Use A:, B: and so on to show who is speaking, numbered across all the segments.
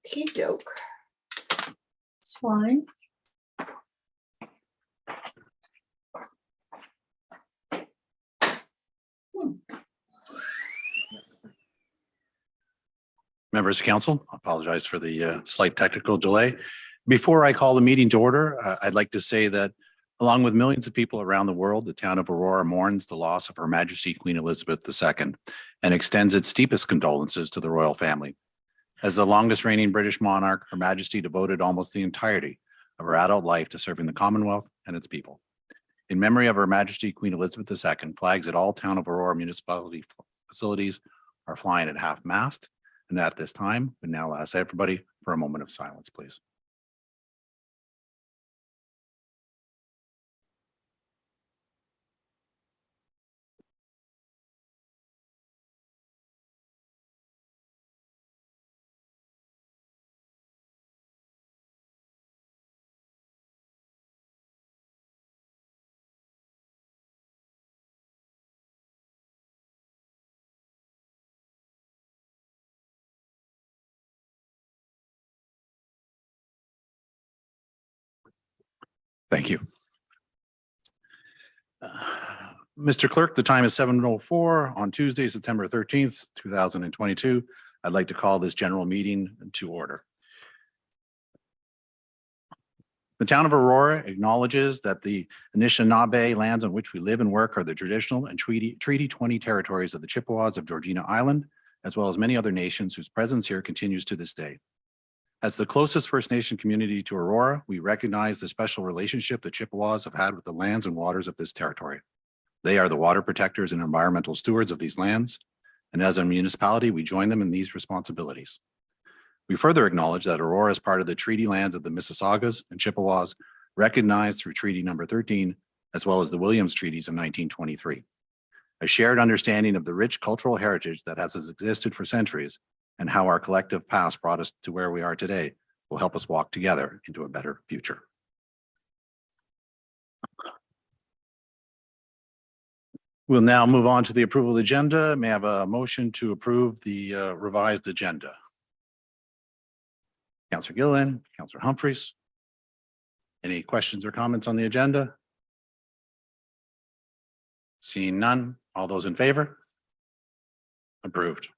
A: Okey doke. It's fine.
B: Members of council, I apologize for the slight technical delay. Before I call the meeting to order, I'd like to say that along with millions of people around the world, the town of Aurora mourns the loss of Her Majesty Queen Elizabeth II and extends its deepest condolences to the royal family. As the longest reigning British monarch, Her Majesty devoted almost the entirety of her adult life to serving the Commonwealth and its people. In memory of Her Majesty Queen Elizabeth II, flags at all town of Aurora municipality facilities are flying at half mast. And at this time, we now ask everybody for a moment of silence, please. Thank you. Mr. Clerk, the time is 7:04 on Tuesday, September 13th, 2022. I'd like to call this general meeting to order. The town of Aurora acknowledges that the Anishinaabe lands on which we live and work are the traditional and Treaty 20 territories of the Chippewas of Georgina Island, as well as many other nations whose presence here continues to this day. As the closest First Nation community to Aurora, we recognize the special relationship the Chippewas have had with the lands and waters of this territory. They are the water protectors and environmental stewards of these lands, and as a municipality, we join them in these responsibilities. We further acknowledge that Aurora is part of the treaty lands of the Mississaugas and Chippewas, recognized through Treaty Number 13, as well as the Williams Treaties of 1923. A shared understanding of the rich cultural heritage that has existed for centuries and how our collective past brought us to where we are today will help us walk together into a better future. We'll now move on to the approval of the agenda. May I have a motion to approve the revised agenda? Councillor Gilliland, Councillor Humphreys. Any questions or comments on the agenda? Seeing none, all those in favor? Approved.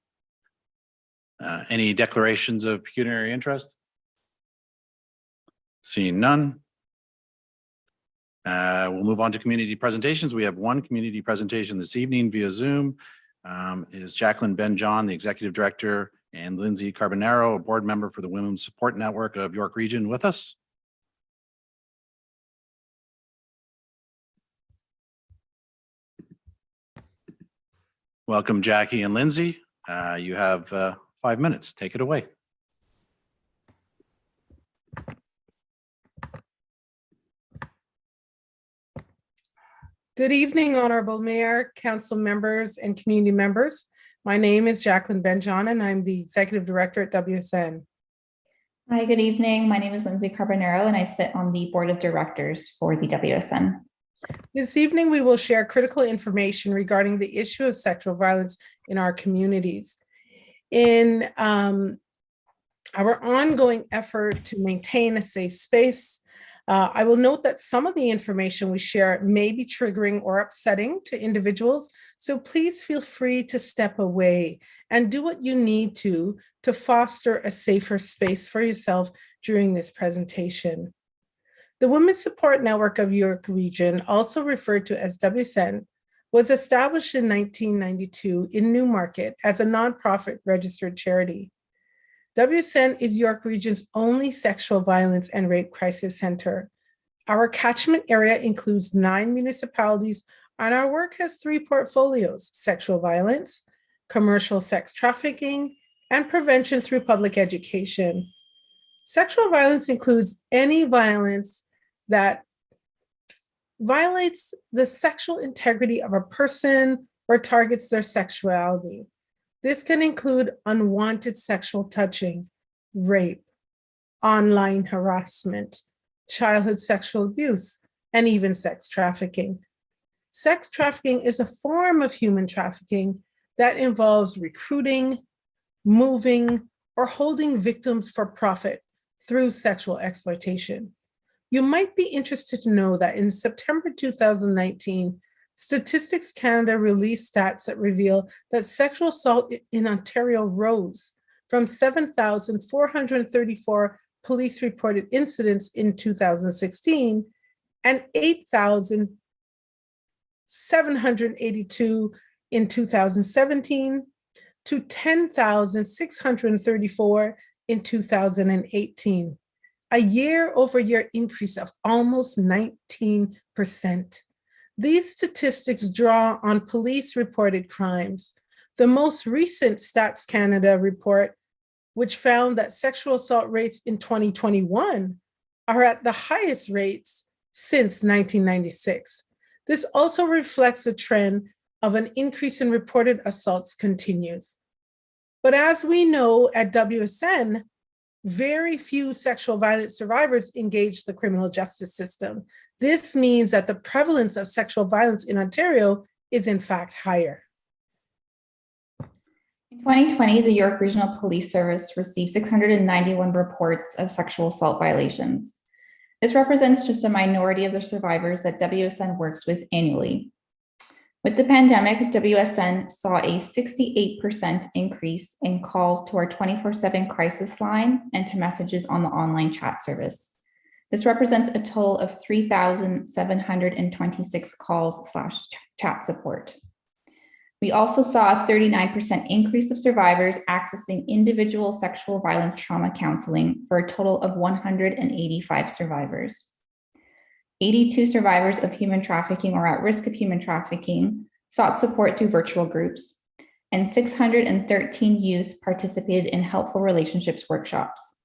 B: Any declarations of pecuniary interest? Seeing none. We'll move on to community presentations. We have one community presentation this evening via Zoom. Is Jacqueline Ben-John, the Executive Director, and Lindsay Carbonaro, a board member for the Women's Support Network of York Region, with us? Welcome, Jackie and Lindsay. You have 5 minutes. Take it away.
C: Good evening, Honorable Mayor, Council members, and community members. My name is Jacqueline Ben-John, and I'm the Executive Director at WSN.
D: Hi, good evening. My name is Lindsay Carbonaro, and I sit on the Board of Directors for the WSN.
C: This evening, we will share critical information regarding the issue of sexual violence in our communities. In our ongoing effort to maintain a safe space, I will note that some of the information we share may be triggering or upsetting to individuals, so please feel free to step away and do what you need to foster a safer space for yourself during this presentation. The Women's Support Network of York Region, also referred to as WSN, was established in 1992 in Newmarket as a nonprofit registered charity. WSN is York Region's only sexual violence and rape crisis center. Our catchment area includes 9 municipalities, and our work has 3 portfolios: sexual violence, commercial sex trafficking, and prevention through public education. Sexual violence includes any violence that violates the sexual integrity of a person or targets their sexuality. This can include unwanted sexual touching, rape, online harassment, childhood sexual abuse, and even sex trafficking. Sex trafficking is a form of human trafficking that involves recruiting, moving, or holding victims for profit through sexual exploitation. You might be interested to know that in September 2019, Statistics Canada released stats that reveal that sexual assault in Ontario rose from 7,434 police reported incidents in 2016 and 8,782 in 2017 to 10,634 in 2018, a year-over-year increase of almost 19%. These statistics draw on police-reported crimes. The most recent Stats Canada report, which found that sexual assault rates in 2021 are at the highest rates since 1996. This also reflects a trend of an increase in reported assaults continues. But as we know at WSN, very few sexual violence survivors engage the criminal justice system. This means that the prevalence of sexual violence in Ontario is in fact higher.
D: In 2020, the York Regional Police Service received 691 reports of sexual assault violations. This represents just a minority of the survivors that WSN works with annually. With the pandemic, WSN saw a 68% increase in calls to our 24/7 crisis line and to messages on the online chat service. This represents a total of 3,726 calls/chat support. We also saw a 39% increase of survivors accessing individual sexual violence trauma counseling for a total of 185 survivors. 82 survivors of human trafficking or at risk of human trafficking sought support through virtual groups, and 613 youth participated in helpful relationships workshops.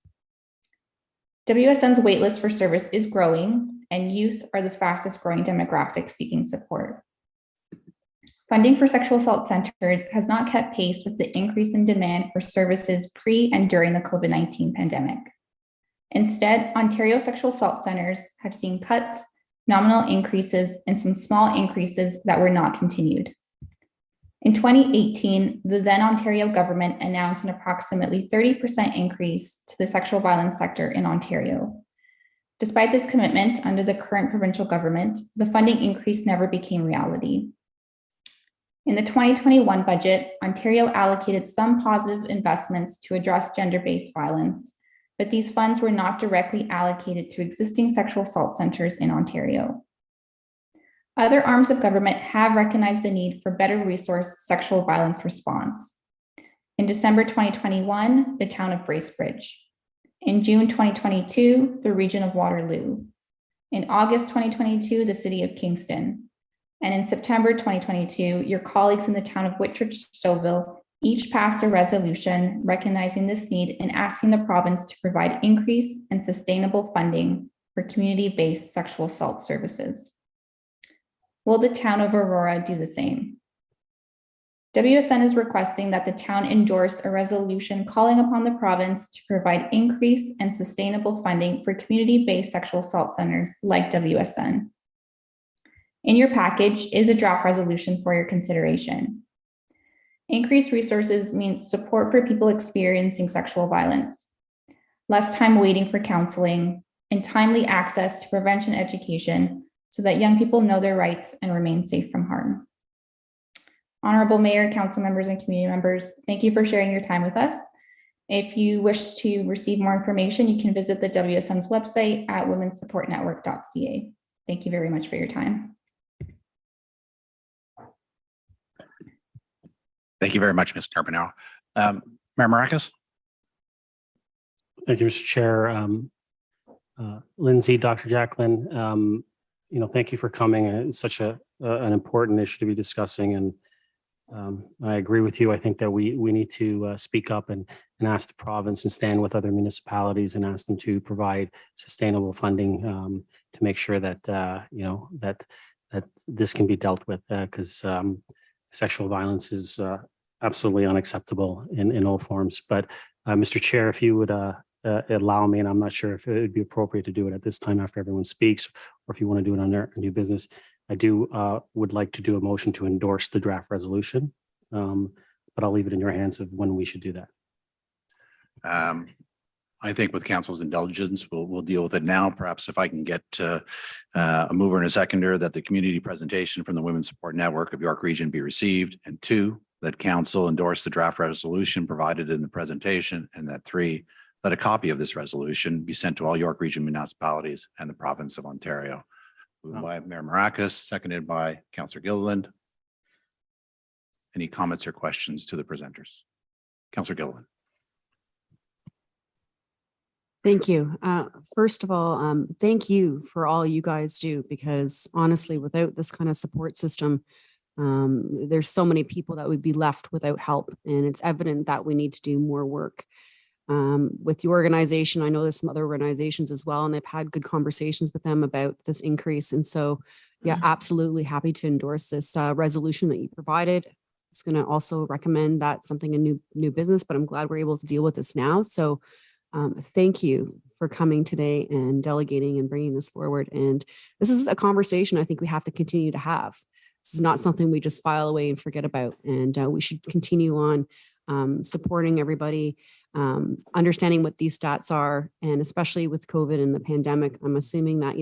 D: WSN's waitlist for service is growing, and youth are the fastest growing demographic seeking support. Funding for sexual assault centers has not kept pace with the increase in demand for services pre and during the COVID-19 pandemic. Instead, Ontario sexual assault centers have seen cuts, nominal increases, and some small increases that were not continued. In 2018, the then Ontario government announced an approximately 30% increase to the sexual violence sector in Ontario. Despite this commitment under the current provincial government, the funding increase never became reality. In the 2021 budget, Ontario allocated some positive investments to address gender-based violence, but these funds were not directly allocated to existing sexual assault centers in Ontario. Other arms of government have recognized the need for better resourced sexual violence response. In December 2021, the town of Bracebridge. In June 2022, the region of Waterloo. In August 2022, the city of Kingston. And in September 2022, your colleagues in the town of Whitchurch-Stouffville each passed a resolution recognizing this need and asking the province to provide increased and sustainable funding for community-based sexual assault services. Will the town of Aurora do the same? WSN is requesting that the town endorse a resolution calling upon the province to provide increased and sustainable funding for community-based sexual assault centers like WSN. In your package is a draft resolution for your consideration. Increased resources means support for people experiencing sexual violence, less time waiting for counseling, and timely access to prevention education so that young people know their rights and remain safe from harm. Honorable Mayor, council members, and community members, thank you for sharing your time with us. If you wish to receive more information, you can visit the WSN's website at womensupportnetwork.ca. Thank you very much for your time.
B: Thank you very much, Ms. Carbonaro. Mayor Maracus?
E: Thank you, Mr. Chair. Lindsay, Dr. Jacqueline, thank you for coming. It's such an important issue to be discussing, and I agree with you. I think that we need to speak up and ask the province and stand with other municipalities and ask them to provide sustainable funding to make sure that that this can be dealt with, because sexual violence is absolutely unacceptable in all forms. But Mr. Chair, if you would allow me, and I'm not sure if it would be appropriate to do it at this time after everyone speaks, or if you want to do it under new business, I would like to do a motion to endorse the draft resolution, but I'll leave it in your hands of when we should do that.
B: I think with council's indulgence, we'll deal with it now. Perhaps if I can get a mover and a seconder, that the community presentation from the Women's Support Network of York Region be received, and 2, that council endorse the draft resolution provided in the presentation, and that 3, that a copy of this resolution be sent to all York Region municipalities and the province of Ontario. Moved by Mayor Maracus, seconded by Councillor Gilliland. Any comments or questions to the presenters? Councillor Gilliland.
F: Thank you. First of all, thank you for all you guys do, because honestly, without this kind of support system, there's so many people that would be left without help. And it's evident that we need to do more work. With the organization, I know there's some other organizations as well, and I've had good conversations with them about this increase. And so, yeah, absolutely happy to endorse this resolution that you provided. It's going to also recommend that something in new business, but I'm glad we're able to deal with this now. So thank you for coming today and delegating and bringing this forward. And this is a conversation I think we have to continue to have. This is not something we just file away and forget about. And we should continue on supporting everybody, understanding what these stats are. And especially with COVID and the pandemic, I'm assuming that,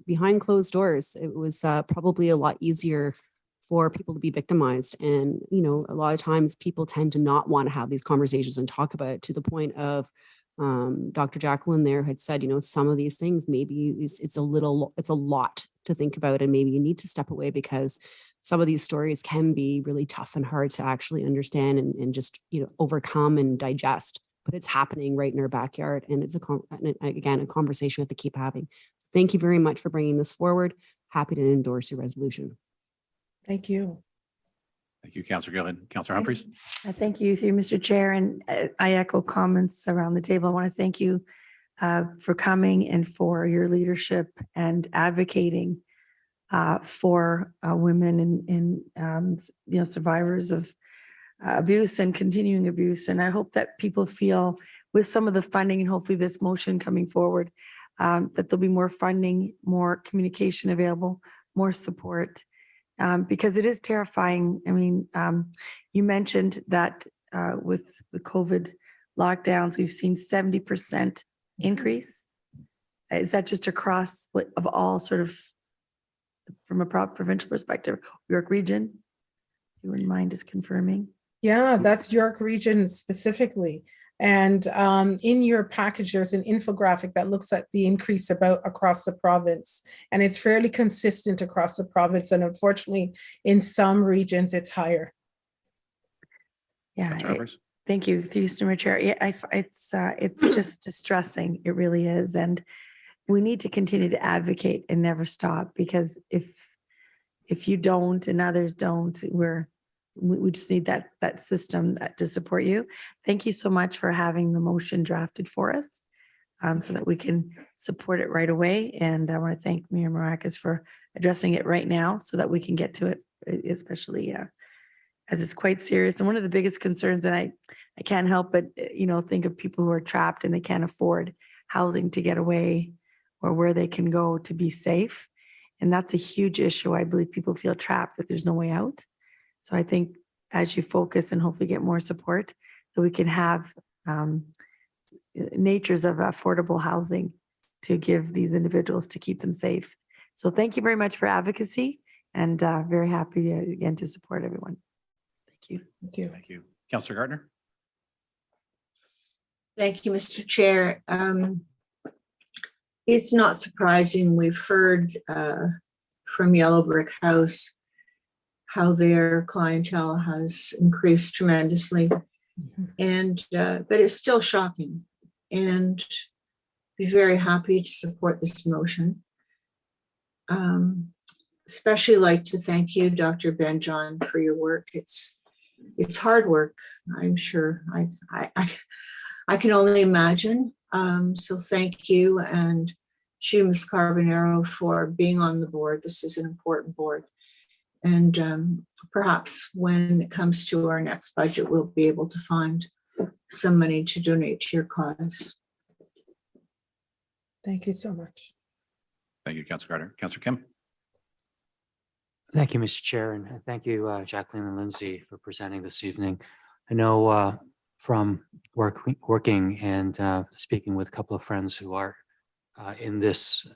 F: behind closed doors, it was probably a lot easier for people to be victimized. And, a lot of times people tend to not want to have these conversations and talk about it, to the point of Dr. Jacqueline there had said, some of these things, maybe it's a lot to think about, and maybe you need to step away, because some of these stories can be really tough and hard to actually understand and just, overcome and digest, but it's happening right in our backyard. And it's again, a conversation we have to keep having. So thank you very much for bringing this forward. Happy to endorse your resolution.
C: Thank you.
B: Thank you, Councillor Gilliland. Councillor Humphries.
A: Thank you, through Mr. Chair, and I echo comments around the table. I want to thank you for coming and for your leadership and advocating for women and survivors of abuse and continuing abuse. And I hope that people feel, with some of the funding and hopefully this motion coming forward, that there'll be more funding, more communication available, more support. Because it is terrifying. I mean, you mentioned that with the COVID lockdowns, we've seen 70% increase. Is that just across of all sort of, from a provincial perspective, York Region? You wouldn't mind just confirming?
C: Yeah, that's York Region specifically. And in your package, there's an infographic that looks at the increase across the province. And it's fairly consistent across the province. And unfortunately, in some regions, it's higher.
A: Yeah, thank you, through Mr. Chair. Yeah, it's just distressing. It really is. And we need to continue to advocate and never stop, because if you don't and others don't, we just need that system to support you. Thank you so much for having the motion drafted for us, so that we can support it right away. And I want to thank Mayor Maracus for addressing it right now, so that we can get to it, especially as it's quite serious. And one of the biggest concerns, and I can't help but think of people who are trapped and they can't afford housing to get away, or where they can go to be safe. And that's a huge issue. I believe people feel trapped, that there's no way out. So I think as you focus and hopefully get more support, that we can have natures of affordable housing to give these individuals, to keep them safe. So thank you very much for advocacy, and very happy again to support everyone. Thank you.
C: Thank you.
B: Thank you. Councillor Gardner.
G: Thank you, Mr. Chair. It's not surprising. We've heard from Yellow Brick House how their clientele has increased tremendously, and but it's still shocking. And be very happy to support this motion. Especially like to thank you, Dr. Benjohn, for your work. It's hard work, I'm sure. I can only imagine. So thank you, and to Ms. Carbonaro for being on the board. This is an important board. And perhaps when it comes to our next budget, we'll be able to find some money to donate to your cause.
C: Thank you so much.
B: Thank you, Councillor Gardner. Councillor Kim.
H: Thank you, Mr. Chair, and thank you, Jacqueline and Lindsay, for presenting this evening. I know from working and speaking with a couple of friends who are in this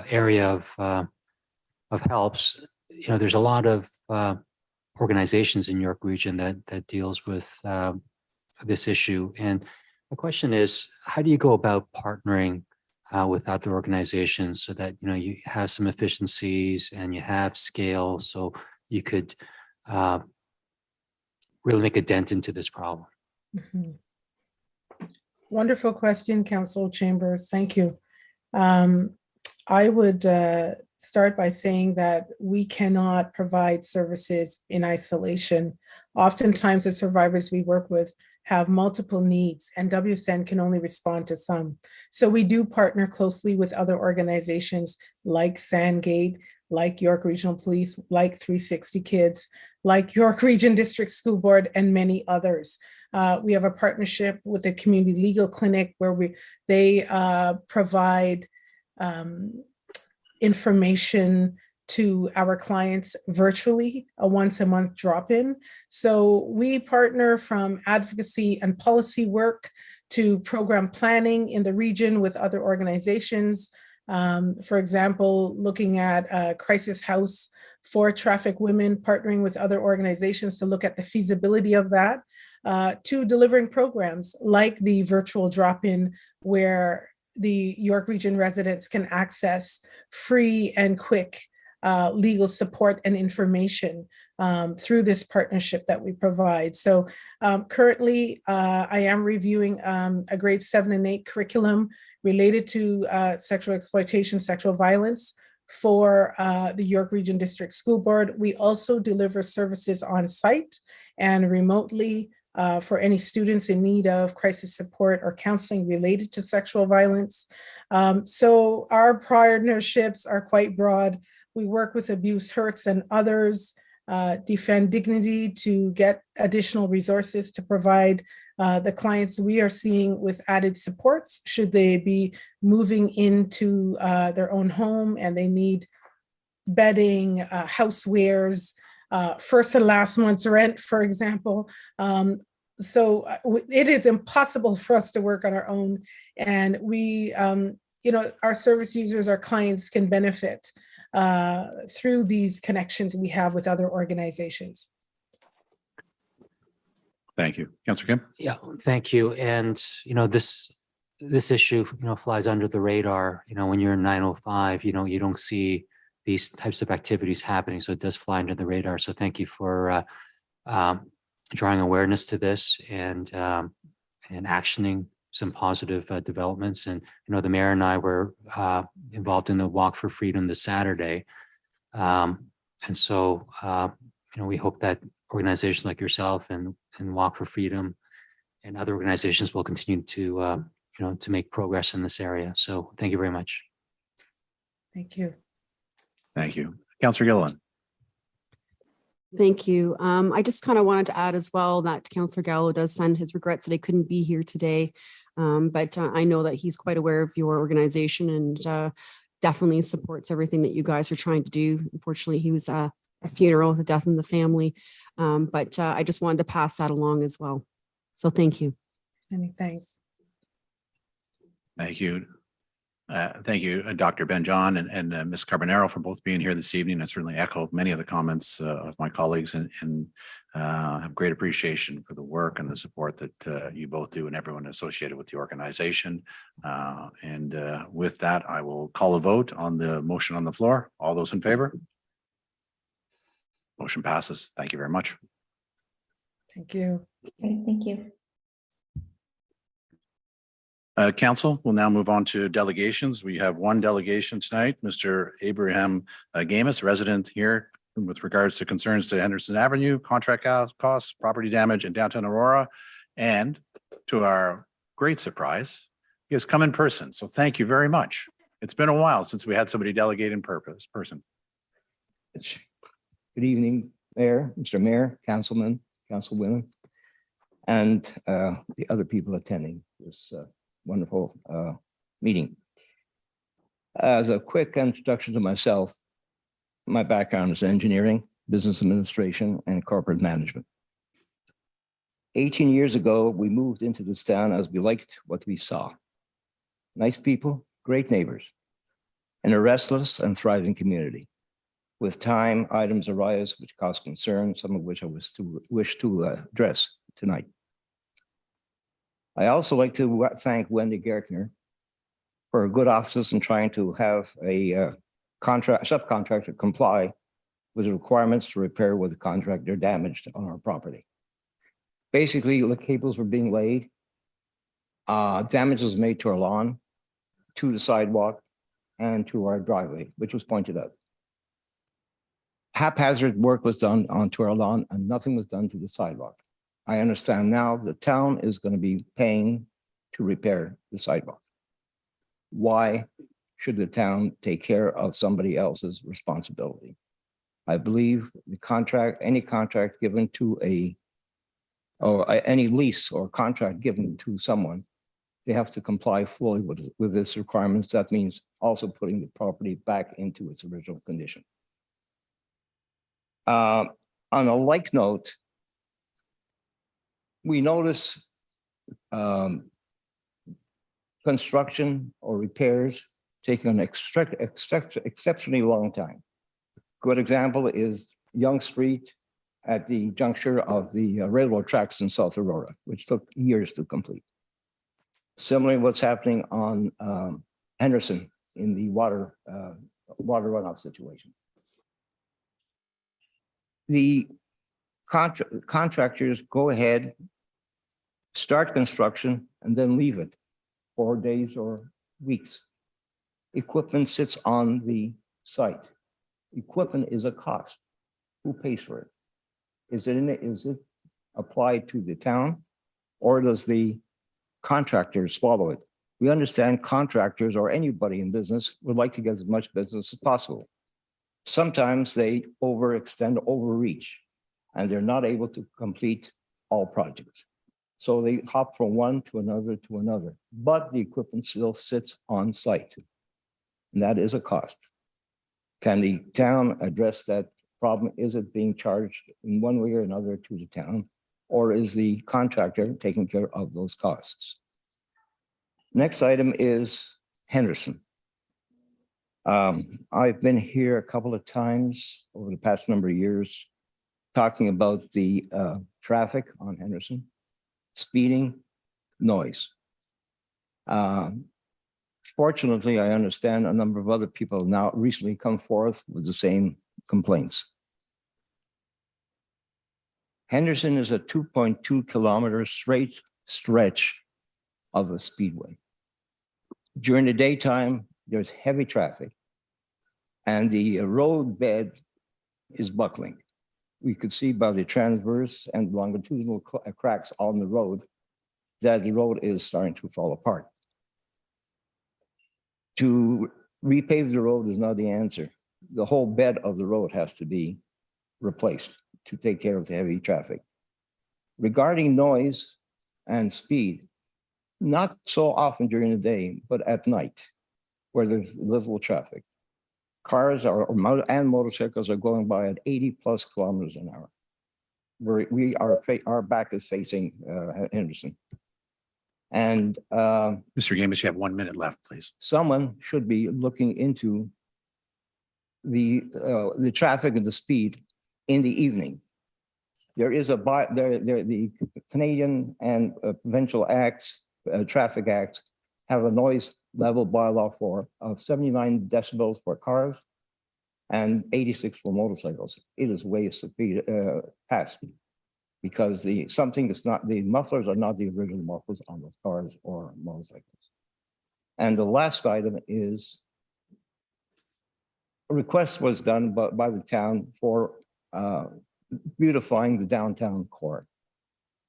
H: area of helps, there's a lot of organizations in York Region that deals with this issue. And the question is, how do you go about partnering with other organizations so that you have some efficiencies and you have scale, so you could really make a dent into this problem?
C: Mhm. Wonderful question, Council Chambers. Thank you. I would start by saying that we cannot provide services in isolation. Oftentimes, the survivors we work with have multiple needs, and WSN can only respond to some. So we do partner closely with other organizations like Sandgate, like York Regional Police, like 360 Kids, like York Region District School Board, and many others. We have a partnership with the Community Legal Clinic where they provide information to our clients virtually, a once-a-month drop-in. So we partner from advocacy and policy work to program planning in the region with other organizations. For example, looking at a crisis house for trafficked women, partnering with other organizations to look at the feasibility of that, to delivering programs like the virtual drop-in where the York Region residents can access free and quick legal support and information through this partnership that we provide. So currently, I am reviewing a grade 7 and 8 curriculum related to sexual exploitation, sexual violence for the York Region District School Board. We also deliver services on site and remotely for any students in need of crisis support or counseling related to sexual violence. So our partnerships are quite broad. We work with Abuse Hurts and others, Defend Dignity to get additional resources to provide the clients we are seeing with added supports should they be moving into their own home and they need bedding, housewares, first and last month's rent, for example. So it is impossible for us to work on our own. And we, our service users, our clients can benefit through these connections we have with other organizations.
B: Thank you. Councillor Kim?
H: Yeah, thank you. And, this issue, flies under the radar. When you're in 905, you don't see these types of activities happening. So it does fly under the radar. So thank you for drawing awareness to this and actioning some positive developments. And, the mayor and I were involved in the Walk for Freedom this Saturday. And so, we hope that organizations like yourself and Walk for Freedom and other organizations will continue to, to make progress in this area. So thank you very much.
C: Thank you.
B: Thank you. Councillor Gilliland?
F: Thank you. I just kind of wanted to add as well that Councillor Gallo does send his regrets that he couldn't be here today. But I know that he's quite aware of your organization and definitely supports everything that you guys are trying to do. Unfortunately, he was a funeral, the death in the family. But I just wanted to pass that along as well. So thank you.
C: Many thanks.
B: Thank you. Thank you, Dr. Ben-John and Ms. Carbonaro for both being here this evening. I certainly echo many of the comments of my colleagues and have great appreciation for the work and the support that you both do and everyone associated with the organization. With that, I will call a vote on the motion on the floor. All those in favor? Motion passes. Thank you very much.
C: Thank you.
D: Okay, thank you.
B: Council will now move on to delegations. We have one delegation tonight, Mr. Abraham Gamus, resident here with regards to concerns to Henderson Avenue, contract costs, property damage in downtown Aurora. And to our great surprise, he has come in person. So thank you very much. It's been a while since we had somebody delegate in person.
I: Good evening, Mayor, Mr. Mayor, Councilman, Councilwomen, and the other people attending this wonderful meeting. As a quick introduction to myself, my background is engineering, business administration, and corporate management. 18 years ago, we moved into this town as we liked what we saw. Nice people, great neighbors, and a restless and thriving community. With time, items arise which cause concern, some of which I wish to address tonight. I also like to thank Wendy Gertner for her good offices in trying to have a subcontractor comply with the requirements to repair what the contractor damaged on our property. Basically, the cables were being laid, damage was made to our lawn, to the sidewalk, and to our driveway, which was pointed out. Haphazard work was done onto our lawn and nothing was done to the sidewalk. I understand now the town is going to be paying to repair the sidewalk. Why should the town take care of somebody else's responsibility? I believe the contract, any contract given to any lease or contract given to someone, they have to comply fully with this requirements. That means also putting the property back into its original condition. On a like note, we notice construction or repairs taking an exceptionally long time. Good example is Young Street at the juncture of the railroad tracks in South Aurora, which took years to complete. Similarly, what's happening on Henderson in the water runoff situation. The contractors go ahead, start construction, and then leave it 4 days or weeks. Equipment sits on the site. Equipment is a cost. Who pays for it? Is it applied to the town, or does the contractor swallow it? We understand contractors or anybody in business would like to get as much business as possible. Sometimes they overextend, overreach, and they're not able to complete all projects. So they hop from one to another, but the equipment still sits on site. And that is a cost. Can the town address that problem? Is it being charged in one way or another to the town? Or is the contractor taking care of those costs? Next item is Henderson. I've been here a couple of times over the past number of years talking about the traffic on Henderson, speeding, noise. Fortunately, I understand a number of other people now recently come forth with the same complaints. Henderson is a 2.2 kilometer straight stretch of a speedway. During the daytime, there's heavy traffic and the road bed is buckling. We could see by the transverse and longitudinal cracks on the road that the road is starting to fall apart. To repave the road is not the answer. The whole bed of the road has to be replaced to take care of the heavy traffic. Regarding noise and speed, not so often during the day, but at night, where there's little traffic. Cars and motorcycles are going by at 80 plus kilometers an hour. Our back is facing Henderson. And
B: Mr. Gamis, you have 1 minute left, please.
I: someone should be looking into the traffic and the speed in the evening. There is the Canadian and provincial acts, traffic acts, have a noise level bylaw of 79 decibels for cars and 86 for motorcycles. It is way past, because the mufflers are not the original mufflers on those cars or motorcycles. And the last item is a request was done by the town for beautifying the downtown core.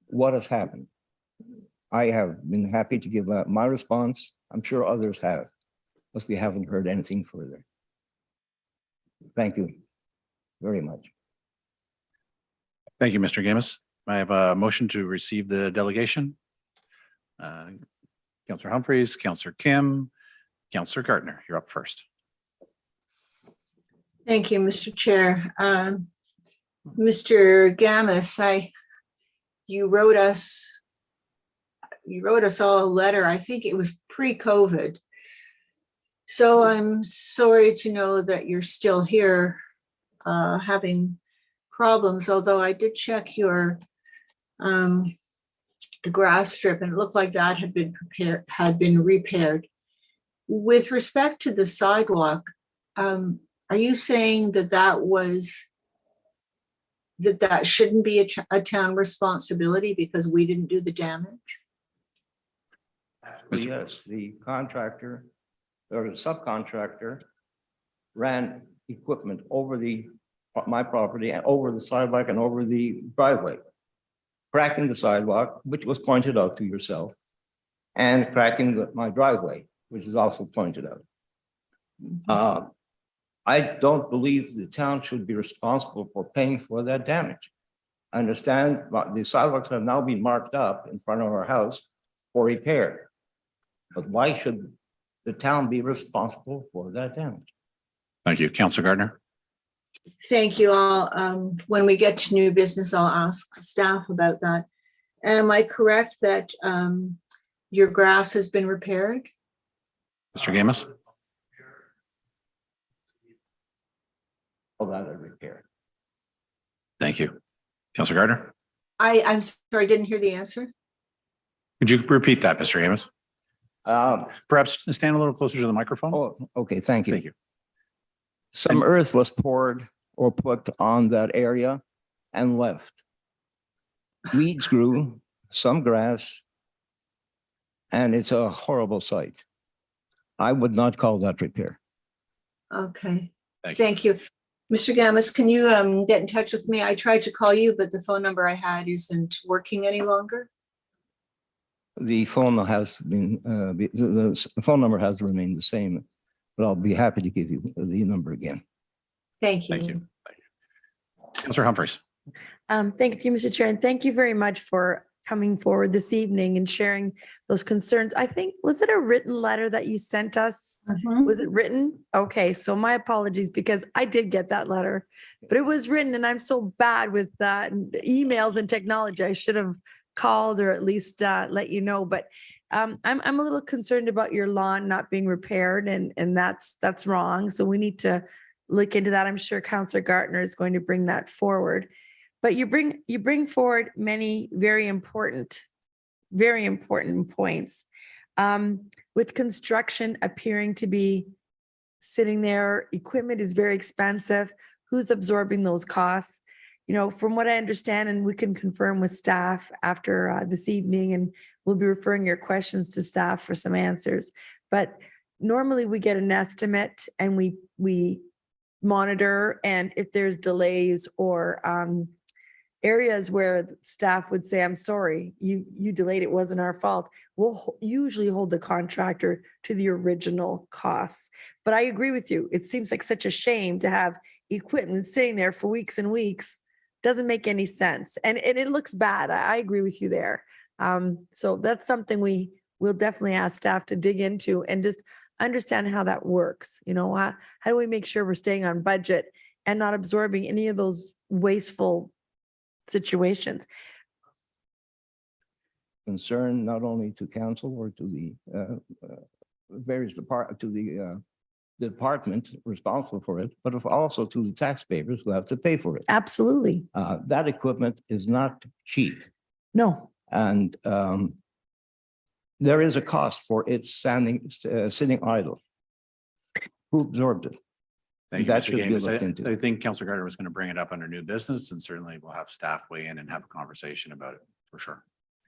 I: What has happened? I have been happy to give my response. I'm sure others have, but we haven't heard anything further. Thank you very much.
B: Thank you, Mr. Gamis. I have a motion to receive the delegation. Councillor Humphreys, Councillor Kim, Councillor Gardner, you're up first.
G: Thank you, Mr. Chair. Mr. Gamis, you wrote us all a letter. I think it was pre-COVID. So I'm sorry to know that you're still here having problems, although I did check your the grass strip and it looked like that had been repaired. With respect to the sidewalk, are you saying that that shouldn't be a town responsibility because we didn't do the damage?
I: Yes, the contractor or the subcontractor ran equipment over my property and over the sidewalk and over the driveway, cracking the sidewalk, which was pointed out to yourself, and cracking my driveway, which is also pointed out. I don't believe the town should be responsible for paying for that damage. I understand the sidewalks have now been marked up in front of our house for repair. But why should the town be responsible for that damage?
B: Thank you. Councillor Gardner.
G: Thank you all. When we get to new business, I'll ask staff about that. Am I correct that your grass has been repaired?
B: Mr. Gamus.
I: All that are repaired.
B: Thank you. Councillor Gardner.
G: I'm sorry, I didn't hear the answer.
B: Could you repeat that, Mr. Gamus?
I: Um,
B: Perhaps stand a little closer to the microphone.
I: Oh, okay, thank you.
B: Thank you.
I: Some earth was poured or put on that area and left. Weeds grew, some grass, and it's a horrible sight. I would not call that repair.
G: Okay,
B: Thank you.
G: thank you. Mr. Gamas, can you get in touch with me? I tried to call you, but the phone number I had isn't working any longer.
I: The phone has been, the phone number has remained the same, but I'll be happy to give you the number again.
G: Thank you.
B: Thank you. Councillor Humphreys.
A: Thank you, Mr. Chair, and thank you very much for coming forward this evening and sharing those concerns. I think, was it a written letter that you sent us? Was it written? Okay, so my apologies because I did get that letter, but it was written and I'm so bad with emails and technology. I should have called or at least let you know, but I'm a little concerned about your lawn not being repaired and that's wrong. So we need to look into that. I'm sure Councillor Gartner is going to bring that forward. But you bring forward many very important points. With construction appearing to be sitting there, equipment is very expensive. Who's absorbing those costs? You know, from what I understand, and we can confirm with staff after this evening, and we'll be referring your questions to staff for some answers. But normally we get an estimate and we monitor, and if there's delays or areas where staff would say, I'm sorry, you delayed, it wasn't our fault, we'll usually hold the contractor to the original costs. But I agree with you. It seems like such a shame to have equipment sitting there for weeks and weeks. Doesn't make any sense. And it looks bad. I agree with you there. So that's something we'll definitely ask staff to dig into and just understand how that works. You know, how do we make sure we're staying on budget and not absorbing any of those wasteful situations?
I: Concern not only to council or to the various department responsible for it, but also to the taxpayers who have to pay for it.
A: Absolutely.
I: That equipment is not cheap,
A: No.
I: and there is a cost for it sitting idle. Who absorbed it?
B: Thank you,
I: That
B: Mr.
I: should be
B: Gamus.
I: looked into.
B: I think Councillor Gardner was going to bring it up under new business, and certainly we'll have staff weigh in and have a conversation about it for sure.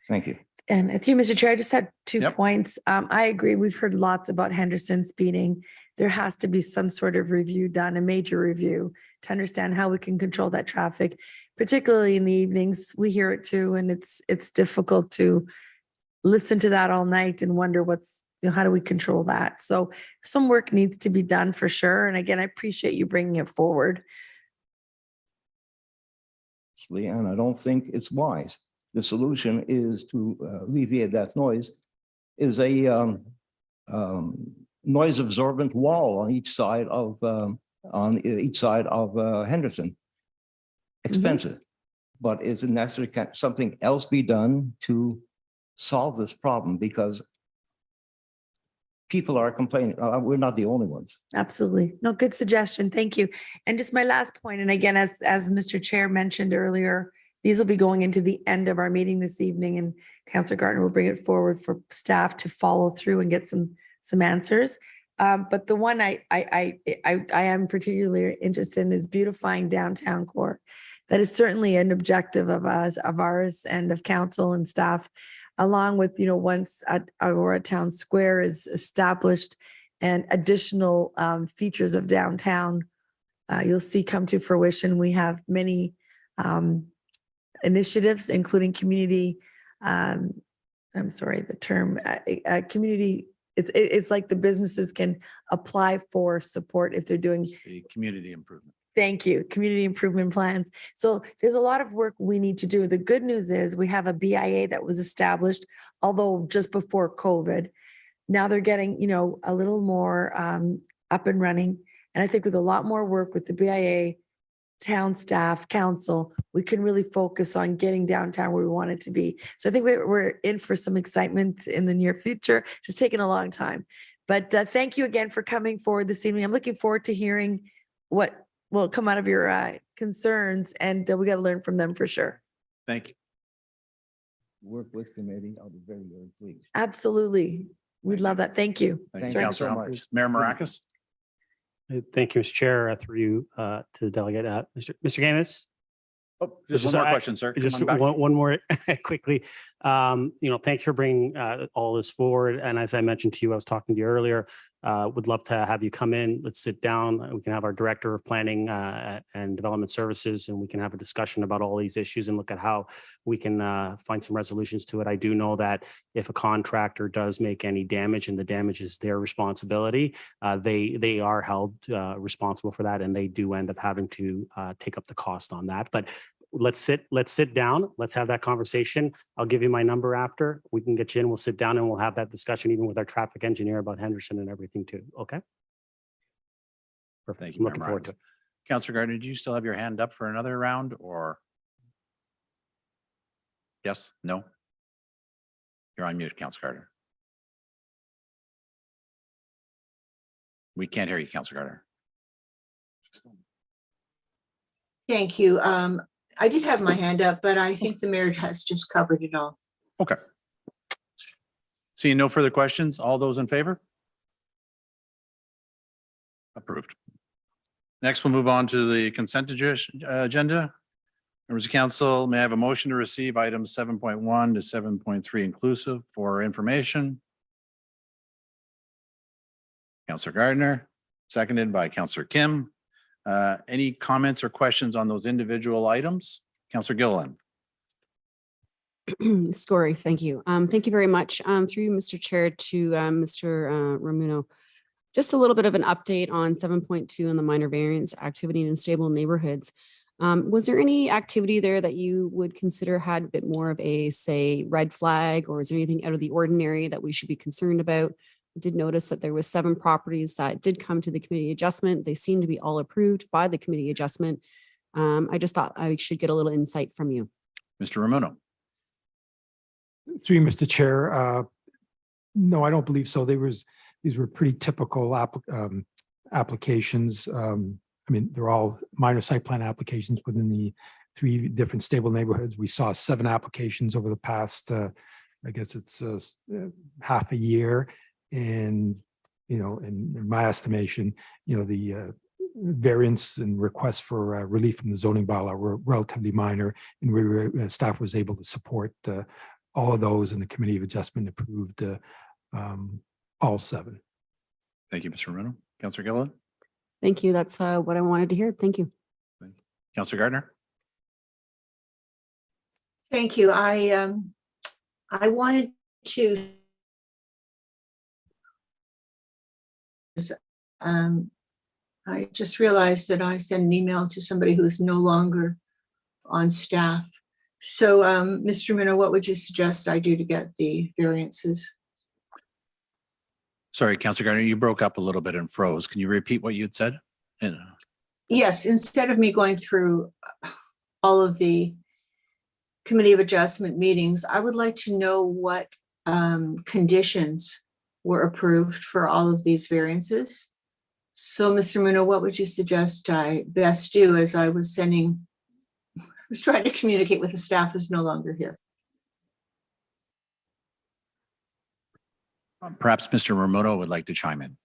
I: Thank you.
A: And through Mr. Chair, I just had two
B: Yep.
A: points. I agree. We've heard lots about Henderson speeding. There has to be some sort of review done, a major review, to understand how we can control that traffic, particularly in the evenings. We hear it too, and it's difficult to listen to that all night and wonder how do we control that? So some work needs to be done for sure. And again, I appreciate you bringing it forward.
I: And I don't think it's wise. The solution is to alleviate that noise, is a noise absorbent wall on each side of Henderson. Expensive. but is it necessary, can something else be done to solve this problem? Because people are complaining. We're not the only ones.
A: Absolutely. No, good suggestion. Thank you. And just my last point, and again, as Mr. Chair mentioned earlier, these will be going into the end of our meeting this evening, and Councillor Gardner will bring it forward for staff to follow through and get some answers. But the one I am particularly interested in is beautifying downtown core. That is certainly an objective of ours and of council and staff, along with, once Aurora Town Square is established and additional features of downtown, you'll see come to fruition. We have many initiatives, including community, I'm sorry, the term, community, it's like the businesses can apply for support if they're doing.
B: The community improvement.
A: Thank you. Community improvement plans. So there's a lot of work we need to do. The good news is we have a BIA that was established, although just before COVID. Now they're getting, a little more up and running. And I think with a lot more work with the BIA, town staff, council, we can really focus on getting downtown where we want it to be. So I think we're in for some excitement in the near future. Just taking a long time. But thank you again for coming forward this evening. I'm looking forward to hearing what will come out of your concerns, and we got to learn from them for sure.
B: Thank you.
I: Work with committee. I'll be very, very pleased.
A: Absolutely. We'd love that. Thank you.
B: Thank you,
I: Thank you
B: Councillor
I: so
B: Humphries.
I: much.
B: Mayor Maracus.
E: Thank you, Mr. Chair, through you to the delegate. Mr. Gamis?
B: Oh, just one more question, sir. Come
E: Just
B: on back.
E: one more quickly. Thank you for bringing all this forward. And as I mentioned to you, I was talking to you earlier, would love to have you come in. Let's sit down. We can have our Director of Planning and Development Services, and we can have a discussion about all these issues and look at how we can find some resolutions to it. I do know that if a contractor does make any damage and the damage is their responsibility, they are held responsible for that, and they do end up having to take up the cost on that. But let's sit down. Let's have that conversation. I'll give you my number after. We can get you in. We'll sit down and we'll have that discussion even with our traffic engineer about Henderson and everything too. Okay. Perfect.
B: Thank you,
E: I'm
B: Mayor
E: looking forward to
B: Maracus.
E: it.
B: Councillor Gardner, do you still have your hand up for another round, or? Yes, no? You're on mute, Councillor Gardner. We can't hear you, Councillor Gardner.
G: Thank you. I did have my hand up, but I think the mayor has just covered it all.
B: Okay. Seeing no further questions, all those in favor? Approved. Next, we'll move on to the consent agenda. Members of council, may I have a motion to receive items 7.1 to 7.3 inclusive for information? Councillor Gardner, seconded by Councillor Kim. Any comments or questions on those individual items? Councillor Gilliland.
F: Scory, thank you. Thank you very much. Through you, Mr. Chair, to Mr. Romuno. Just a little bit of an update on 7.2 and the minor variance activity in stable neighborhoods. Was there any activity there that you would consider had a bit more of a, say, red flag, or is there anything out of the ordinary that we should be concerned about? I did notice that there was 7 properties that did come to the committee adjustment. They seem to be all approved by the committee adjustment. I just thought I should get a little insight from you.
B: Mr. Romuno.
J: Through you, Mr. Chair. No, I don't believe so. These were pretty typical applications. I mean, they're all minor site plan applications within the 3 different stable neighborhoods. We saw 7 applications over the past, I guess it's half a year. And, in my estimation, the variance and requests for relief from the zoning bylaw were relatively minor, and staff was able to support all of those, and the committee of adjustment approved all 7.
B: Thank you, Mr. Romuno. Councillor Gilliland.
F: Thank you. That's what I wanted to hear. Thank you.
B: Councillor Gardner.
G: Thank you. I wanted to I just realized that I sent an email to somebody who is no longer on staff. So, Mr. Minna, what would you suggest I do to get the variances?
B: Sorry, Councillor Gardner, you broke up a little bit and froze. Can you repeat what you'd said?
G: Yes, instead of me going through all of the Committee of Adjustment meetings, I would like to know what conditions were approved for all of these variances. So, Mr. Muno, what would you suggest I best do as I was trying to communicate with the staff who's no longer here?
B: Perhaps Mr. Ramoto would like to chime in.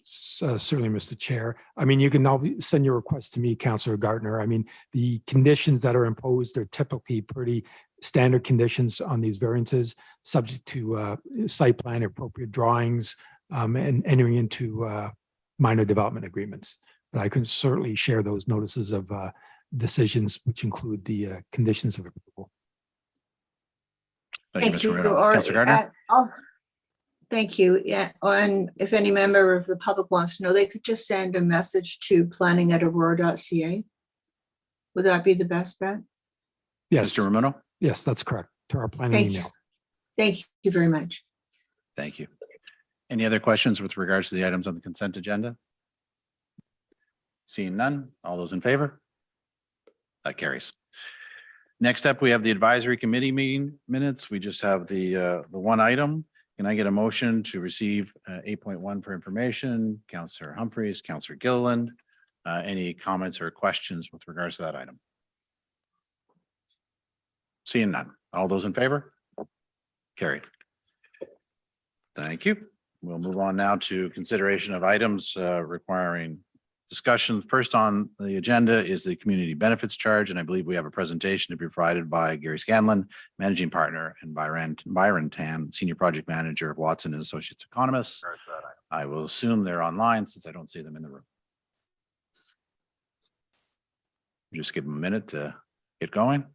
J: Certainly, Mr. Chair. I mean, you can now send your request to me, Councillor Gardner. I mean, the conditions that are imposed are typically pretty standard conditions on these variances, subject to site plan, appropriate drawings, and entering into minor development agreements. But I can certainly share those notices of decisions, which include the conditions of approval.
B: Thank you, Mr. Ramoto. Councillor Gardner?
G: Thank you. Yeah, and if any member of the public wants to know, they could just send a message to planning@aurora.ca. Would that be the best bet?
J: Yes,
B: Mr. Ramoto?
J: yes, that's correct. To our planning email.
G: Thank you very much.
B: Thank you. Any other questions with regards to the items on the consent agenda? Seeing none, all those in favor? That carries. Next up, we have the advisory committee meeting minutes. We just have the one item. Can I get a motion to receive 8.1 for information? Councillor Humphreys, Councillor Gilliland, any comments or questions with regards to that item? Seeing none. All those in favor? Carried. Thank you. We'll move on now to consideration of items requiring discussion. First on the agenda is the community benefits charge, and I believe we have a presentation to be provided by Gary Scanlon, Managing Partner, and Byron Tan, Senior Project Manager of Watson and Associates Economists. I will assume they're online since I don't see them in the room. Just give them a minute to get going.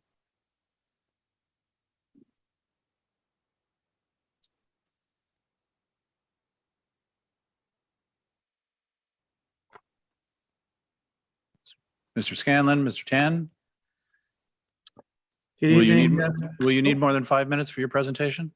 B: Mr. Scanlon, Mr. Tan,
K: Good
B: will
K: evening.
B: you need more than 5 minutes for your presentation?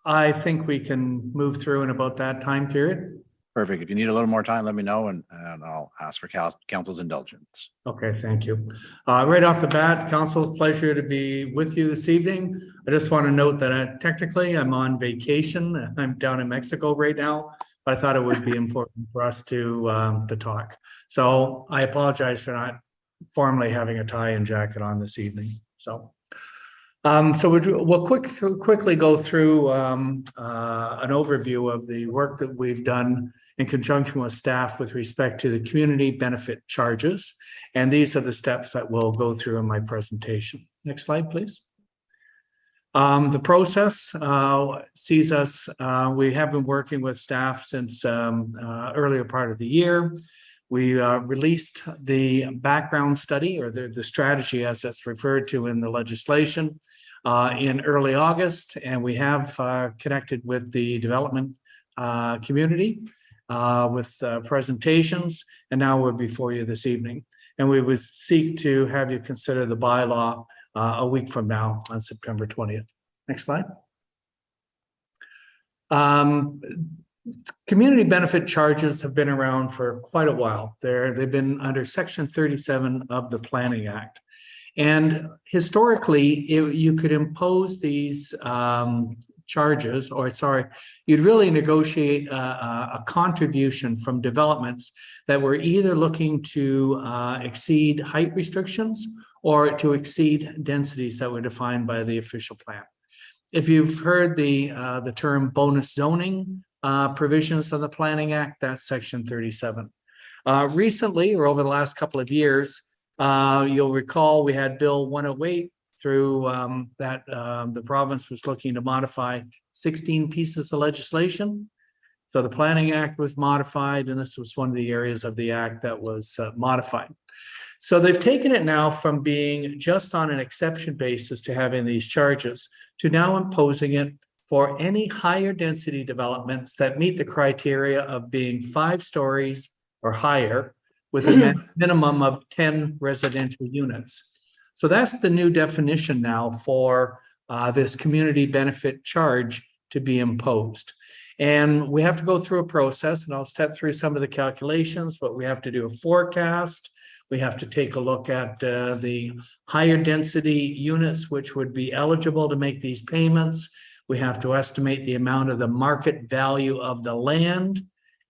K: I think we can move through in about that time period.
B: Perfect. If you need a little more time, let me know and I'll ask for council's indulgence.
K: Okay, thank you. Right off the bat, council's pleasure to be with you this evening. I just want to note that technically I'm on vacation. I'm down in Mexico right now, but I thought it would be important for us to talk. So I apologize for not formally having a tie and jacket on this evening. So we'll quickly go through an overview of the work that we've done in conjunction with staff with respect to the community benefit charges. And these are the steps that we'll go through in my presentation. Next slide, please. The process sees us, we have been working with staff since earlier part of the year. We released the background study, or the strategy as it's referred to in the legislation, in early August, and we have connected with the development community with presentations, and now we're before you this evening. And we would seek to have you consider the bylaw a week from now on September 20th. Next slide. Community benefit charges have been around for quite a while. They've been under Section 37 of the Planning Act. And historically, you could impose these charges, or you'd really negotiate a contribution from developments that were either looking to exceed height restrictions or to exceed densities that were defined by the official plan. If you've heard the term bonus zoning provisions of the Planning Act, that's Section 37. Recently, or over the last couple of years, you'll recall we had Bill 108 through that the province was looking to modify 16 pieces of legislation. So the Planning Act was modified, and this was one of the areas of the act that was modified. So they've taken it now from being just on an exception basis to having these charges to now imposing it for any higher density developments that meet the criteria of being 5 stories or higher with a minimum of 10 residential units. So that's the new definition now for this community benefit charge to be imposed. And we have to go through a process, and I'll step through some of the calculations, but we have to do a forecast. We have to take a look at the higher density units, which would be eligible to make these payments. We have to estimate the amount of the market value of the land.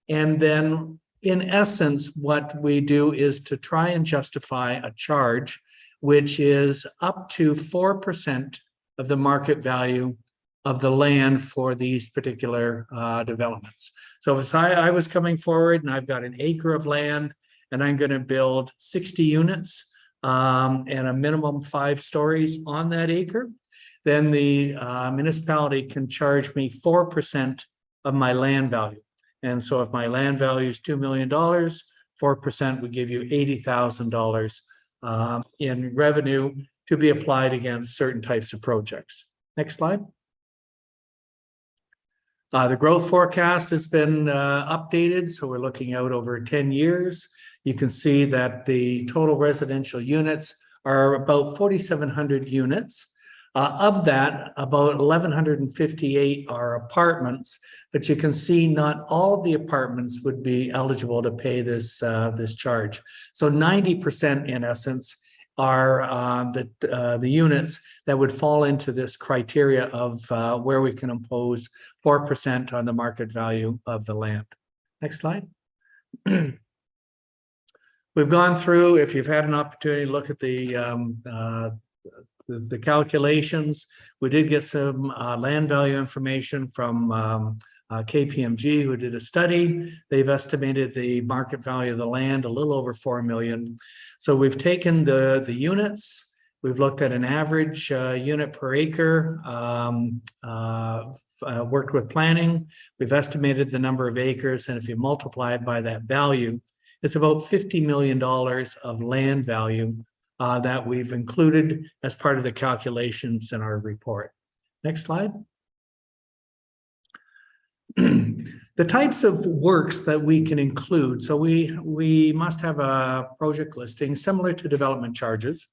K: And then in essence, what we do is to try and justify a charge, which is up to 4% of the market value of the land for these particular developments. So if I was coming forward and I've got an acre of land and I'm going to build 60 units and a minimum 5 stories on that acre, then the municipality can charge me 4% of my land value. And so if my land value is $2 million, 4% would give you $80,000 in revenue to be applied against certain types of projects. Next slide. The growth forecast has been updated, so we're looking out over 10 years. You can see that the total residential units are about 4,700 units. Of that, about 1,158 are apartments, but you can see not all of the apartments would be eligible to pay this charge. So 90% in essence are the units that would fall into this criteria of where we can impose 4% on the market value of the land. Next slide. We've gone through, if you've had an opportunity to look at the calculations, we did get some land value information from KPMG, who did a study. They've estimated the market value of the land a little over 4 million. So we've taken the units, we've looked at an average unit per acre, worked with planning, we've estimated the number of acres, and if you multiply it by that value, it's about $50 million of land value that we've included as part of the calculations in our report. Next slide. The types of works that we can include. So we must have a project listing similar to development charges,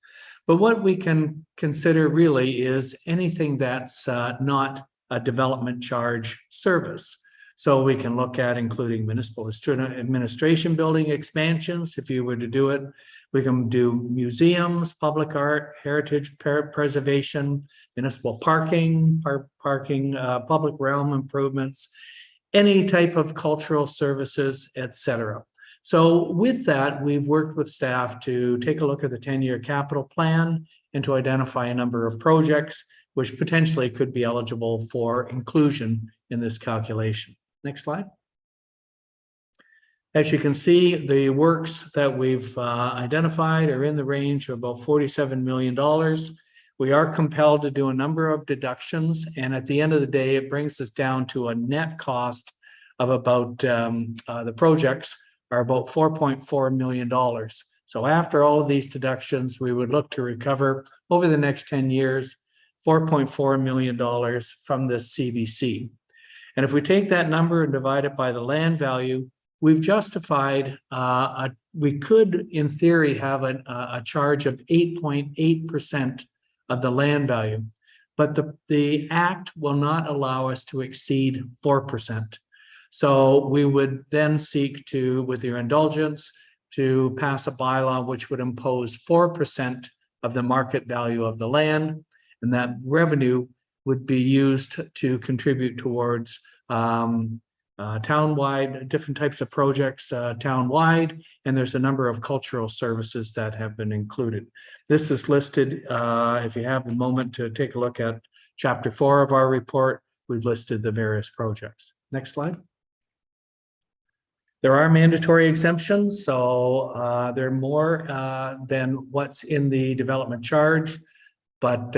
K: but what we can consider really is anything that's not a development charge service. So we can look at including municipal administration building expansions, if you were to do it. We can do museums, public art, heritage preservation, municipal parking, public realm improvements, any type of cultural services, etc. So with that, we've worked with staff to take a look at the 10-year capital plan and to identify a number of projects which potentially could be eligible for inclusion in this calculation. Next slide. As you can see, the works that we've identified are in the range of about $47 million. We are compelled to do a number of deductions, and at the end of the day, it brings us down to a net cost of about, the projects are about $4.4 million. So after all of these deductions, we would look to recover over the next 10 years, $4.4 million from this CVC. And if we take that number and divide it by the land value, we've justified, we could, in theory, have a charge of 8.8% of the land value, but the Act will not allow us to exceed 4%. So we would then seek to, with your indulgence, to pass a bylaw which would impose 4% of the market value of the land, and that revenue would be used to contribute towards townwide, different types of projects townwide, and there's a number of cultural services that have been included. This is listed, if you have a moment to take a look at Chapter 4 of our report, we've listed the various projects. Next slide. There are mandatory exemptions, so they're more than what's in the development charge, but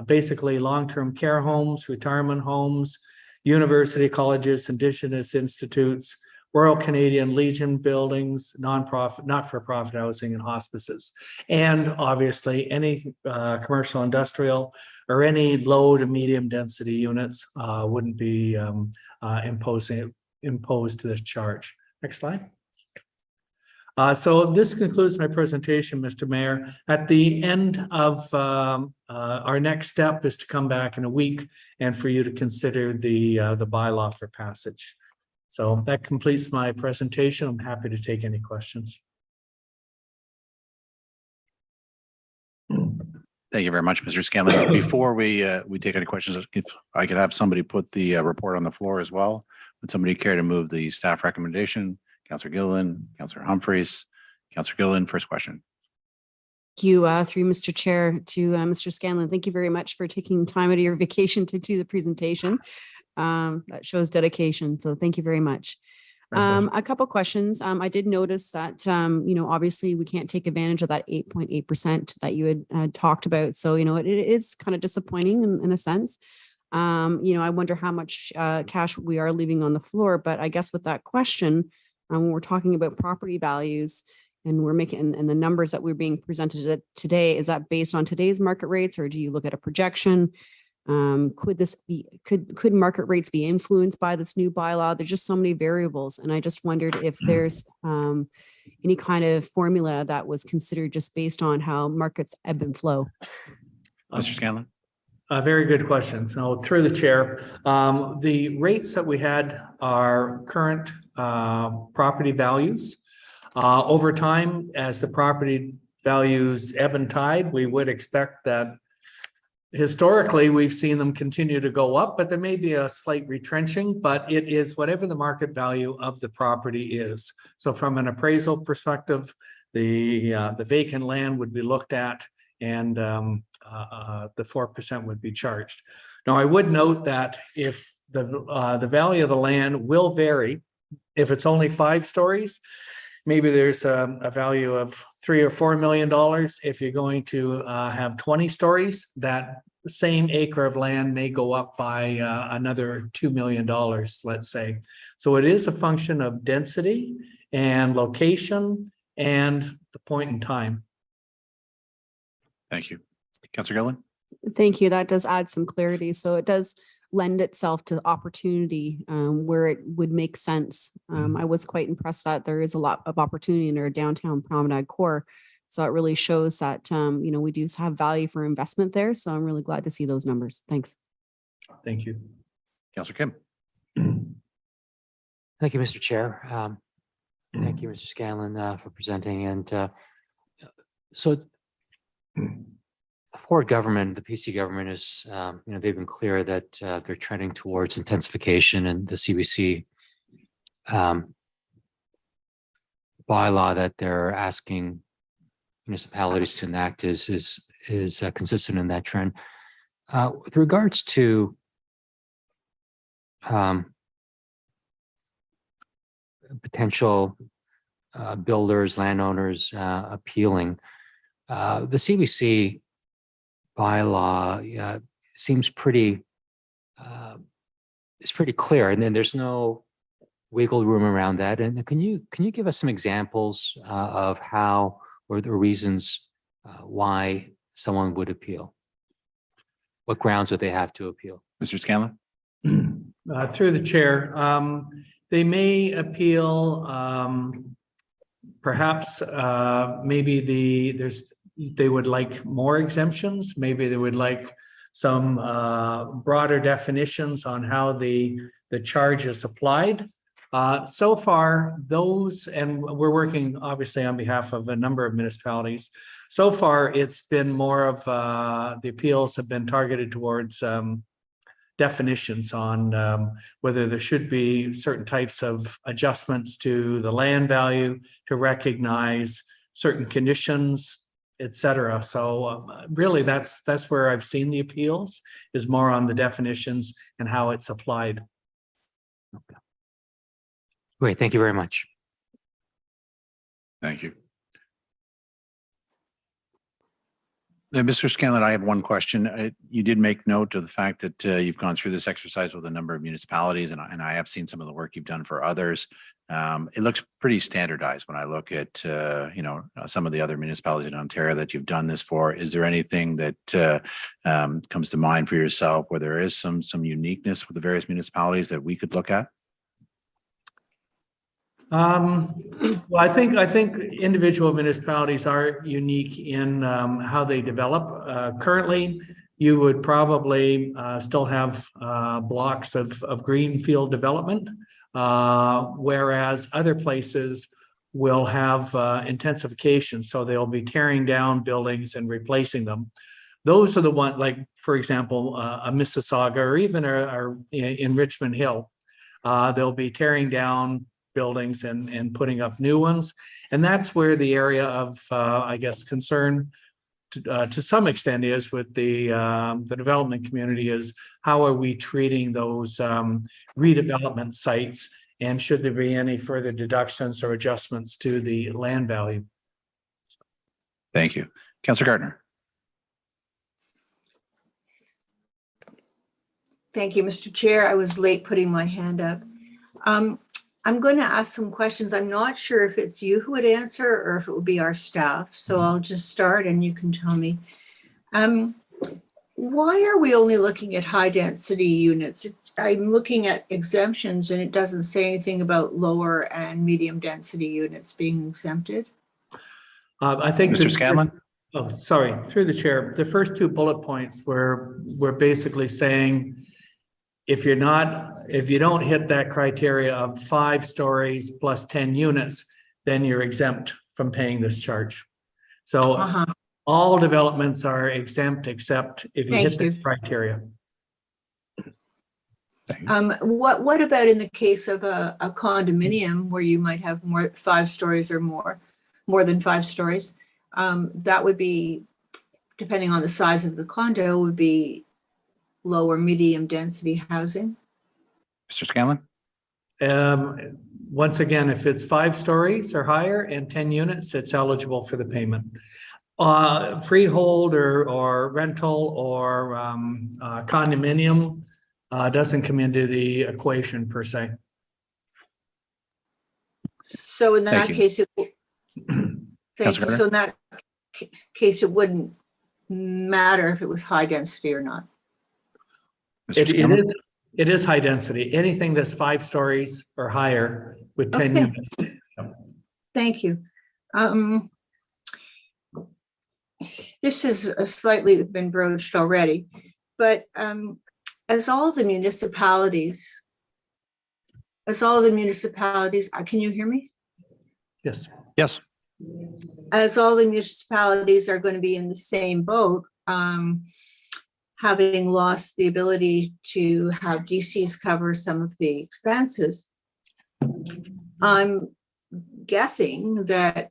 K: basically long-term care homes, retirement homes, university colleges, Indigenous institutes, Royal Canadian Legion buildings, nonprofit, not-for-profit housing, and hospices. And obviously any commercial, industrial, or any low to medium density units wouldn't be imposed to this charge. Next slide. So this concludes my presentation, Mr. Mayor. At the end of our next step is to come back in a week and for you to consider the bylaw for passage. So that completes my presentation. I'm happy to take any questions.
B: Thank you very much, Mr. Scanlon. Before we take any questions, if I could have somebody put the report on the floor as well. Would somebody care to move the staff recommendation? Councillor Gilliland, Councillor Humphreys, Councillor Gilliland, first question.
F: Thank you, through Mr. Chair to Mr. Scanlon. Thank you very much for taking time out of your vacation to do the presentation. That shows dedication. So thank you very much. A couple questions. I did notice that, obviously we can't take advantage of that 8.8% that you had talked about. So, it is kind of disappointing in a sense. I wonder how much cash we are leaving on the floor. But I guess with that question, when we're talking about property values and we're making, and the numbers that we're being presented today, is that based on today's market rates, or do you look at a projection? Could market rates be influenced by this new bylaw? There's just so many variables. And I just wondered if there's any kind of formula that was considered just based on how markets ebb and flow.
B: Mr. Scanlon.
K: Very good question. So through the chair, the rates that we had are current property values. Over time, as the property values ebb and tide, we would expect that historically we've seen them continue to go up, but there may be a slight retrenching, but it is whatever the market value of the property is. So from an appraisal perspective, the vacant land would be looked at, and the 4% would be charged. Now, I would note that if the value of the land will vary, if it's only 5 stories, maybe there's a value of $3 or $4 million. If you're going to have 20 stories, that same acre of land may go up by another $2 million, let's say. So it is a function of density and location and the point in time.
B: Thank you. Councillor Gilliland.
F: Thank you. That does add some clarity. So it does lend itself to opportunity where it would make sense. I was quite impressed that there is a lot of opportunity in our downtown promenade core. So it really shows that, we do have value for investment there. So I'm really glad to see those numbers. Thanks.
K: Thank you.
B: Councillor Kim.
H: Thank you, Mr. Chair. Thank you, Mr. Scanlon, for presenting. And so Ford government, the PC government is, they've been clear that they're trending towards intensification, and the CBC bylaw that they're asking municipalities to enact is consistent in that trend. With regards to potential builders, landowners appealing, the CBC bylaw seems pretty it's pretty clear, and then there's no wiggle room around that. And can you give us some examples of how, or the reasons why someone would appeal? What grounds would they have to appeal?
B: Mr. Scanlon.
K: Through the chair, they may appeal. Perhaps maybe they would like more exemptions. Maybe they would like some broader definitions on how the charge is applied. So far, those, and we're working obviously on behalf of a number of municipalities. So far, it's been more of the appeals have been targeted towards definitions on whether there should be certain types of adjustments to the land value to recognize certain conditions, etc. So really, that's where I've seen the appeals, is more on the definitions and how it's applied.
H: Okay. Great, thank you very much.
B: Thank you. Mr. Scanlon, I have one question. You did make note of the fact that you've gone through this exercise with a number of municipalities, and I have seen some of the work you've done for others. It looks pretty standardized when I look at some of the other municipalities in Ontario that you've done this for. Is there anything that comes to mind for yourself where there is some uniqueness with the various municipalities that we could look at?
K: Well, I think individual municipalities are unique in how they develop. Currently, you would probably still have blocks of greenfield development, whereas other places will have intensification. So they'll be tearing down buildings and replacing them. those are the one, like, for example, a Mississauga or even in Richmond Hill. They'll be tearing down buildings and putting up new ones. And that's where the area of, I guess, concern to some extent is with the development community is how are we treating those redevelopment sites, and should there be any further deductions or adjustments to the land value?
B: Thank you. Councillor Gardner.
G: Thank you, Mr. Chair. I was late putting my hand up. I'm going to ask some questions. I'm not sure if it's you who would answer or if it would be our staff. So I'll just start and you can tell me. Why are we only looking at high density units? I'm looking at exemptions and it doesn't say anything about lower and medium density units being exempted.
K: I think
B: Mr. Scanlon.
K: Oh, sorry, through the chair. The first two bullet points were basically saying, if you don't hit that criteria of 5 stories plus 10 units, then you're exempt from paying this charge. So all developments are exempt except if you hit the criteria.
G: What about in the case of a condominium where you might have 5 stories or more than 5 stories? That would be, depending on the size of the condo, would be low or medium density housing.
B: Mr. Scanlon.
K: Once again, if it's 5 stories or higher and 10 units, it's eligible for the payment. Freehold or rental or condominium doesn't come into the equation per se.
G: So in that case, it so in that case, it wouldn't matter if it was high density or not.
K: It is high density. Anything that's 5 stories or higher with 10 units.
G: Thank you. This has slightly been broached already, but as all the municipalities, can you hear me?
K: Yes.
B: Yes.
G: As all the municipalities are going to be in the same boat, having lost the ability to have DCs cover some of the expenses, I'm guessing that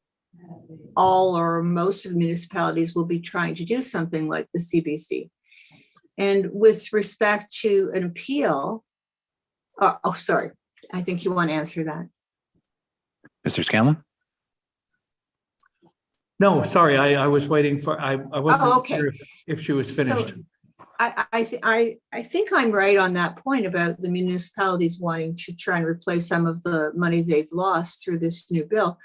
G: all or most of the municipalities will be trying to do something like the CBC. And with respect to an appeal, sorry, I think you want to answer that.
B: Mr. Scanlon.
K: No, sorry, I was waiting for, I wasn't sure if she was finished.
G: So, I think I'm right on that point about the municipalities wanting to try and replace some of the money they've lost through this new bill.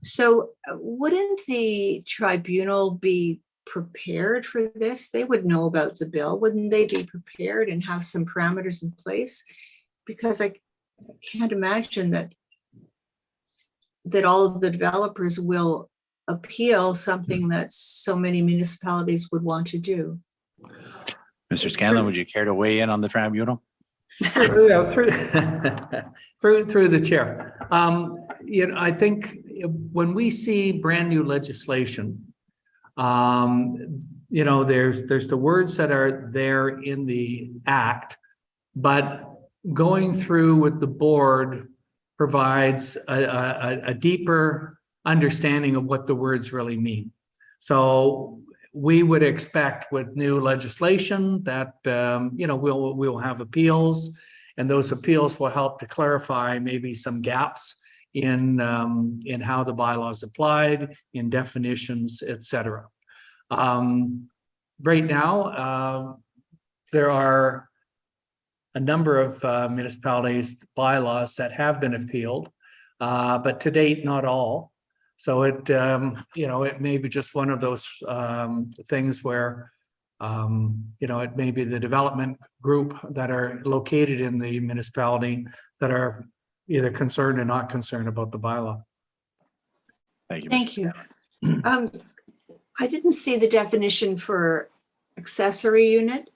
G: So wouldn't the tribunal be prepared for this? They would know about the bill. Wouldn't they be prepared and have some parameters in place? Because I can't imagine that all of the developers will appeal something that so many municipalities would want to do.
B: Mr. Scanlon, would you care to weigh in on the tribunal?
K: Through the chair. I think when we see brand new legislation, there's the words that are there in the act, but going through with the board provides a deeper understanding of what the words really mean. So we would expect with new legislation that, we'll have appeals, and those appeals will help to clarify maybe some gaps in how the bylaw is applied, in definitions, etc. Right now, there are a number of municipalities' bylaws that have been appealed, but to date, not all. So it may be just one of those things where, it may be the development group that are located in the municipality that are either concerned or not concerned about the bylaw.
B: Thank you.
G: Thank you. I didn't see the definition for accessory unit.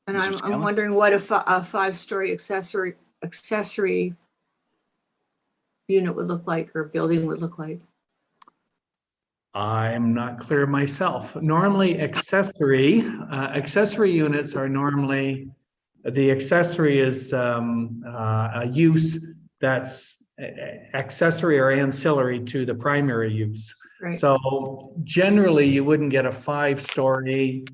G: And I'm wondering what a 5-story accessory unit would look like, or building would look like.
K: I'm not clear myself. Normally accessory units are normally, the accessory is a use that's accessory or ancillary to the primary use.
G: Right.
K: So generally you wouldn't get a 5-story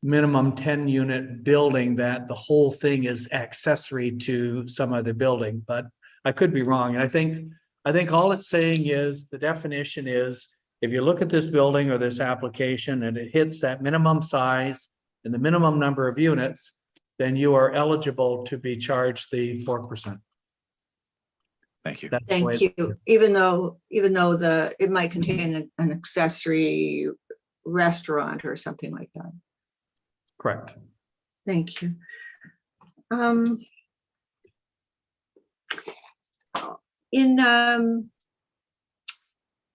K: minimum 10-unit building that the whole thing is accessory to some other building, but I could be wrong. And I think all it's saying is, the definition is, if you look at this building or this application and it hits that minimum size and the minimum number of units, then you are eligible to be charged the 4%.
B: Thank you.
K: That's the way
G: Thank you. Even though it might contain an accessory restaurant or something like that.
K: correct.
G: Thank you.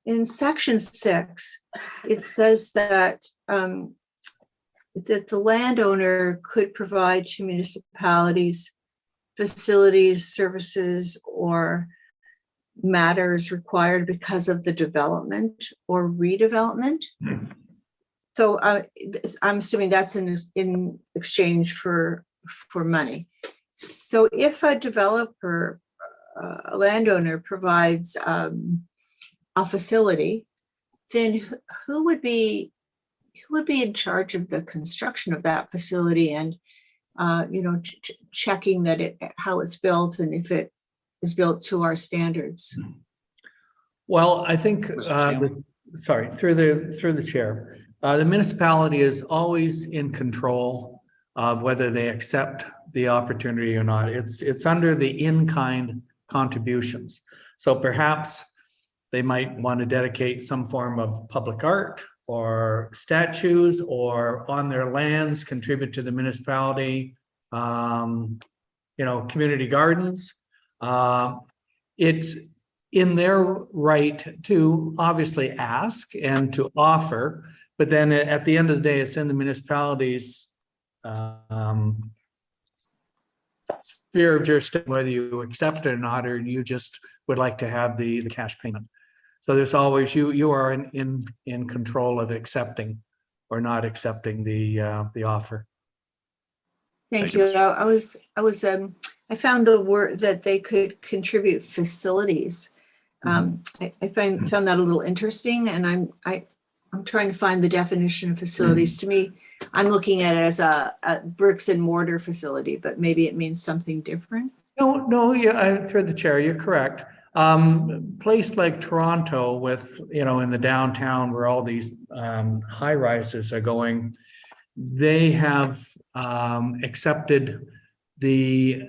G: In section 6, it says that that the landowner could provide to municipalities facilities, services, or matters required because of the development or redevelopment. So I'm assuming that's in exchange for money. So if a developer, a landowner provides a facility, then who would be in charge of the construction of that facility and checking that how it's built and if it is built to our standards?
K: Well, I think,
B: Mr. Scanlon?
K: sorry, through the chair, the municipality is always in control of whether they accept the opportunity or not. It's under the in-kind contributions. So perhaps they might want to dedicate some form of public art or statues, or on their lands contribute to the municipality, community gardens. It's in their right to obviously ask and to offer, but then at the end of the day, it's in the municipality's sphere of jurisdiction whether you accept it or not, or you just would like to have the cash payment. So there's always, you are in control of accepting or not accepting the offer.
G: Thank
B: Thank you,
G: you. I found the word that they could contribute facilities. I found that a little interesting, and I'm trying to find the definition of facilities. To me, I'm looking at it as a bricks and mortar facility, but maybe it means something different.
K: No, yeah, through the chair, you're correct. Place like Toronto with, in the downtown where all these high rises are going, they have accepted the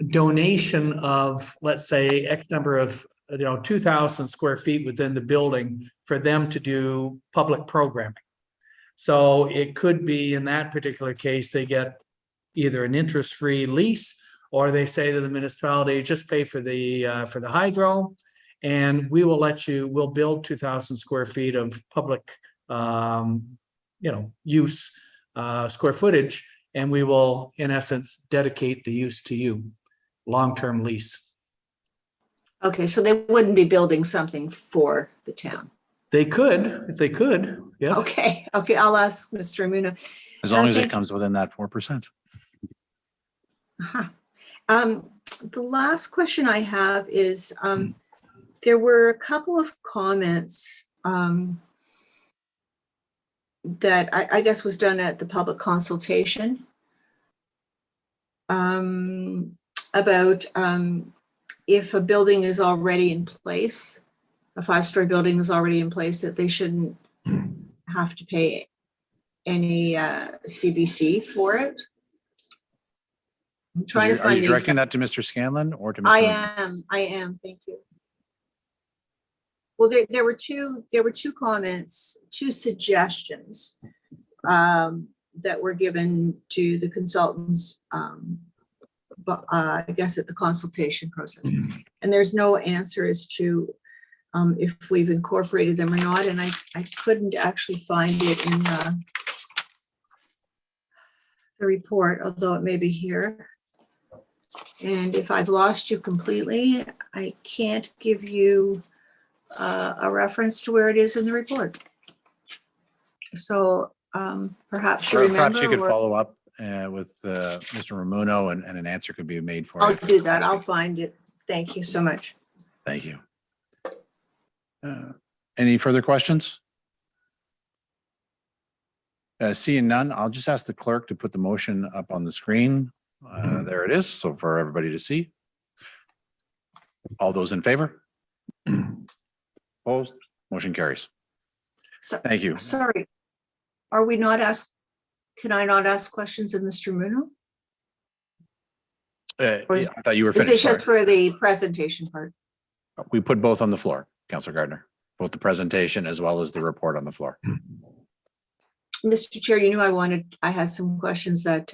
K: donation of, let's say, X number of 2,000 square feet within the building for them to do public programming. So it could be, in that particular case, they get either an interest-free lease, or they say to the municipality, just pay for the hydro, and we will we'll build 2,000 square feet of public use square footage, and we will, in essence, dedicate the use to you, long-term lease.
G: Okay, so they wouldn't be building something for the town.
K: They could, if they could, yes.
G: Okay, I'll ask Mr. Amuna.
B: As long as it comes within that 4%.
G: The last question I have is, there were a couple of comments that I guess was done at the public consultation about if a building is already in place, a 5-story building is already in place, that they shouldn't have to pay any CBC for it. I'm trying to find.
B: Are you directing that to Mr. Scanlon or to Mr.
G: I am. Thank you. Well, there were two comments, two suggestions that were given to the consultants, I guess at the consultation process. And there's no answer as to if we've incorporated them or not. And I couldn't actually find it in the report, although it may be here. And if I've lost you completely, I can't give you a reference to where it is in the report. So perhaps you remember.
B: Perhaps you could
G: or-
B: follow up with Mr. Ramuno and an answer could be made for you.
G: I'll do that. I'll find it. Thank you so much.
B: Thank you. Any further questions? Seeing none, I'll just ask the clerk to put the motion up on the screen. There it is. So for everybody to see. All those in favor? Opposed? Motion carries.
G: So,
B: Thank you.
G: sorry. Are we not asked? Can I not ask questions of Mr. Muno? Or
B: Yeah, I thought you were
G: Is it
B: finished.
G: just
B: Sorry.
G: for the presentation part?
B: We put both on the floor, Councillor Gardner, both the presentation as well as the report on the floor.
G: Mr. Chair, you knew I had some questions that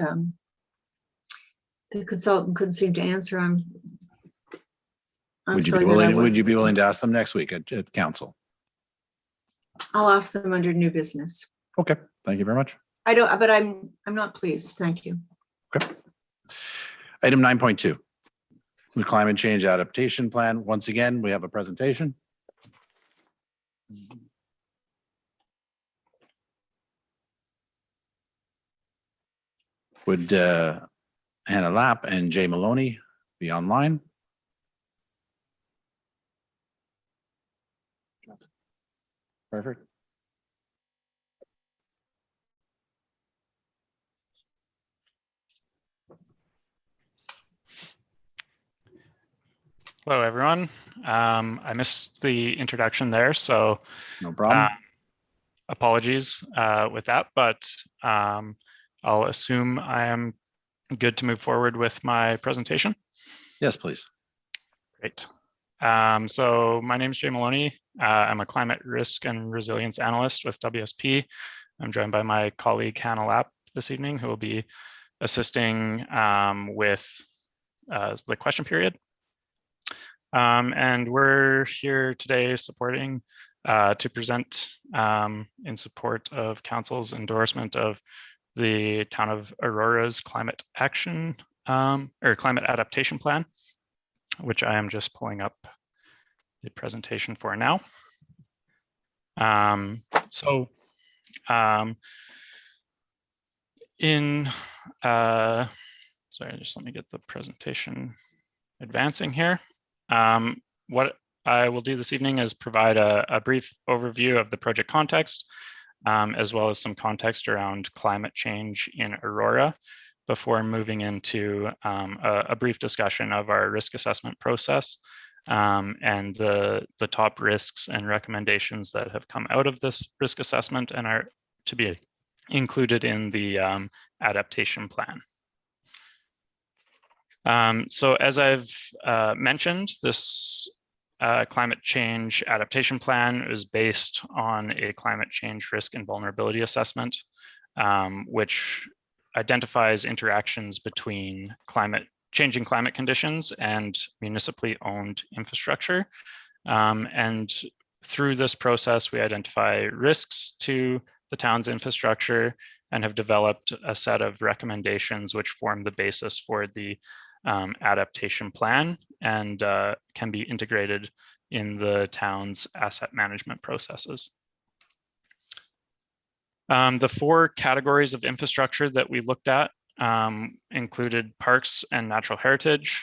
G: the consultant couldn't seem to answer. I'm
B: Would you
G: sorry
B: be
G: that I
B: willing? Would you
G: wasn't-
B: be willing to ask them next week at council?
G: I'll ask them under new business.
B: Okay, thank you very much.
G: I don't, but I'm not pleased. Thank you.
B: Okay. Item 9.2. The climate change adaptation plan. Once again, we have a presentation. Would Hannah Lapp and Jay Maloney be online? Perfect.
L: Hello, everyone. I missed the introduction there, so
B: No problem.
L: apologies with that, but I'll assume I am good to move forward with my presentation.
B: Yes, please.
L: Great. So my name is Jay Maloney. I'm a climate risk and resilience analyst with WSP. I'm joined by my colleague Hannah Lapp this evening, who will be assisting with the question period. And we're here today supporting to present in support of Council's endorsement of the Town of Aurora's climate action or climate adaptation plan, which I am just pulling up the presentation for now. Sorry, just let me get the presentation advancing here. What I will do this evening is provide a brief overview of the project context, as well as some context around climate change in Aurora before moving into a brief discussion of our risk assessment process and the top risks and recommendations that have come out of this risk assessment and are to be included in the adaptation plan. So as I've mentioned, this climate change adaptation plan is based on a climate change risk and vulnerability assessment, which identifies interactions between changing climate conditions and municipally owned infrastructure. And through this process, we identify risks to the town's infrastructure and have developed a set of recommendations which form the basis for the adaptation plan and can be integrated in the town's asset management processes. The four categories of infrastructure that we looked at included parks and natural heritage,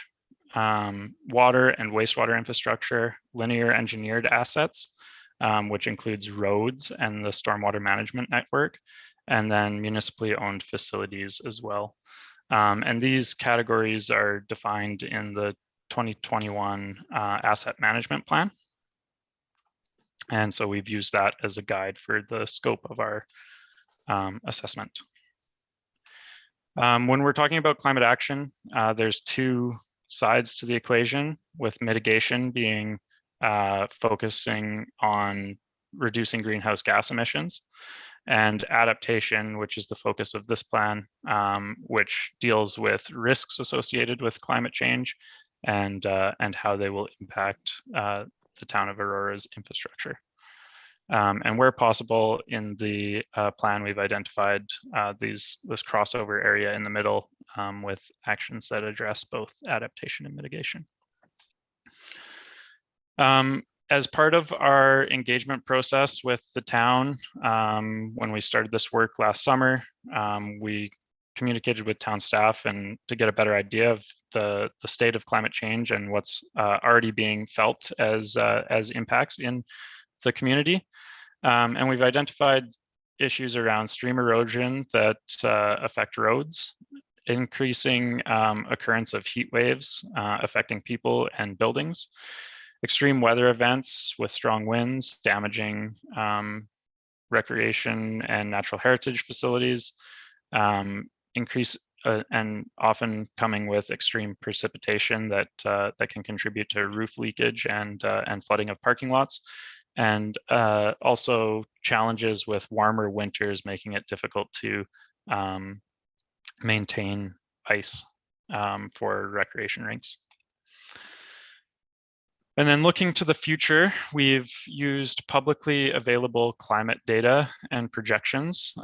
L: water and wastewater infrastructure, linear engineered assets, which includes roads and the stormwater management network, and then municipally owned facilities as well. And these categories are defined in the 2021 asset management plan. And so we've used that as a guide for the scope of our assessment. When we're talking about climate action, there's two sides to the equation, with mitigation being focusing on reducing greenhouse gas emissions, and adaptation, which is the focus of this plan, which deals with risks associated with climate change and how they will impact the town of Aurora's infrastructure. And where possible in the plan, we've identified this crossover area in the middle with actions that address both adaptation and mitigation. as part of our engagement process with the town, when we started this work last summer, we communicated with town staff and to get a better idea of the state of climate change and what's already being felt as impacts in the community. And we've identified issues around stream erosion that affect roads, increasing occurrence of heat waves affecting people and buildings, extreme weather events with strong winds damaging recreation and natural heritage facilities, increase and often coming with extreme precipitation that can contribute to roof leakage and flooding of parking lots, and also challenges with warmer winters making it difficult to maintain ice for recreation rinks. And then looking to the future, we've used publicly available climate data and projections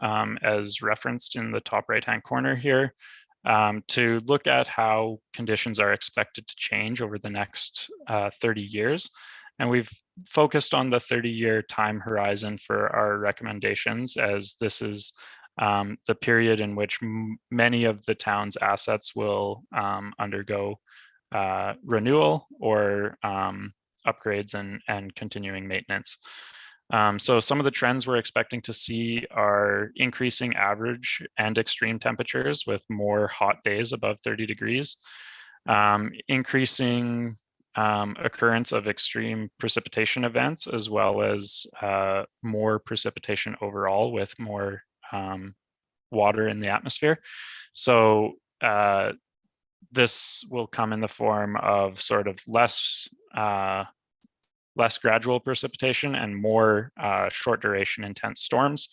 L: as referenced in the top right-hand corner here to look at how conditions are expected to change over the next 30 years. And we've focused on the 30-year time horizon for our recommendations, as this is the period in which many of the town's assets will undergo renewal or upgrades and continuing maintenance. So some of the trends we're expecting to see are increasing average and extreme temperatures with more hot days above 30 degrees, increasing occurrence of extreme precipitation events, as well as more precipitation overall with more water in the atmosphere. So this will come in the form of sort of less gradual precipitation and more short duration intense storms,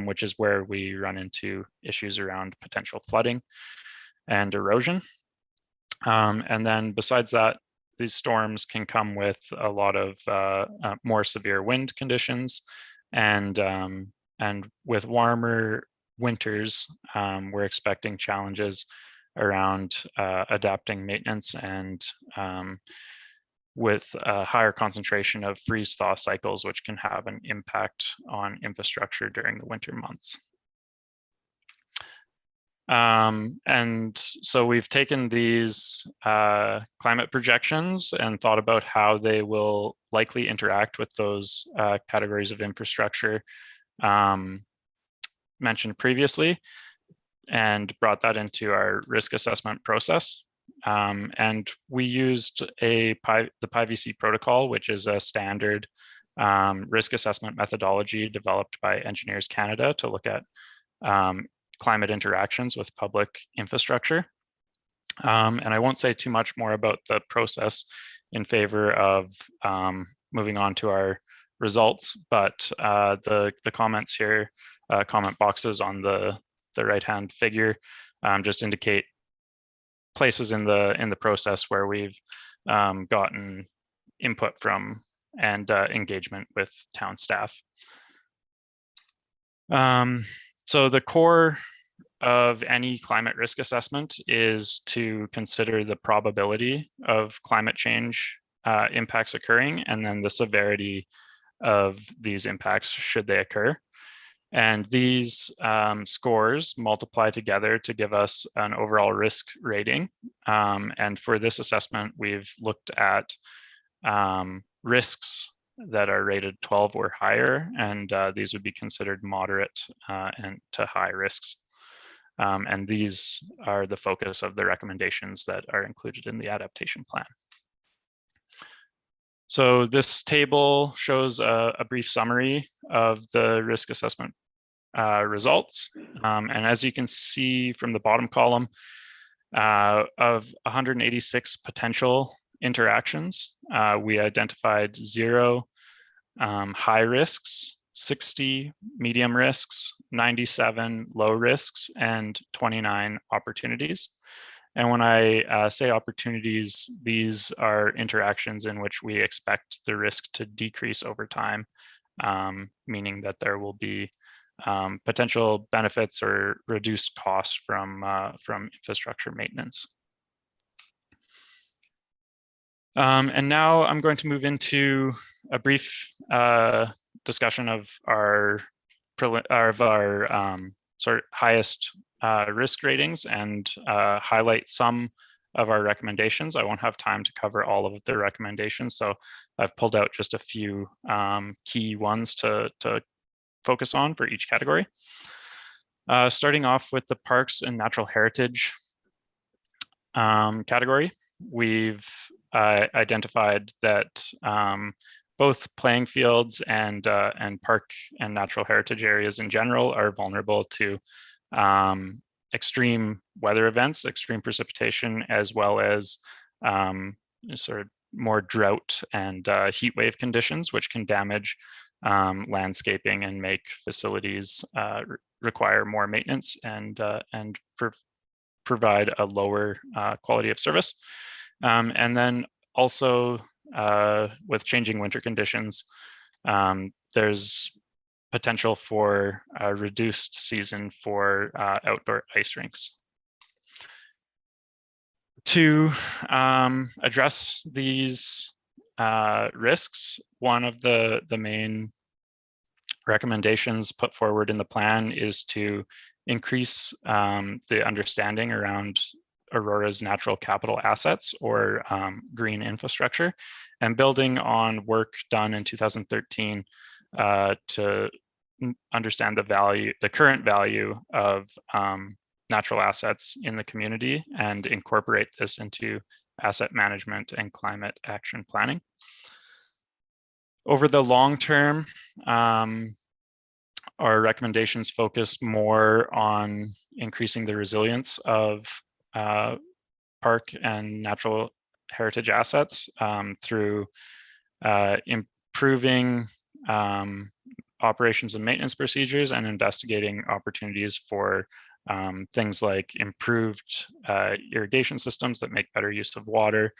L: which is where we run into issues around potential flooding and erosion. And then besides that, these storms can come with a lot of more severe wind conditions, and with warmer winters, we're expecting challenges around adapting maintenance and with a higher concentration of freeze-thaw cycles, which can have an impact on infrastructure during the winter months. And so we've taken these climate projections and thought about how they will likely interact with those categories of infrastructure mentioned previously, and brought that into our risk assessment process. And we used the PIVC protocol, which is a standard risk assessment methodology developed by Engineers Canada to look at climate interactions with public infrastructure. And I won't say too much more about the process in favor of moving on to our results, but the comments here, comment boxes on the right-hand figure just indicate places in the process where we've gotten input from and engagement with town staff. So the core of any climate risk assessment is to consider the probability of climate change impacts occurring, and then the severity of these impacts should they occur. And these scores multiply together to give us an overall risk rating. And for this assessment, we've looked at risks that are rated 12 or higher, and these would be considered moderate and to high risks. And these are the focus of the recommendations that are included in the adaptation plan. So this table shows a brief summary of the risk assessment results. And as you can see from the bottom column, of 186 potential interactions, we identified 0 high risks, 60 medium risks, 97 low risks, and 29 opportunities. And when I say opportunities, these are interactions in which we expect the risk to decrease over time, meaning that there will be potential benefits or reduced costs from infrastructure maintenance. And now I'm going to move into a brief discussion of our sort of highest risk ratings and highlight some of our recommendations. I won't have time to cover all of the recommendations, so I've pulled out just a few key ones to focus on for each category. Starting off with the parks and natural heritage category, we've identified that both playing fields and park and natural heritage areas in general are vulnerable to extreme weather events, extreme precipitation, as well as sort of more drought and heat wave conditions, which can damage landscaping and make facilities require more maintenance and provide a lower quality of service. And then also with changing winter conditions, there's potential for a reduced season for outdoor ice rinks. To address these risks, one of the main recommendations put forward in the plan is to increase the understanding around Aurora's natural capital assets, or green infrastructure, and building on work done in 2013 to understand the current value of natural assets in the community and incorporate this into asset management and climate action planning. Over the long term, our recommendations focus more on increasing the resilience of park and natural heritage assets through improving operations and maintenance procedures and investigating opportunities for things like improved irrigation systems that make better use of water,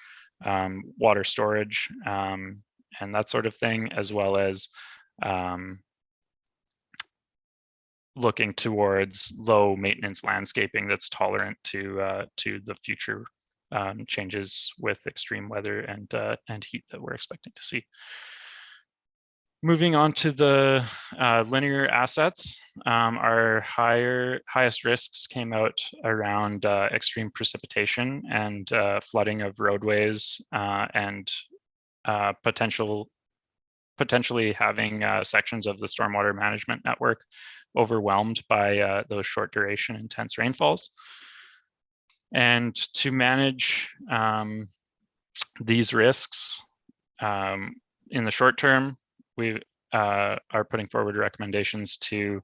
L: water storage, and that sort of thing, as well as looking towards low maintenance landscaping that's tolerant to the future changes with extreme weather and heat that we're expecting to see. Moving on to the linear assets, our highest risks came out around extreme precipitation and flooding of roadways and potentially having sections of the stormwater management network overwhelmed by those short duration intense rainfalls. And to manage these risks in the short term, we are putting forward recommendations to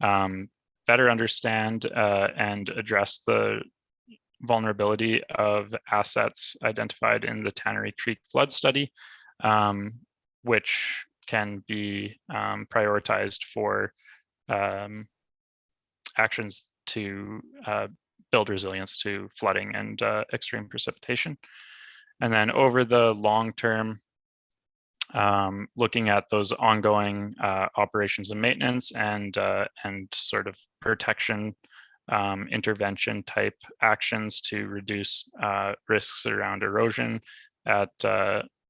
L: better understand and address the vulnerability of assets identified in the Tannery Creek flood study, which can be prioritized for actions to build resilience to flooding and extreme precipitation. And then over the long term, looking at those ongoing operations and maintenance and sort of protection intervention type actions to reduce risks around erosion at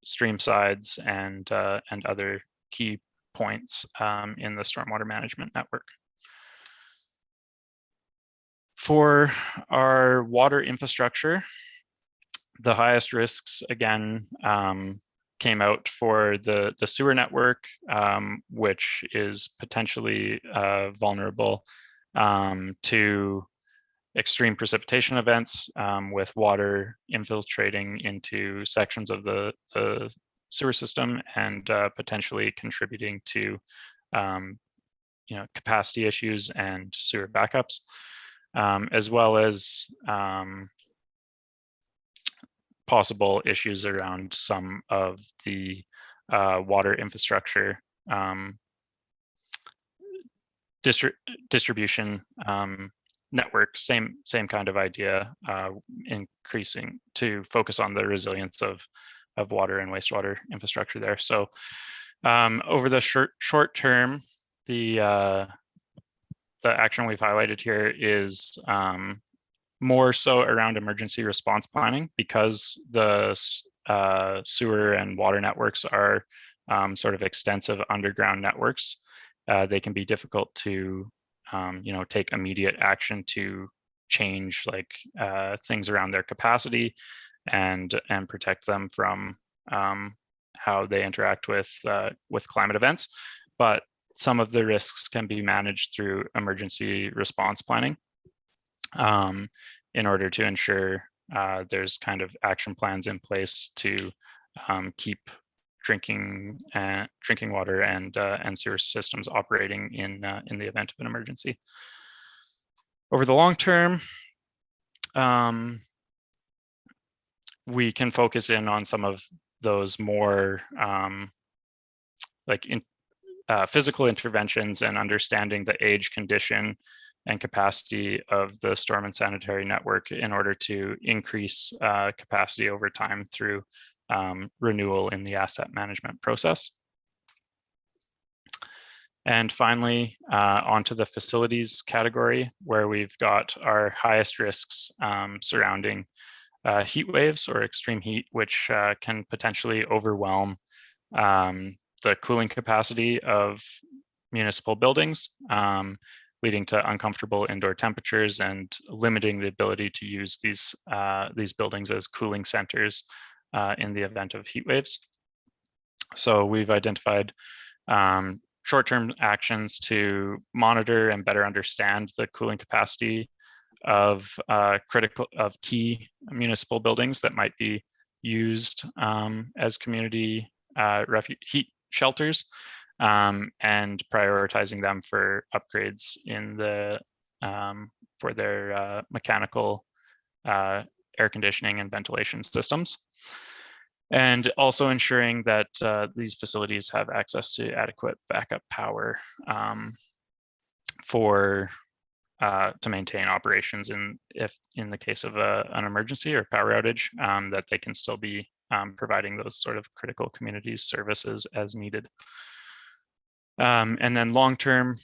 L: stream sides and other key points in the stormwater management network. For our water infrastructure, the highest risks again came out for the sewer network, which is potentially vulnerable to extreme precipitation events with water infiltrating into sections of the sewer system and potentially contributing to capacity issues and sewer backups, as well as possible issues around some of the water infrastructure distribution network, same kind of idea, increasing to focus on the resilience of water and wastewater infrastructure there. So over the short term, the action we've highlighted here is more so around emergency response planning, because the sewer and water networks are sort of extensive underground networks, they can be difficult to, take immediate action to change like things around their capacity and protect them from how they interact with climate events. But some of the risks can be managed through emergency response planning in order to ensure there's kind of action plans in place to keep drinking water and sewer systems operating in the event of an emergency. Over the long term, we can focus in on some of those more physical interventions and understanding the age, condition, and capacity of the storm and sanitary network in order to increase capacity over time through renewal in the asset management process. And finally, onto the facilities category, where we've got our highest risks surrounding heat waves or extreme heat, which can potentially overwhelm the cooling capacity of municipal buildings, leading to uncomfortable indoor temperatures and limiting the ability to use these buildings as cooling centers in the event of heat waves. So we've identified short-term actions to monitor and better understand the cooling capacity of key municipal buildings that might be used as community heat shelters, and prioritizing them for upgrades in the for their mechanical air conditioning and ventilation systems. And also ensuring that these facilities have access to adequate backup power to maintain operations in the case of an emergency or power outage, that they can still be providing those sort of critical community services as needed. And then long-term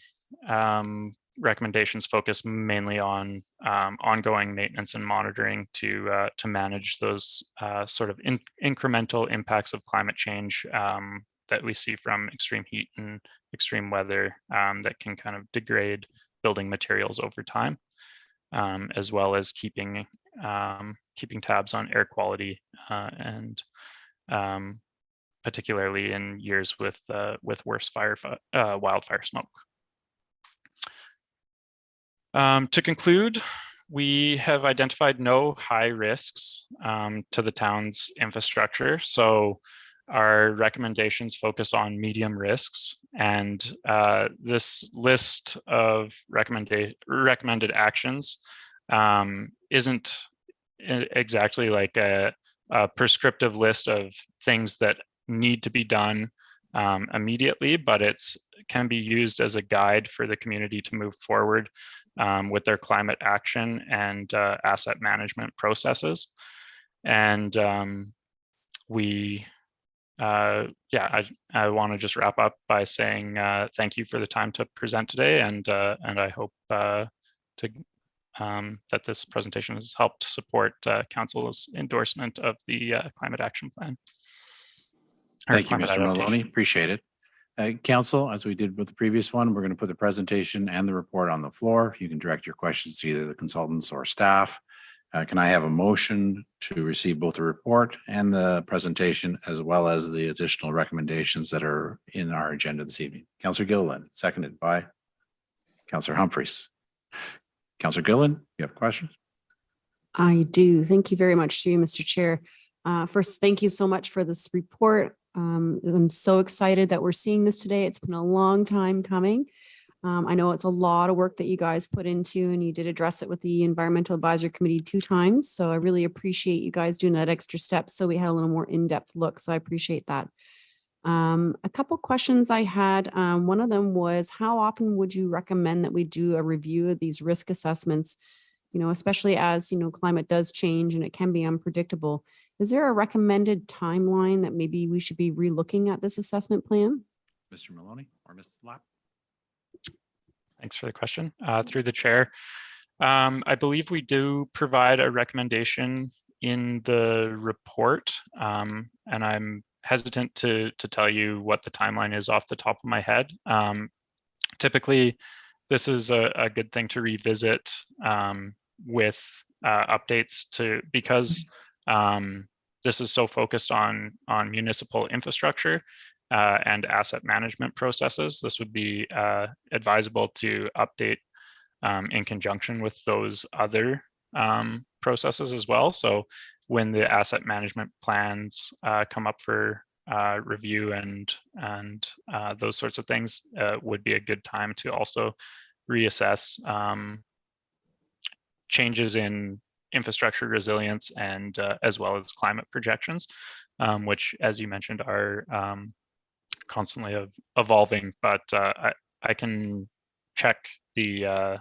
L: recommendations focus mainly on ongoing maintenance and monitoring to manage those sort of incremental impacts of climate change that we see from extreme heat and extreme weather that can kind of degrade building materials over time, as well as keeping tabs on air quality and particularly in years with worse wildfire smoke. To conclude, we have identified no high risks to the town's infrastructure. So our recommendations focus on medium risks, and this list of recommended actions isn't exactly like a prescriptive list of things that need to be done immediately, but it can be used as a guide for the community to move forward with their climate action and asset management processes. And I want to just wrap up by saying thank you for the time to present today, and I hope that this presentation has helped support Council's endorsement of the Climate Action Plan.
B: Thank you, Mr. Maloney. Appreciate it. Council, as we did with the previous one, we're going to put the presentation and the report on the floor. You can direct your questions to either the consultants or staff. Can I have a motion to receive both the report and the presentation, as well as the additional recommendations that are in our agenda this evening? Councillor Gilliland, seconded by Councillor Humphreys. Councillor Gilliland, you have questions?
F: I do. Thank you very much to you, Mr. Chair. First, thank you so much for this report. I'm so excited that we're seeing this today. It's been a long time coming. I know it's a lot of work that you guys put into, and you did address it with the Environmental Advisory Committee 2 times. So I really appreciate you guys doing that extra step so we had a little more in-depth look. So I appreciate that. A couple questions I had. One of them was, how often would you recommend that we do a review of these risk assessments, especially as, climate does change and it can be unpredictable. Is there a recommended timeline that maybe we should be relooking at this assessment plan?
B: Mr. Maloney or Ms. Lapp?
L: Thanks for the question. Through the chair, I believe we do provide a recommendation in the report, and I'm hesitant to tell you what the timeline is off the top of my head. Typically, this is a good thing to revisit with updates because this is so focused on municipal infrastructure and asset management processes. This would be advisable to update in conjunction with those other processes as well. So when the asset management plans come up for review and those sorts of things, would be a good time to also reassess changes in infrastructure resilience and as well as climate projections, which, as you mentioned, are constantly evolving. But I can check the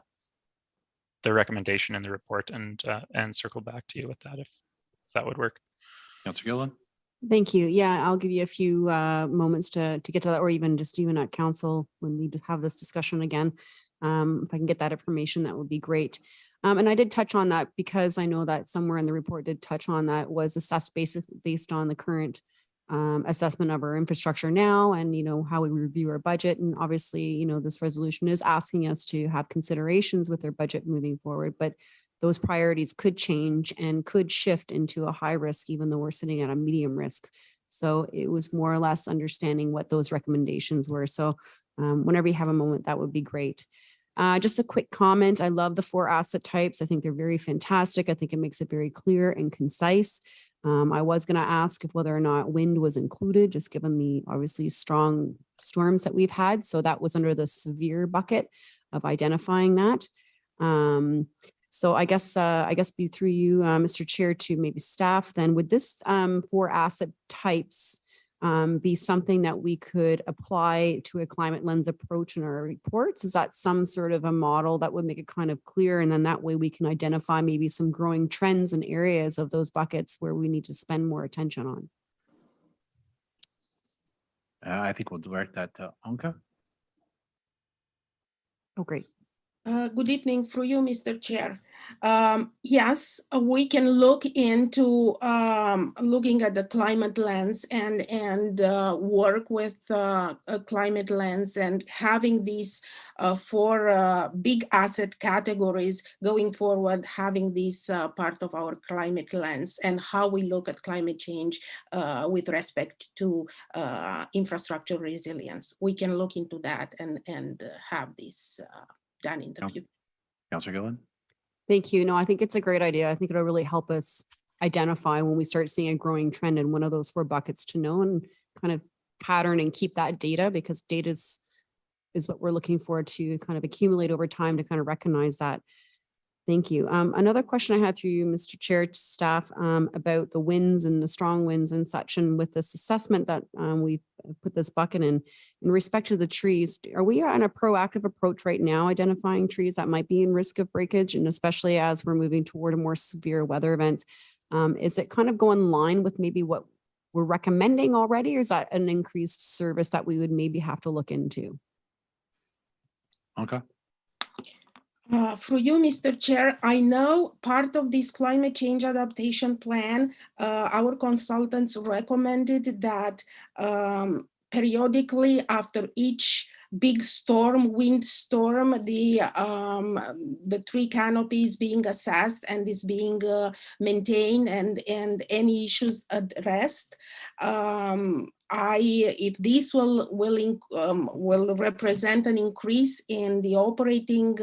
L: recommendation in the report and circle back to you with that if that would work.
B: Councillor Gillen.
F: Thank you. Yeah, I'll give you a few moments to get to that, or even at council when we have this discussion again. If I can get that information, that would be great. And I did touch on that because I know that somewhere in the report did touch on that was assessed based on the current assessment of our infrastructure now and, how we review our budget. And obviously, this resolution is asking us to have considerations with our budget moving forward, but those priorities could change and could shift into a high risk, even though we're sitting at a medium risk. So it was more or less understanding what those recommendations were. So whenever you have a moment, that would be great. Just a quick comment. I love the 4 asset types. I think they're very fantastic. I think it makes it very clear and concise. I was going to ask if whether or not wind was included, just given the obviously strong storms that we've had. So that was under the severe bucket of identifying that. So I guess be through you, Mr. Chair, to maybe staff then, would this 4 asset types be something that we could apply to a climate lens approach in our reports? Is that some sort of a model that would make it kind of clear? And then that way we can identify maybe some growing trends and areas of those buckets where we need to spend more attention on.
B: I think we'll direct that to Anka.
F: Oh, great.
M: Good evening through you, Mr. Chair. Yes, we can look into looking at the climate lens and work with a climate lens and having these 4 big asset categories going forward, having this part of our climate lens and how we look at climate change with respect to infrastructure resilience. We can look into that and have this done in the future.
B: Councillor Gillen.
F: Thank you. No, I think it's a great idea. I think it'll really help us identify when we start seeing a growing trend in one of those 4 buckets to know and kind of pattern and keep that data, because data is what we're looking for to kind of accumulate over time to kind of recognize that. Thank you. Another question I had through you, Mr. Chair, to staff about the winds and the strong winds and such, and with this assessment that we put this bucket in respect to the trees, are we on a proactive approach right now identifying trees that might be in risk of breakage, and especially as we're moving toward a more severe weather event? Is it kind of go in line with maybe what we're recommending already, or is that an increased service that we would maybe have to look into?
B: Anka.
M: Through you, Mr. Chair, I know part of this climate change adaptation plan, our consultants recommended that periodically after each big storm, wind storm, the tree canopy is being assessed and is being maintained and any issues addressed. If this will represent an increase in the operating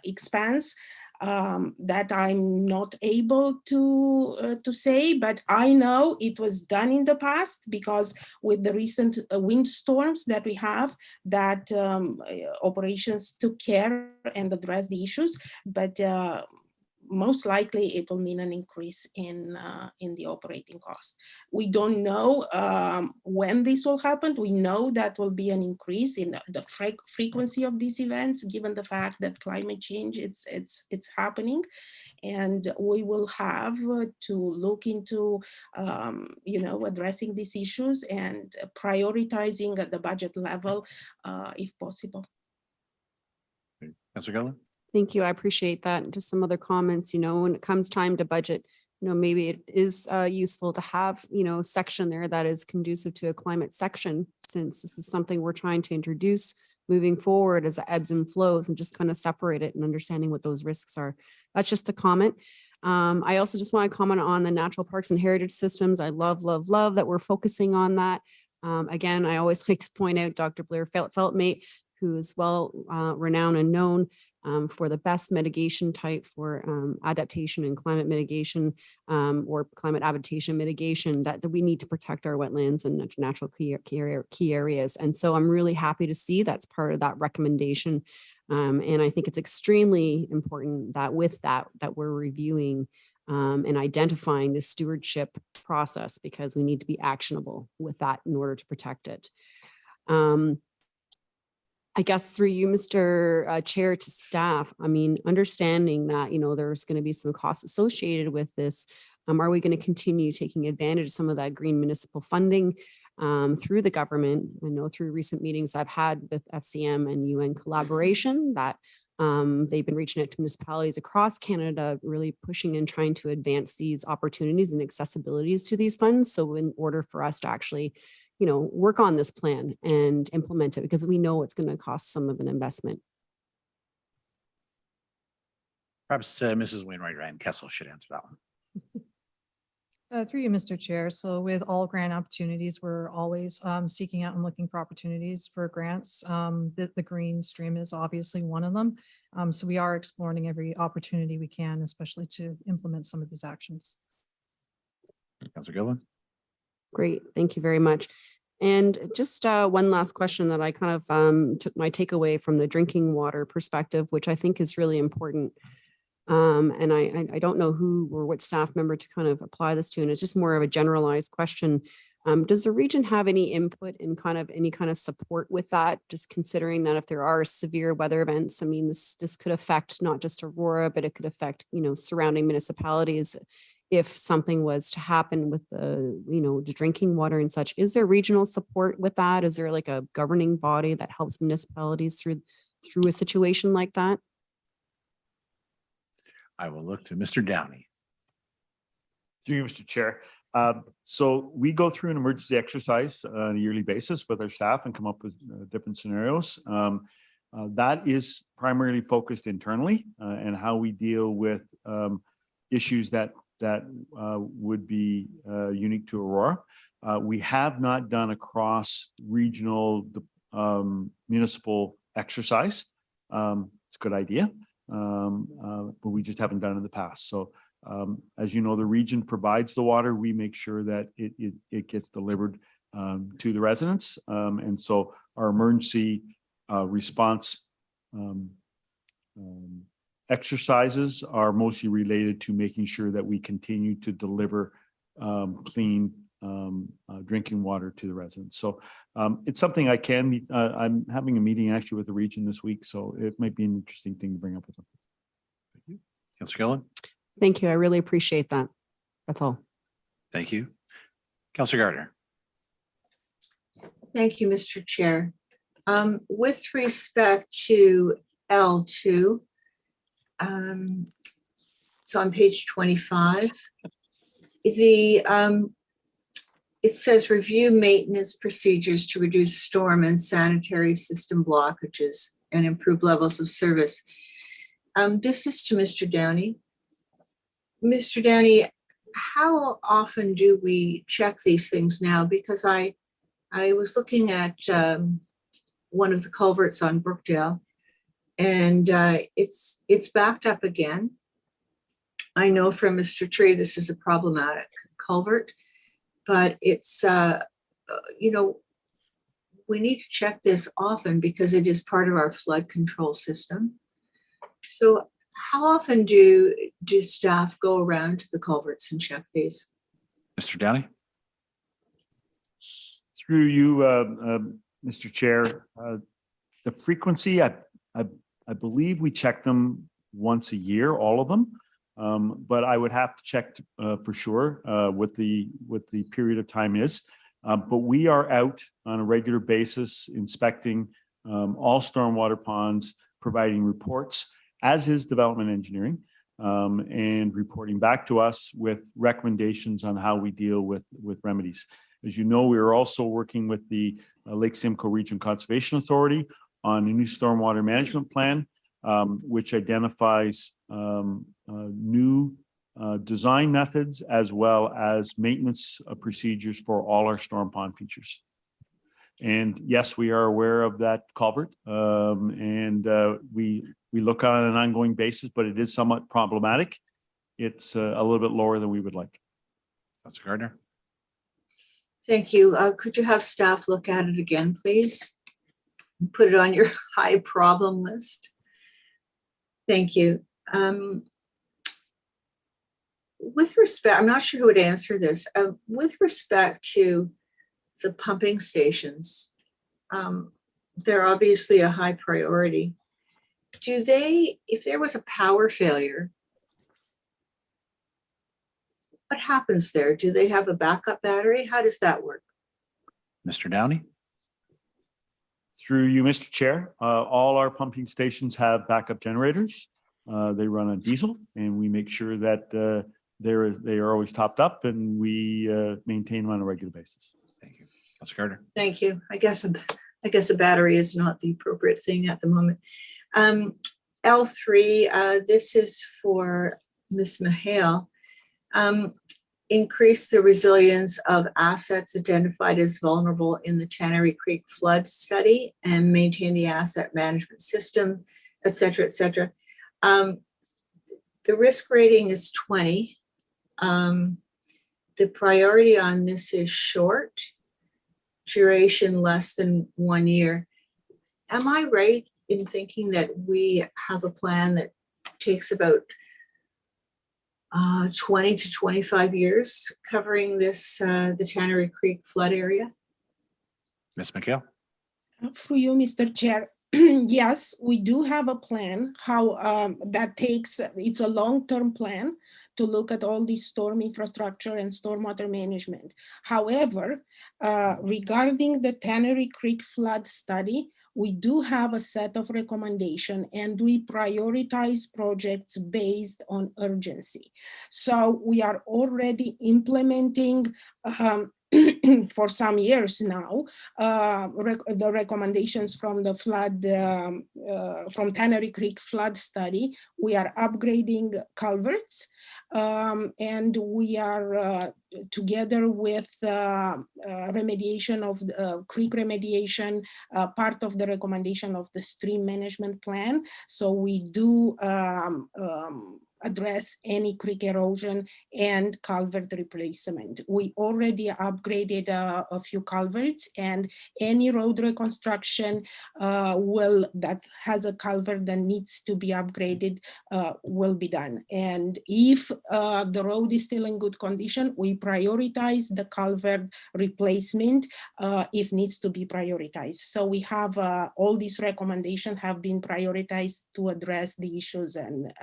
M: expense, that I'm not able to say, but I know it was done in the past because with the recent windstorms that we have, that operations took care and addressed the issues, but most likely it will mean an increase in the operating cost. We don't know when this will happen. We know that will be an increase in the frequency of these events, given the fact that climate change it's happening, and we will have to look into addressing these issues and prioritizing at the budget level if possible.
B: Councillor Gillen.
F: Thank you. I appreciate that. And just some other comments, when it comes time to budget maybe it is useful to have, a section there that is conducive to a climate section, since this is something we're trying to introduce moving forward as it ebbs and flows, and just kind of separate it and understanding what those risks are. That's just a comment. I also just want to comment on the natural parks and heritage systems. I love that we're focusing on that. Again, I always like to point out Dr. Blair Feltmate, who is well renowned and known for the best mitigation type for adaptation and climate mitigation, or climate adaptation mitigation, that we need to protect our wetlands and natural key areas. And so I'm really happy to see that's part of that recommendation. And I think it's extremely important that with that we're reviewing and identifying the stewardship process, because we need to be actionable with that in order to protect it. I guess through you, Mr. Chair, to staff, I mean, understanding that, there's going to be some costs associated with this. Are we going to continue taking advantage of some of that green municipal funding through the government? I know through recent meetings I've had with FCM and UN collaboration that they've been reaching out to municipalities across Canada, really pushing and trying to advance these opportunities and accessibilities to these funds. So in order for us to actually work on this plan and implement it, because we know it's going to cost some of an investment.
B: Perhaps Mrs. Wainwright Rand Kessel should answer that one.
N: Through you, Mr. Chair. So with all grant opportunities, we're always seeking out and looking for opportunities for grants. The green stream is obviously one of them. So we are exploring every opportunity we can, especially to implement some of these actions.
B: Councilor Gilliland.
F: Great, thank you very much. And just one last question that I kind of took my takeaway from the drinking water perspective, which I think is really important. And I don't know who or which staff member to kind of apply this to, and it's just more of a generalized question. Does the region have any input in kind of any kind of support with that? Just considering that if there are severe weather events, I mean, this could affect not just Aurora, but it could affect, surrounding municipalities. If something was to happen with the drinking water and such, is there regional support with that? Is there like a governing body that helps municipalities through a situation like that?
B: I will look to Mr. Downey.
O: Through you, Mr. Chair. So we go through an emergency exercise on a yearly basis with our staff and come up with different scenarios. That is primarily focused internally and how we deal with issues that would be unique to Aurora. We have not done a cross-regional municipal exercise. It's a good idea, but we just haven't done it in the past. So as you know, the region provides the water. We make sure that it gets delivered to the residents. And so our emergency response exercises are mostly related to making sure that we continue to deliver clean drinking water to the residents. So it's something I'm having a meeting actually with the region this week, so it might be an interesting thing to bring up with them.
B: Thank you. Councilor Gilliland.
F: Thank you. I really appreciate that. That's all.
B: Thank you. Councilor Gardner.
G: Thank you, Mr. Chair. With respect to L2, it's on page 25. It says review maintenance procedures to reduce storm and sanitary system blockages and improve levels of service. This is to Mr. Downey. Mr. Downey, how often do we check these things now? Because I was looking at one of the culverts on Brookdale, and it's backed up again. I know from Mr. Tree this is a problematic culvert, but it's we need to check this often because it is part of our flood control system. So how often do staff go around to the culverts and check these?
B: Mr. Downey.
O: Through you, Mr. Chair, the frequency, I believe we check them once a year, all of them, but I would have to check for sure what the period of time is. But we are out on a regular basis inspecting all stormwater ponds, providing reports, as is development engineering. and reporting back to us with recommendations on how we deal with remedies. As you know, we are also working with the Lake Simcoe Region Conservation Authority on a new stormwater management plan, which identifies new design methods as well as maintenance procedures for all our storm pond features. And yes, we are aware of that culvert, and we look on an ongoing basis, but it is somewhat problematic. It's a little bit lower than we would like.
B: Councilor Gardner.
G: Thank you. Could you have staff look at it again, please? Put it on your high problem list. Thank you. With respect, I'm not sure who would answer this. With respect to the pumping stations, they're obviously a high priority. Do they, if there was a power failure, what happens there? Do they have a backup battery? How does that work?
B: Mr. Downey.
O: Through you, Mr. Chair, all our pumping stations have backup generators. They run on diesel, and we make sure that they are always topped up, and we maintain them on a regular basis.
B: Thank you. Councilor Gardner.
G: Thank you. I guess a battery is not the appropriate thing at the moment. L3, this is for Ms. Mihail. Increase the resilience of assets identified as vulnerable in the Tannery Creek flood study and maintain the asset management system, et cetera, et cetera. The risk rating is 20. The priority on this is short, duration less than 1 year. Am I right in thinking that we have a plan that takes about 20 to 25 years covering this, the Tannery Creek flood area?
B: Ms. McHale.
M: For you, Mr. Chair, yes, we do have a plan. How that takes, it's a long-term plan to look at all the storm infrastructure and stormwater management. However, regarding the Tannery Creek flood study, we do have a set of recommendations and we prioritize projects based on urgency. So we are already implementing for some years now, the recommendations from the flood, from Tannery Creek flood study. We are upgrading culverts, and we are together with remediation of creek remediation, part of the recommendation of the stream management plan. So we do address any creek erosion and culvert replacement. We already upgraded a few culverts, and any road reconstruction that has a culvert that needs to be upgraded will be done. And if the road is still in good condition, we prioritize the culvert replacement if needs to be prioritized. So we have all these recommendations have been prioritized to address the issues and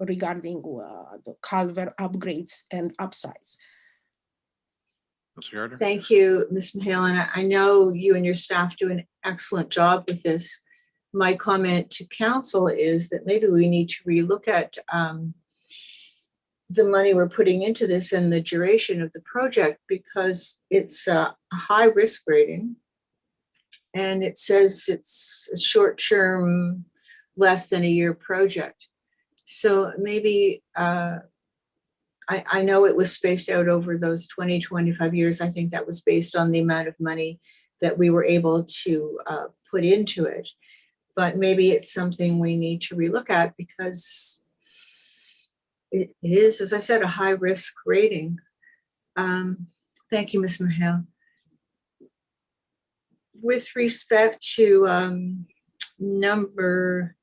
M: regarding the culvert upgrades and upsize.
G: Thank you, Ms. Mihail. And I know you and your staff do an excellent job with this. My comment to council is that maybe we need to relook at the money we're putting into this and the duration of the project, because it's a high risk rating. And it says it's a short-term, less than a year project. So maybe, I know it was spaced out over those 20, 25 years. I think that was based on the amount of money that we were able to put into it. But maybe it's something we need to relook at, because it is, as I said, a high risk rating. Thank you, Ms. Mihail. With respect to number,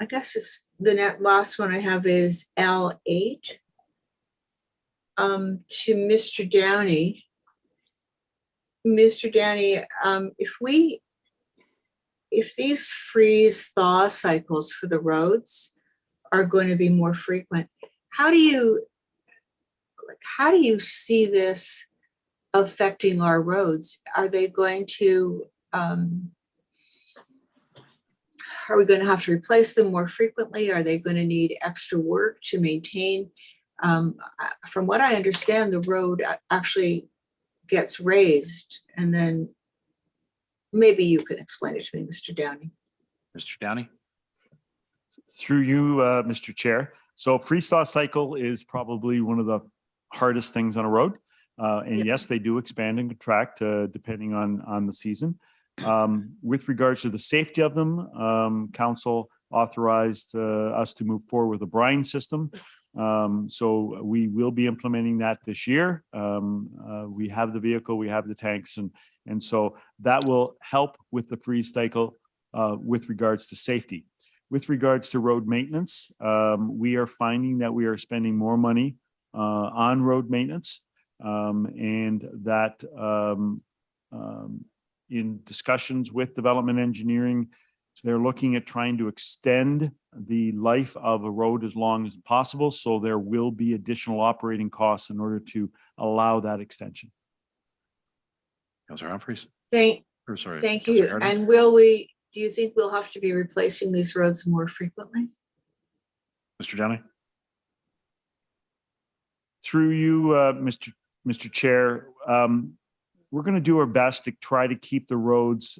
G: I guess it's the last one I have is L8. To Mr. Downey. Mr. Downey, if these freeze thaw cycles for the roads are going to be more frequent, how do you see this affecting our roads? Are they going to are we going to have to replace them more frequently? Are they going to need extra work to maintain? From what I understand, the road actually gets raised, and then maybe you can explain it to me, Mr. Downey.
B: Mr. Downey?
O: Through you, Mr. Chair. So freeze-thaw cycle is probably one of the hardest things on a road. And yes, they do expand and contract depending on the season. With regards to the safety of them, council authorized us to move forward with a brine system. So we will be implementing that this year. We have the vehicle, we have the tanks, and so that will help with the freeze cycle with regards to safety. With regards to road maintenance, we are finding that we are spending more money on road maintenance, and that in discussions with development engineering, they're looking at trying to extend the life of a road as long as possible. So there will be additional operating costs in order to allow that extension.
B: Councillor Humphreys?
G: Thank
B: Councillor
G: you.
B: Gardner?
G: And do you think we'll have to be replacing these roads more frequently?
B: Mr. Downey?
O: Through you, Mr. Chair, we're going to do our best to try to keep the roads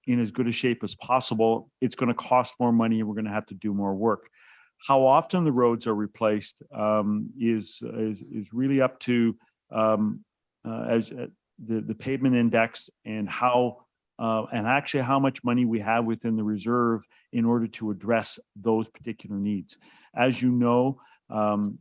O: in as good a shape as possible. It's going to cost more money and we're going to have to do more work. How often the roads are replaced is really up to as the pavement index and actually how much money we have within the reserve in order to address those particular needs. As you know,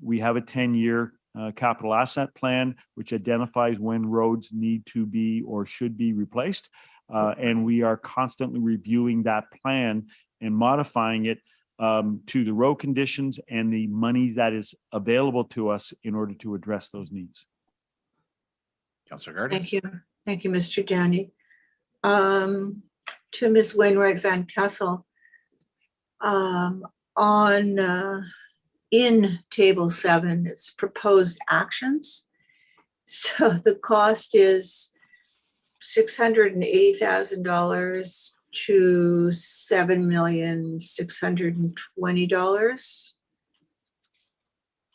O: we have a 10-year capital asset plan, which identifies when roads need to be or should be replaced. And we are constantly reviewing that plan and modifying it to the road conditions and the money that is available to us in order to address those needs.
B: Councillor Gardner?
G: Thank you. Thank you, Mr. Downey. To Ms. Wainwright Van Kessel, in table 7, it's proposed actions. So the cost is $680,000 to $7,620,000.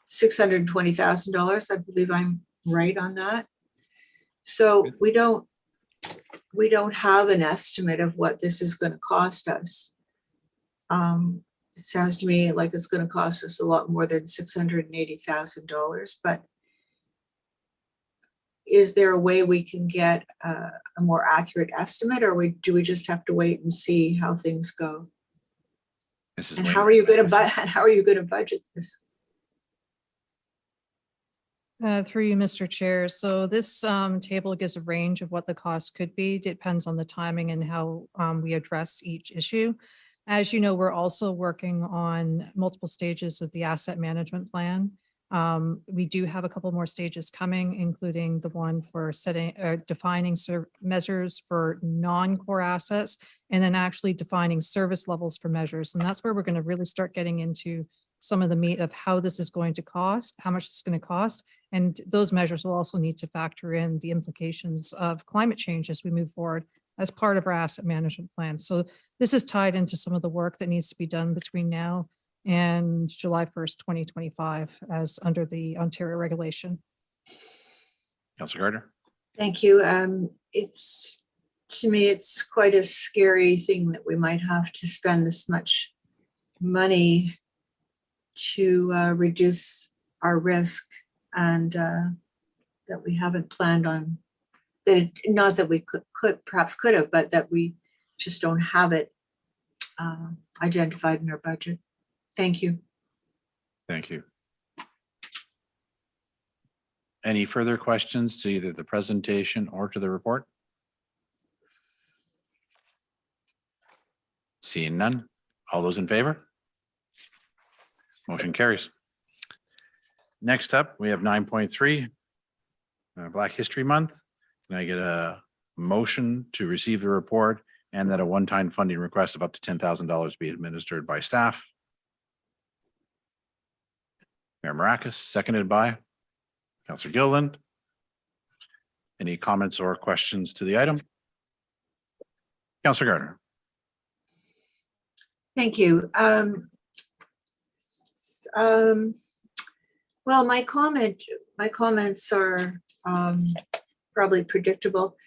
G: $620,000. I believe I'm right on that. So we don't have an estimate of what this is going to cost us. It sounds to me like it's going to cost us a lot more than $680,000, but is there a way we can get a more accurate estimate, or do we just have to wait and see how things go? And how are you going to budget this?
N: Through you, Mr. Chair. So this table gives a range of what the cost could be. It depends on the timing and how we address each issue. As you know, we're also working on multiple stages of the asset management plan. We do have a couple more stages coming, including the one for defining measures for non-core assets, and then actually defining service levels for measures. And that's where we're going to really start getting into some of the meat of how this is going to cost, how much it's going to cost. And those measures will also need to factor in the implications of climate change as we move forward as part of our asset management plan. So this is tied into some of the work that needs to be done between now and July 1st, 2025, as under the Ontario regulation.
B: Councillor Gardner?
G: Thank you. To me, it's quite a scary thing that we might have to spend this much money to reduce our risk, and that we haven't planned on. Not that we perhaps could have, but that we just don't have it identified in our budget. Thank you.
B: Thank you. Any further questions to either the presentation or to the report? Seeing none. All those in favor? Motion carries. Next up, we have 9.3, Black History Month. Can I get a motion to receive the report and that a one-time funding request of up to $10,000 be administered by staff? Mayor Maracus, seconded by Councillor Gilliland. Any comments or questions to the item? Councillor Gardner.
G: Thank you. Well, my comments are probably predictable.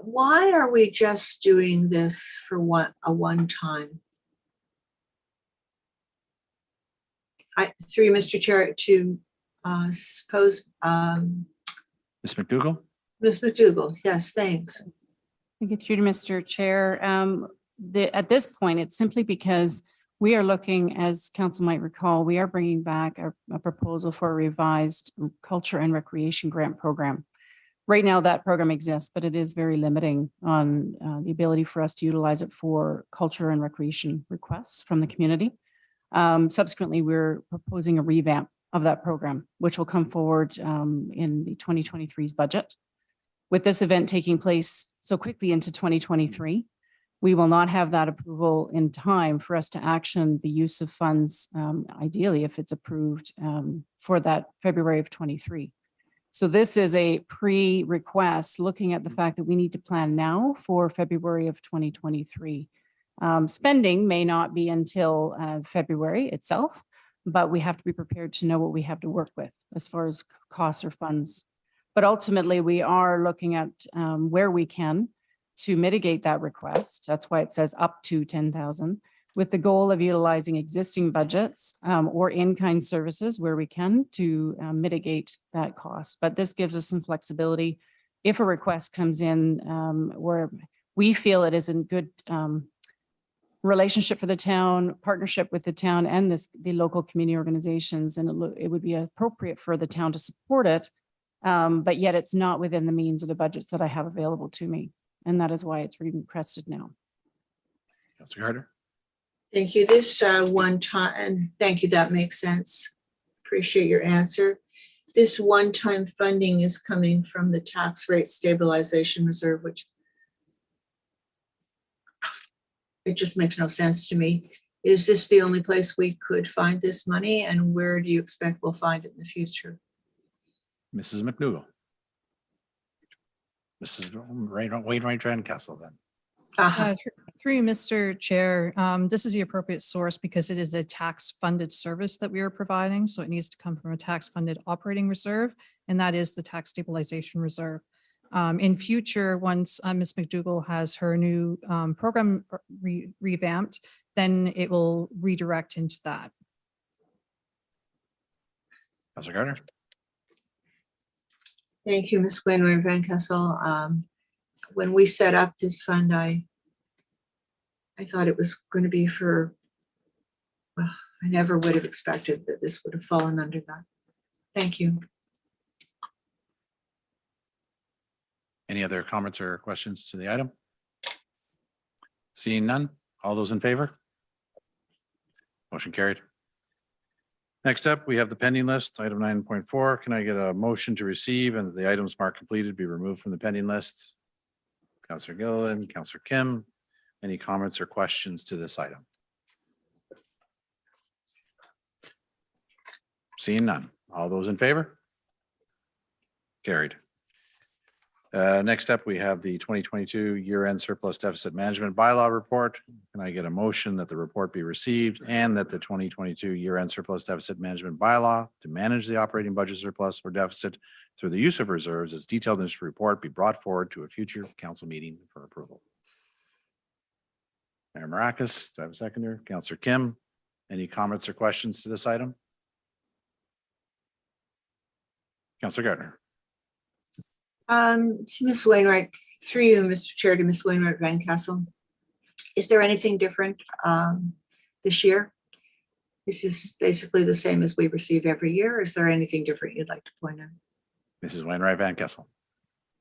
G: Why are we just doing this for a one time? Through you, Mr. Chair, to suppose
B: Ms. McDougall?
G: Ms. McDougall. Yes, thanks.
F: Thank you through to Mr. Chair. At this point, it's simply because we are looking, as council might recall, we are bringing back a proposal for a revised culture and recreation grant program. Right now, that program exists, but it is very limiting on the ability for us to utilize it for culture and recreation requests from the community. Subsequently, we're proposing a revamp of that program, which will come forward in the 2023's budget. With this event taking place so quickly into 2023, we will not have that approval in time for us to action the use of funds, ideally, if it's approved for that February of 23. So this is a pre-request looking at the fact that we need to plan now for February of 2023. Spending may not be until February itself, but we have to be prepared to know what we have to work with as far as costs or funds. But ultimately, we are looking at where we can to mitigate that request. That's why it says up to 10,000, with the goal of utilizing existing budgets or in-kind services where we can to mitigate that cost. But this gives us some flexibility if a request comes in where we feel it is in good relationship for the town, partnership with the town and the local community organizations, and it would be appropriate for the town to support it, but yet it's not within the means of the budgets that I have available to me. And that is why it's requested now.
B: Councilor Carter?
G: Thank you. This one time, and thank you, that makes sense. Appreciate your answer. This one-time funding is coming from the tax rate stabilization reserve, which it just makes no sense to me. Is this the only place we could find this money, and where do you expect we'll find it in the future?
B: Mrs. McDougall? Mrs. Wainwright Van Kessel then.
N: Through you, Mr. Chair, this is the appropriate source because it is a tax-funded service that we are providing. So it needs to come from a tax-funded operating reserve, and that is the tax stabilization reserve. In future, once Ms. McDougall has her new program revamped, then it will redirect into that.
B: Councilor Carter?
G: Thank you, Ms. Wainwright Van Kessel. When we set up this fund, I thought it was going to be for, well, I never would have expected that this would have fallen under that. Thank you.
B: Any other comments or questions to the item? Seeing none, all those in favor? Motion carried. Next up, we have the pending list, item 9.4. Can I get a motion to receive and the items marked completed be removed from the pending list? Councilor Gilliland, Councilor Kim, any comments or questions to this item? Seeing none, all those in favor? Carried. Next up, we have the 2022 year-end surplus deficit management bylaw report. Can I get a motion that the report be received and that the 2022 year-end surplus deficit management bylaw to manage the operating budget surplus or deficit through the use of reserves as detailed in this report be brought forward to a future council meeting for approval? Mayor Maracus, do I have a seconder? Councilor Kim, any comments or questions to this item? Councilor Gardner.
G: To Ms. Wainwright, through you, Mr. Chair, to Ms. Wainwright Van Kessel. Is there anything different this year? This is basically the same as we receive every year. Is there anything different you'd like to point out?
B: Mrs. Wainwright Van Kessel.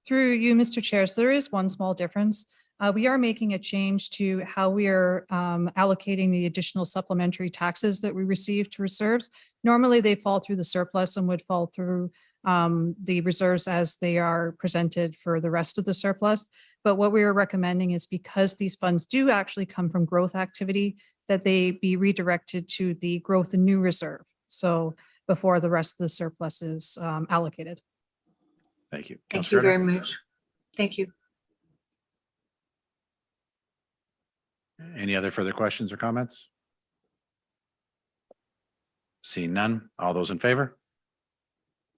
N: Through you, Mr. Chair. So there is one small difference. We are making a change to how we are allocating the additional supplementary taxes that we receive to reserves. Normally they fall through the surplus and would fall through the reserves as they are presented for the rest of the surplus. But what we are recommending is because these funds do actually come from growth activity, that they be redirected to the growth and new reserve. So before the rest of the surplus is allocated.
B: Thank you.
G: Thank you very much. Thank you.
B: Any other further questions or comments? Seeing none, all those in favor?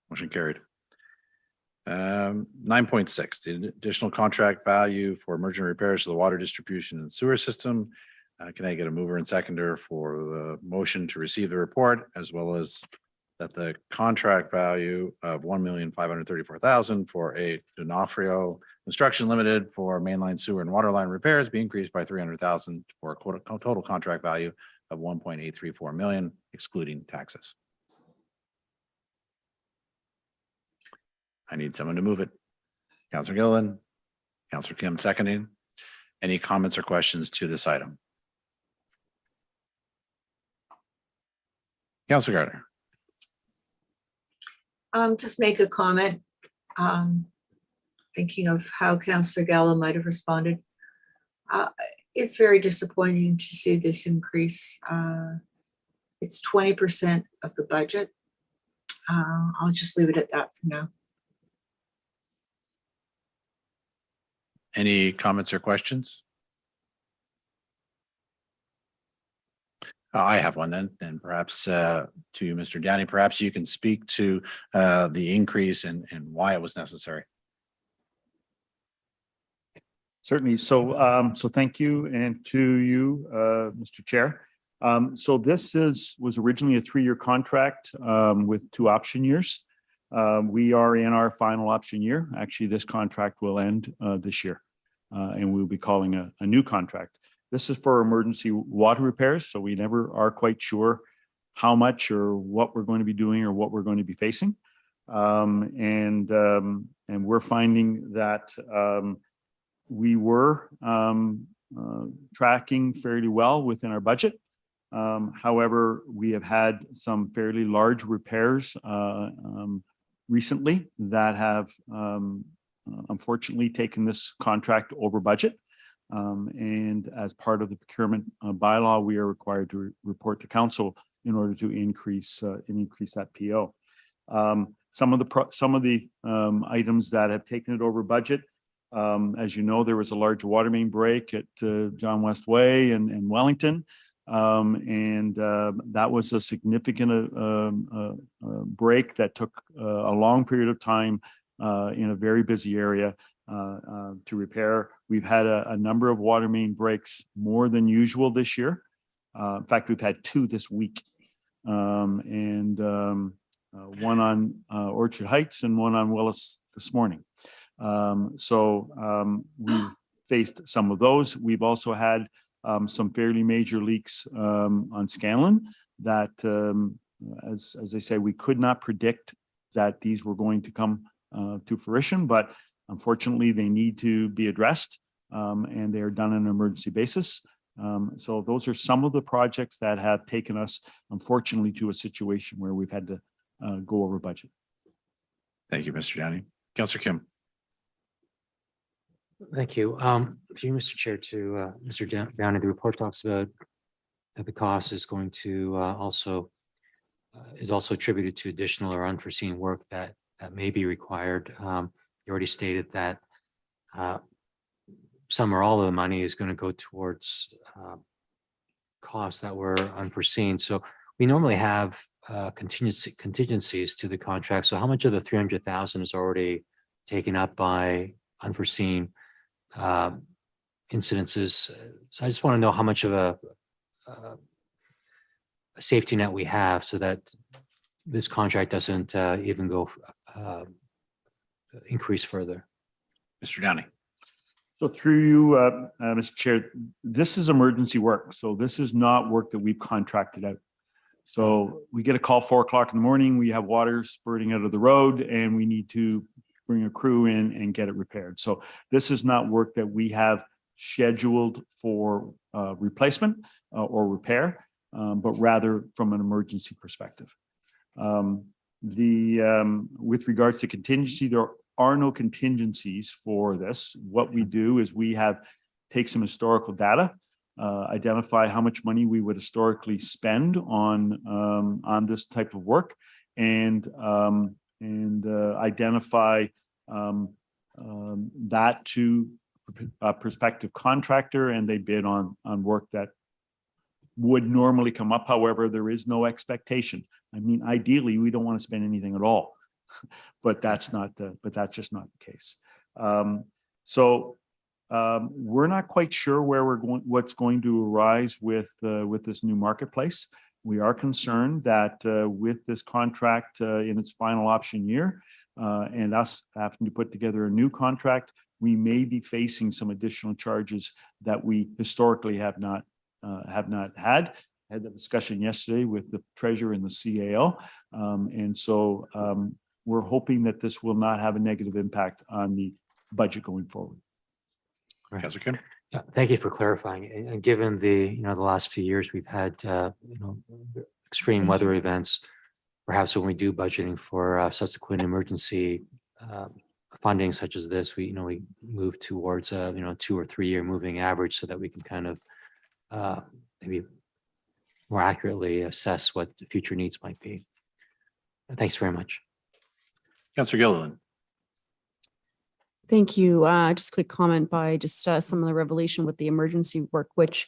B: Motion carried. 9.6, the additional contract value for emergent repairs to the water distribution and sewer system. Can I get a mover and seconder for the motion to receive the report, as well as that the contract value of $1,534,000 for a D'Onofrio Construction Limited for mainline sewer and water line repairs be increased by $300,000 for a total contract value of $1.834 million, excluding taxes? I need someone to move it. Councillor Gilliland, Councillor Kim seconding. Any comments or questions to this item? Councillor Gardner.
G: Just make a comment. Thinking of how Councillor Gallo might have responded. It's very disappointing to see this increase. It's 20% of the budget. I'll just leave it at that for now.
B: Any comments or questions? I have one then perhaps to you, Mr. Downey, perhaps you can speak to the increase and why it was necessary.
O: Certainly. So thank you, and to you, Mr. Chair. So this was originally a 3-year contract with 2 option years. We are in our final option year. Actually, this contract will end this year, and we'll be calling a new contract. This is for emergency water repairs, so we never are quite sure how much or what we're going to be doing or what we're going to be facing. And we're finding that we were tracking fairly well within our budget. However, we have had some fairly large repairs recently that have unfortunately taken this contract over budget. And as part of the procurement bylaw, we are required to report to council in order to increase that PO. Some of the items that have taken it over budget, as you know, there was a large water main break at John West Way and Wellington. And that was a significant break that took a long period of time in a very busy area to repair. We've had a number of water main breaks more than usual this year. In fact, we've had 2 this week, and one on Orchard Heights and one on Willis this morning. So we've faced some of those. We've also had some fairly major leaks on Scanlon that, as I say, we could not predict that these were going to come to fruition, but unfortunately they need to be addressed, and they are done on an emergency basis. So those are some of the projects that have taken us, unfortunately, to a situation where we've had to go over budget.
B: Thank you, Mr. Downey. Councillor Kim.
H: Thank you. To you, Mr. Chair, to Mr. Downey, the report talks about that the cost is going to is also attributed to additional or unforeseen work that may be required. You already stated that some or all of the money is going to go towards costs that were unforeseen. So we normally have contingencies to the contract. So how much of the 300,000 is already taken up by unforeseen incidences? So I just want to know how much of a safety net we have so that this contract doesn't even go increase further.
B: Mr. Downey.
O: So through you, Mr. Chair, this is emergency work. So this is not work that we've contracted out. So we get a call 4 o'clock in the morning, we have water spurting out of the road and we need to bring a crew in and get it repaired. So this is not work that we have scheduled for replacement or repair, but rather from an emergency perspective. With regards to contingency, there are no contingencies for this. What we do is we take some historical data, identify how much money we would historically spend on this type of work, and identify that to prospective contractor, and they bid on work that would normally come up. However, there is no expectation. I mean, ideally, we don't want to spend anything at all, but that's just not the case. We're not quite sure where we're going, what's going to arise with this new marketplace. We are concerned that with this contract in its final option year, and us having to put together a new contract, we may be facing some additional charges that we historically have not had. I had that discussion yesterday with the treasurer and the CAO. We're hoping that this will not have a negative impact on the budget going forward.
B: Councilor Kim.
H: Thank you for clarifying. And given the last few years we've had extreme weather events, perhaps when we do budgeting for subsequent emergency funding such as this, we move towards a 2 or 3 year moving average so that we can kind of maybe more accurately assess what the future needs might be. Thanks very much.
B: Councilor Gilliland.
F: Thank you. Just a quick comment by just some of the revelation with the emergency work, which,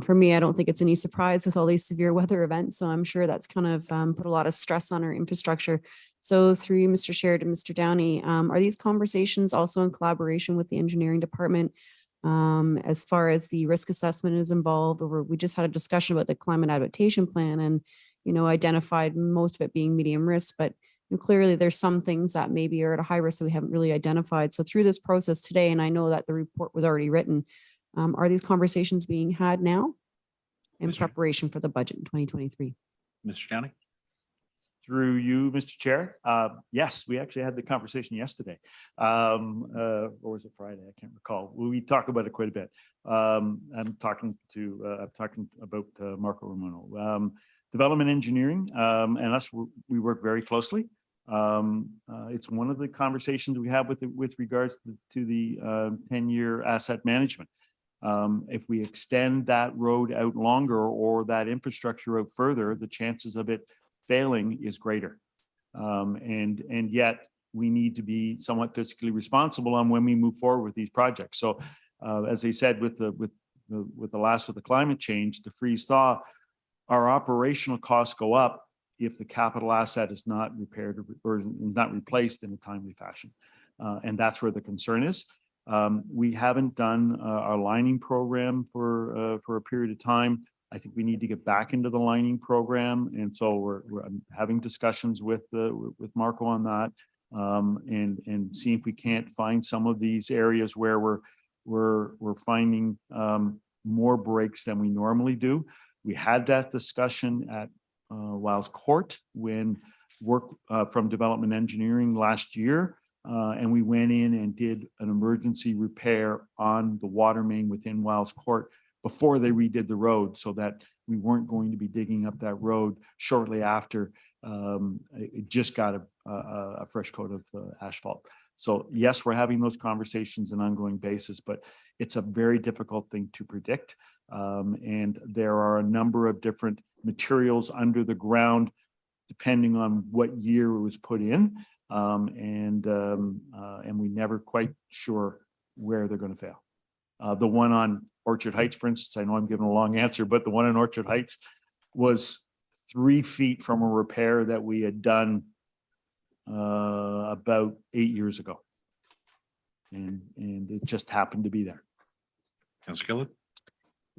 F: for me, I don't think it's any surprise with all these severe weather events. So I'm sure that's kind of put a lot of stress on our infrastructure. So through you, Mr. Sheridan, Mr. Downey, are these conversations also in collaboration with the engineering department as far as the risk assessment is involved? Or we just had a discussion about the climate adaptation plan and, identified most of it being medium risk, but clearly there's some things that maybe are at a high risk that we haven't really identified. So through this process today, and I know that the report was already written, are these conversations being had now in preparation for the budget in 2023?
B: Mr. Downey.
O: Through you, Mr. Chair. Yes, we actually had the conversation yesterday. Or was it Friday? I can't recall. We talked about it quite a bit. I'm talking about Marco Romano. Development engineering and us, we work very closely. It's one of the conversations we have with regards to the 10-year asset management. If we extend that road out longer or that infrastructure out further, the chances of it failing is greater. And yet we need to be somewhat fiscally responsible on when we move forward with these projects. So as I said, with the climate change, the freeze thaw, our operational costs go up if the capital asset is not repaired or is not replaced in a timely fashion. And that's where the concern is. We haven't done our lining program for a period of time. I think we need to get back into the lining program. And so we're having discussions with Marco on that and see if we can't find some of these areas where we're finding more breaks than we normally do. We had that discussion at Wiles Court when work from development engineering last year, and we went in and did an emergency repair on the water main within Wiles Court before they redid the road so that we weren't going to be digging up that road shortly after it just got a fresh coat of asphalt. So yes, we're having those conversations on an ongoing basis, but it's a very difficult thing to predict. And there are a number of different materials under the ground, depending on what year it was put in. And we never quite sure where they're going to fail. The one on Orchard Heights, for instance, I know I'm giving a long answer, but the one in Orchard Heights was 3 feet from a repair that we had done about 8 years ago. And it just happened to be there.
B: Councilor Gilliland.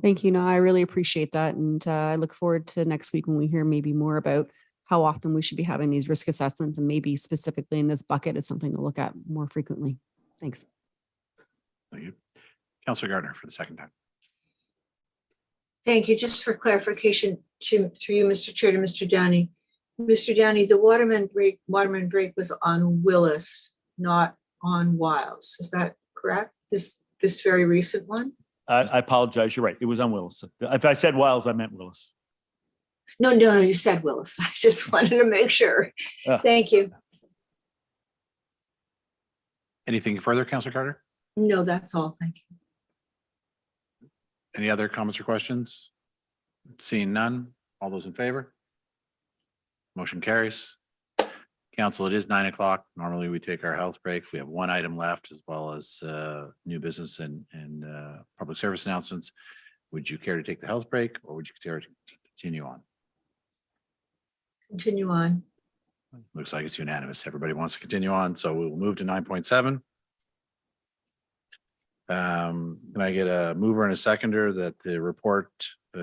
F: Thank you. No, I really appreciate that. And I look forward to next week when we hear maybe more about how often we should be having these risk assessments and maybe specifically in this bucket is something to look at more frequently. Thanks.
B: Thank you. Councilor Gardner for the second time.
G: Thank you. Just for clarification, through you, Mr. Chair, to Mr. Downey. Mr. Downey, the Waterman break was on Willis, not on Wiles. Is that correct? This very recent one?
O: I apologize. You're right. It was on Willis. If I said Wiles, I meant Willis.
G: No, you said Willis. I just wanted to make sure. Thank you.
B: Anything further, Councilor Carter?
G: No, that's all. Thank you.
B: Any other comments or questions? Seeing none, all those in favor? Motion carries. Council, it is 9 o'clock. Normally we take our health break. We have one item left as well as new business and public service announcements. Would you care to take the health break or would you care to continue on?
G: Continue on.
B: Looks like it's unanimous. Everybody wants to continue on, so we will move to 9.7. Can I get a mover and a seconder that the report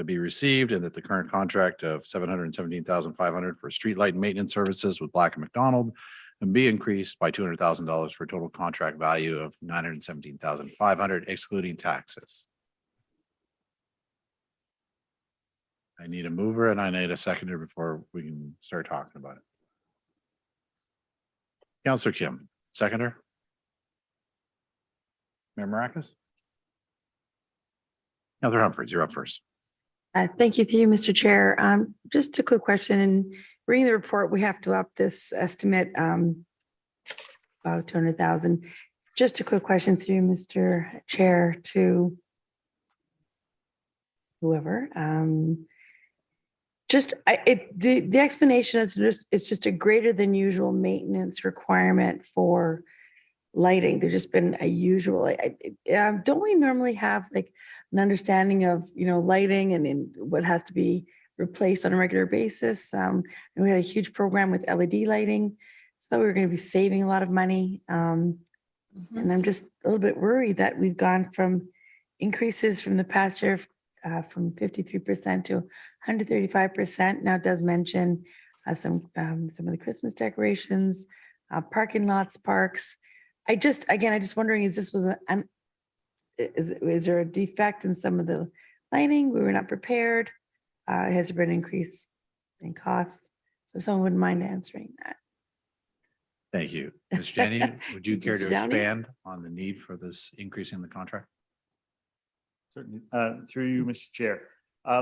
B: be received and that the current contract of $717,500 for streetlight maintenance services with Black & McDonald and be increased by $200,000 for a total contract value of $917,500 excluding taxes? I need a mover and I need a seconder before we can start talking about it. Councillor Kim, seconder. Mayor Maracas? Councillor Humphries, you're up first.
A: Thank you, through you, Mr. Chair. Just a quick question. In reading the report, we have to up this estimate about 200,000. Just a quick question through you, Mr. Chair, to whoever. The explanation is it's just a greater than usual maintenance requirement for lighting. There's just been a usual, don't we normally have like an understanding of, lighting and what has to be replaced on a regular basis? And we had a huge program with LED lighting, so we were going to be saving a lot of money. And I'm just a little bit worried that we've gone from increases from the past year from 53% to 135%. Now it does mention some of the Christmas decorations, parking lots, parks. I just wondering, is there a defect in some of the lighting? We were not prepared. Has there been an increase in costs? So someone wouldn't mind answering that.
B: Thank you. Mr. Denny, would you care to
A: Mr. Downey?
B: expand on the need for this increase in the contract?
O: Certainly, through you, Mr. Chair.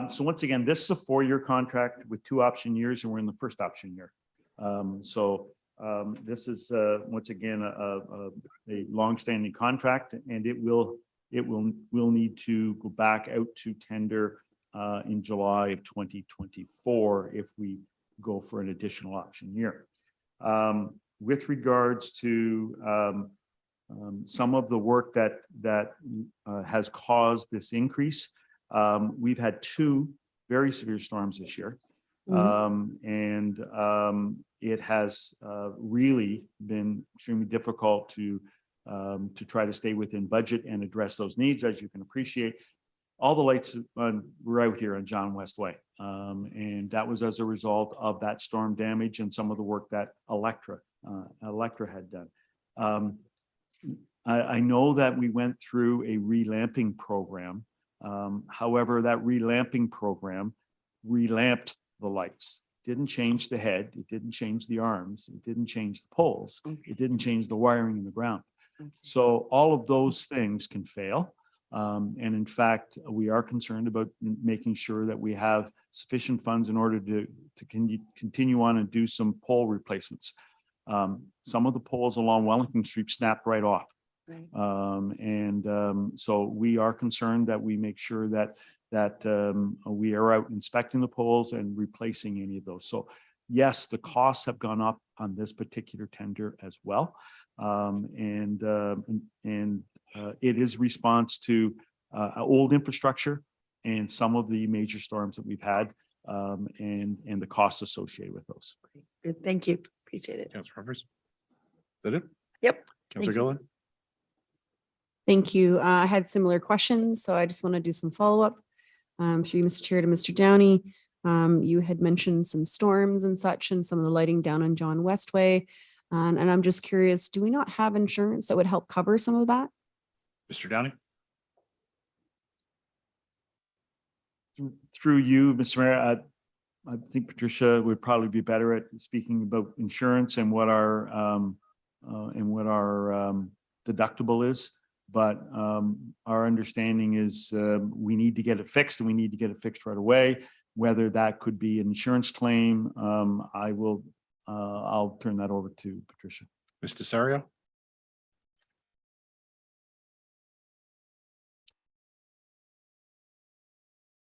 O: So once again, this is a 4-year contract with 2 option years, and we're in the first option year. This is once again a longstanding contract, and it will need to go back out to tender in July of 2024 if we go for an additional option year. With regards to some of the work that has caused this increase, we've had 2 very severe storms this year. It has really been extremely difficult to try to stay within budget and address those needs. As you can appreciate, all the lights were out here on John West Way. And that was as a result of that storm damage and some of the work that Electra had done. I know that we went through a relamping program. However, that relamping program relamped the lights. Didn't change the head. It didn't change the arms. It didn't change the poles. It didn't change the wiring in the ground. So all of those things can fail. And in fact, we are concerned about making sure that we have sufficient funds in order to continue on and do some pole replacements. Some of the poles along Wellington Street snapped right off. So we are concerned that we make sure that we are out inspecting the poles and replacing any of those. So yes, the costs have gone up on this particular tender as well. It is response to old infrastructure and some of the major storms that we've had and the costs associated with those.
A: Good. Thank you. Appreciate it.
B: Councillor Humphries? Is that it?
A: Yep.
B: Councillor Gillen?
F: Thank you. I had similar questions, so I just want to do some follow-up. Through you, Mr. Chair, to Mr. Downey. You had mentioned some storms and such and some of the lighting down on John West Way. And I'm just curious, do we not have insurance that would help cover some of that?
B: Mr. Downey?
O: Through you, Mr. Mayor, I think Patricia would probably be better at speaking about insurance and what our deductible is. But our understanding is we need to get it fixed, and we need to get it fixed right away. Whether that could be an insurance claim, I'll turn that over to Patricia.
B: Ms. Desario?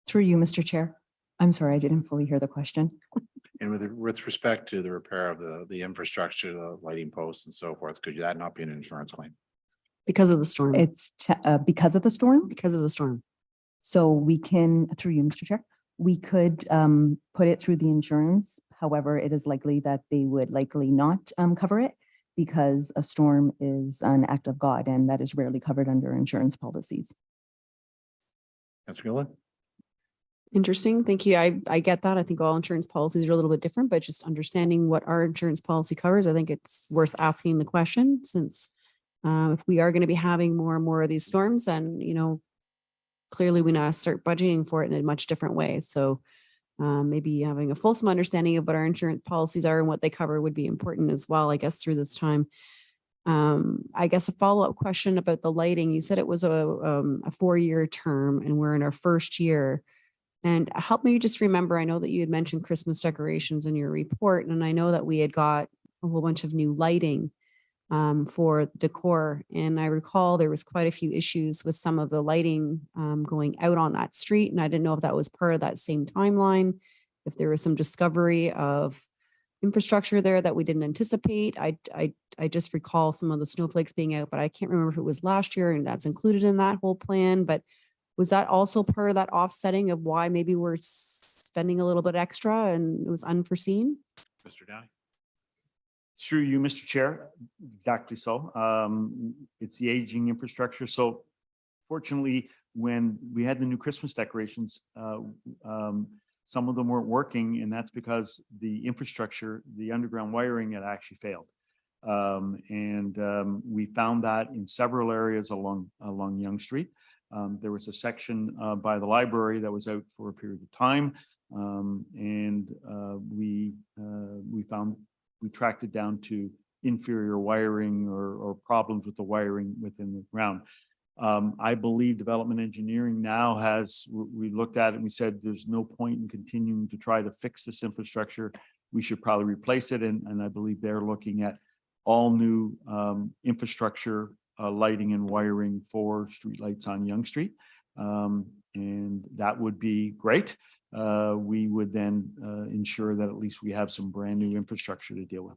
P: Through you, Mr. Chair. I'm sorry, I didn't fully hear the question.
B: And with respect to the repair of the infrastructure, the lighting posts and so forth, could that not be an insurance claim?
F: Because of the storm.
P: It's because of the storm.
F: Because of the storm.
P: So we can, through you, Mr. Chair, we could put it through the insurance. However, it is likely that they would likely not cover it because a storm is an act of God and that is rarely covered under insurance policies.
B: Councilor Gillen?
F: Interesting. Thank you. I get that. I think all insurance policies are a little bit different, but just understanding what our insurance policy covers, I think it's worth asking the question since if we are going to be having more and more of these storms, and clearly we now start budgeting for it in a much different way. So maybe having a fulsome understanding of what our insurance policies are and what they cover would be important as well, I guess, through this time. I guess a follow-up question about the lighting. You said it was a 4-year term and we're in our first year. And help me just remember, I know that you had mentioned Christmas decorations in your report, and I know that we had got a whole bunch of new lighting for decor. And I recall there was quite a few issues with some of the lighting going out on that street. And I didn't know if that was part of that same timeline, if there was some discovery of infrastructure there that we didn't anticipate. I just recall some of the snowflakes being out, but I can't remember if it was last year and that's included in that whole plan. But was that also part of that offsetting of why maybe we're spending a little bit extra and it was unforeseen?
B: Mr. Downey?
O: Through you, Mr. Chair, exactly so. It's the aging infrastructure. So fortunately, when we had the new Christmas decorations, some of them weren't working, and that's because the infrastructure, the underground wiring had actually failed. We found that in several areas along Yonge Street. There was a section by the library that was out for a period of time, we tracked it down to inferior wiring or problems with the wiring within the ground. I believe development engineering now we looked at it and we said there's no point in continuing to try to fix this infrastructure. We should probably replace it. And I believe they're looking at all new infrastructure, lighting and wiring for streetlights on Yonge Street. And that would be great. We would then ensure that at least we have some brand new infrastructure to deal with.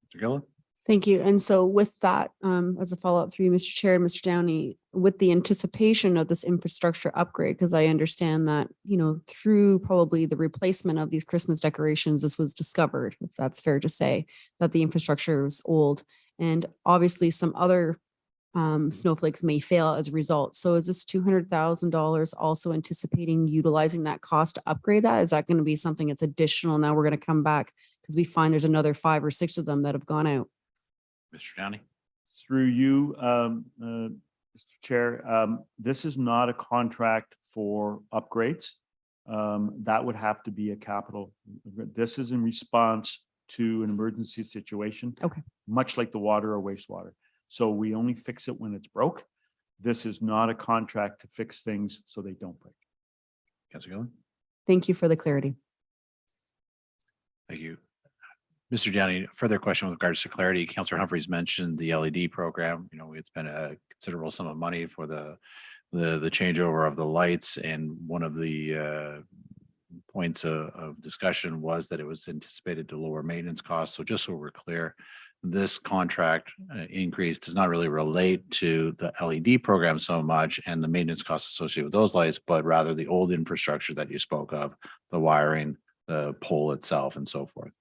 B: Mr. Gillen?
F: Thank you. And so with that, as a follow-up through you, Mr. Chair and Mr. Downey, with the anticipation of this infrastructure upgrade, because I understand that, through probably the replacement of these Christmas decorations, this was discovered, if that's fair to say, that the infrastructure was old. And obviously some other snowflakes may fail as a result. So is this $200,000 also anticipating utilizing that cost to upgrade that? Is that going to be something that's additional? Now we're going to come back because we find there's another 5 or 6 of them that have gone out.
B: Mr. Downey?
O: Through you, Mr. Chair, this is not a contract for upgrades. That would have to be a capital. This is in response to an emergency situation.
F: Okay.
O: Much like the water or wastewater. So we only fix it when it's broke. This is not a contract to fix things so they don't break.
B: Councilor Gillen?
F: Thank you for the clarity.
B: Thank you. Mr. Downey, further question with regards to clarity. Councilor Humphreys mentioned the LED program. It's been a considerable sum of money for the changeover of the lights, and one of the points of discussion was that it was anticipated to lower maintenance costs. So just so we're clear, this contract increase does not really relate to the LED program so much and the maintenance costs associated with those lights, but rather the old infrastructure that you spoke of, the wiring, the pole itself, and so forth.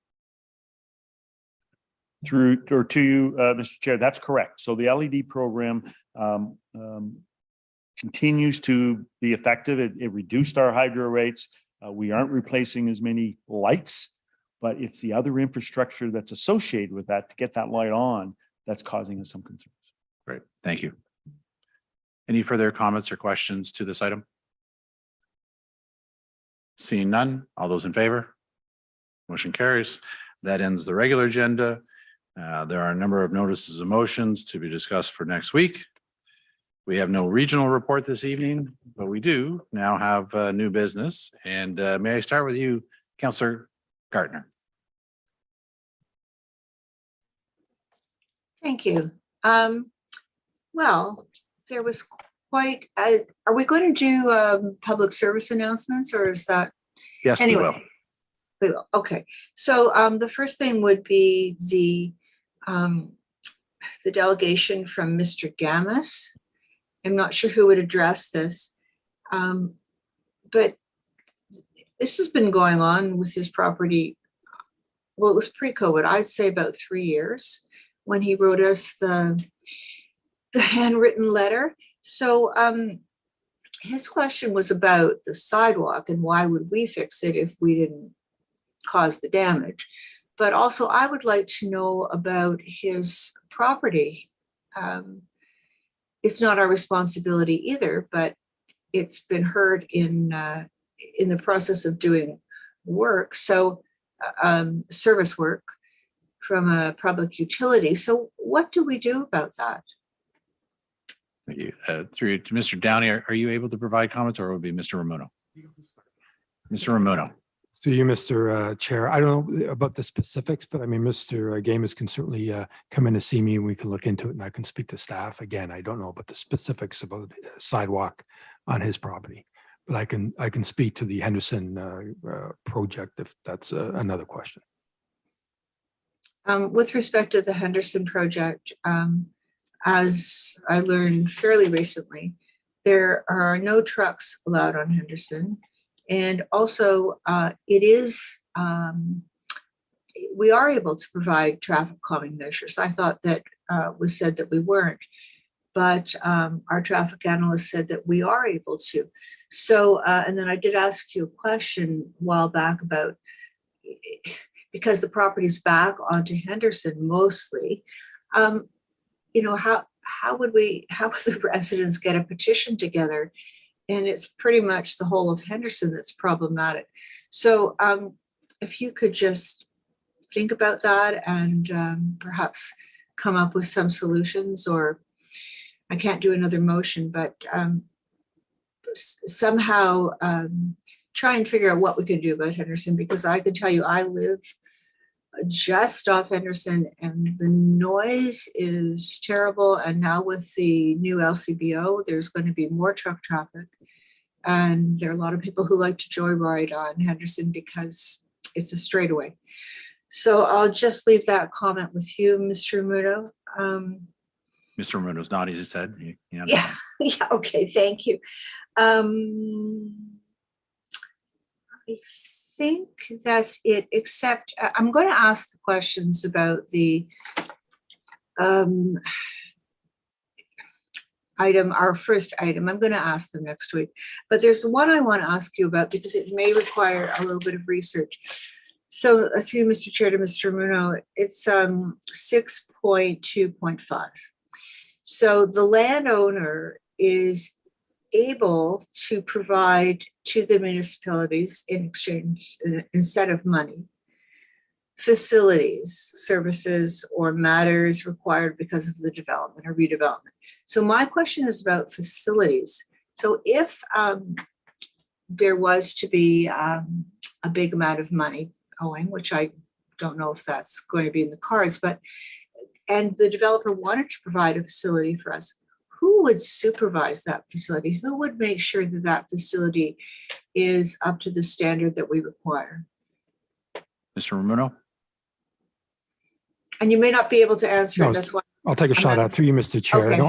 O: Through or to you, Mr. Chair, that's correct. So the LED program continues to be effective. It reduced our hydro rates. We aren't replacing as many lights, but it's the other infrastructure that's associated with that to get that light on that's causing us some concerns.
B: Great, thank you. Any further comments or questions to this item? Seeing none, all those in favor? Motion carries. That ends the regular agenda. There are a number of notices of motions to be discussed for next week. We have no regional report this evening, but we do now have new business. And may I start with you, Councillor Gartner?
G: Thank you. Well, there was quite, are we going to do public service announcements, or is that?
B: Yes,
G: anyway,
B: we will.
G: We will. Okay. So the first thing would be the delegation from Mr. Gamas. I'm not sure who would address this, but this has been going on with his property. Well, it was pre-COVID, I'd say about 3 years, when he wrote us the handwritten letter. So his question was about the sidewalk and why would we fix it if we didn't cause the damage. But also I would like to know about his property. It's not our responsibility either, but it's been heard in the process of doing work. So service work from a public utility. So what do we do about that?
B: Thank you. Through to Mr. Downey, are you able to provide comments, or would it be Mr. Ramuno? Mr. Ramuno.
J: Through you, Mr. Chair. I don't know about the specifics, but I mean, Mr. Gamas can certainly come in to see me and we can look into it and I can speak to staff. Again, I don't know about the specifics about sidewalk on his property, but I can speak to the Henderson project if that's another question.
G: With respect to the Henderson project, as I learned fairly recently, there are no trucks allowed on Henderson. And also we are able to provide traffic calming measures. I thought that was said that we weren't, but our traffic analyst said that we are able to. So, and then I did ask you a question a while back about, because the property's back onto Henderson mostly, you know, how would the residents get a petition together? And it's pretty much the whole of Henderson that's problematic. So if you could just think about that and perhaps come up with some solutions, or I can't do another motion, but somehow try and figure out what we could do about Henderson, because I can tell you I live just off Henderson and the noise is terrible. And now with the new LCBO, there's going to be more truck traffic. And there are a lot of people who like to joyride on Henderson because it's a straightaway. So I'll just leave that comment with you, Mr. Ramuno.
B: Mr. Ramuno's nodding his head.
G: Yeah, okay, thank you. I think that's it, except I'm going to ask the questions about the our first item. I'm going to ask them next week, but there's one I want to ask you about because it may require a little bit of research. So through Mr. Chair to Mr. Ramuno, it's 6.2.5. So the landowner is able to provide to the municipalities in exchange, instead of money, facilities, services, or matters required because of the development or redevelopment. So my question is about facilities. So if there was to be a big amount of money owing, which I don't know if that's going to be in the cards, but, and the developer wanted to provide a facility for us, who would supervise that facility? Who would make sure that that facility is up to the standard that we require?
B: Mr. Ramuno?
G: And you may not be able to answer
J: No,
G: it. That's why
J: I'll take a shot at through you, Mr. Chair.
G: Okay.
J: No,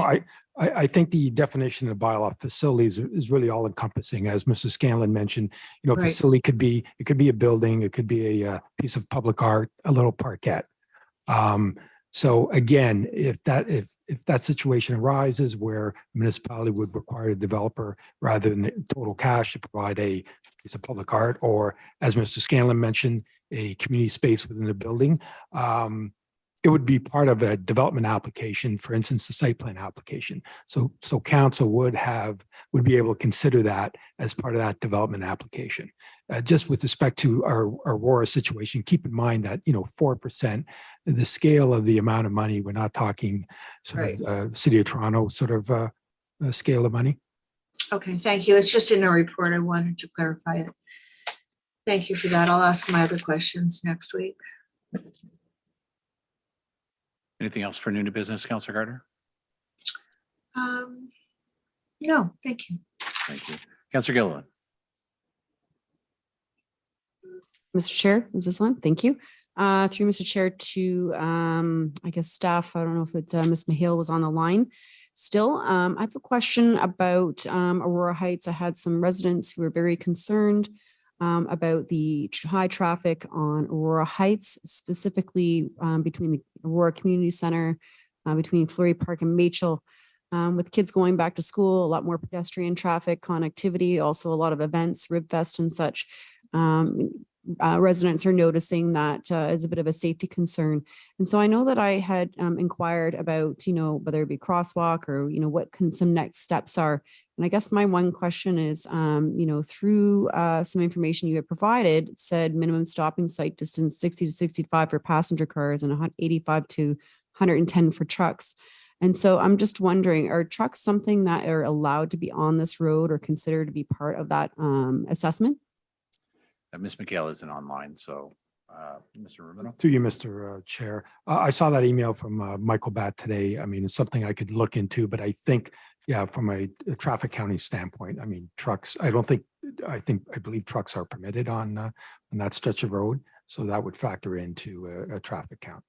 J: I think the definition of bylaw facilities is really all encompassing. As Mr. Scanlon mentioned, you know,
G: Right.
J: facility could be a building, it could be a piece of public art, a little parquet. So again, if that situation arises where a municipality would require a developer rather than total cash to provide a piece of public art, or as Mr. Scanlon mentioned, a community space within the building, it would be part of a development application, for instance, the site plan application. So council would be able to consider that as part of that development application. Just with respect to our Aurora situation, keep in mind that, you know, 4%, the scale of the amount of money, we're not talking sort of City of Toronto sort of scale of money.
G: Okay, thank you. It's just in a report. I wanted to clarify it. Thank you for that. I'll ask my other questions next week.
B: Anything else for new business, Councillor Gardner?
G: No, thank you.
B: Thank you. Councillor Gilliland?
F: Mr. Chair, is this on? Thank you. Through Mr. Chair to, I guess, staff. I don't know if it's Ms. Mahill was on the line still. I have a question about Aurora Heights. I had some residents who were very concerned about the high traffic on Aurora Heights, specifically between the Aurora Community Center, between Fleury Park and Machel. With kids going back to school, a lot more pedestrian traffic, connectivity, also a lot of events, Ribfest and such. Residents are noticing that is a bit of a safety concern. And so I know that I had inquired about, whether it be crosswalk or, what some next steps are. And I guess my one question is, through some information you had provided, it said minimum stopping site distance 60 to 65 for passenger cars and 85 to 110 for trucks. And so I'm just wondering, are trucks something that are allowed to be on this road or considered to be part of that assessment?
B: Ms. McHale isn't online, so Mr. Rubino.
J: Through you, Mr. Chair. I saw that email from Michael Batt today. I mean, it's something I could look into, but I think, yeah, from a traffic county standpoint, I mean, trucks, I believe trucks are permitted on that stretch of road. So that would factor into a traffic count.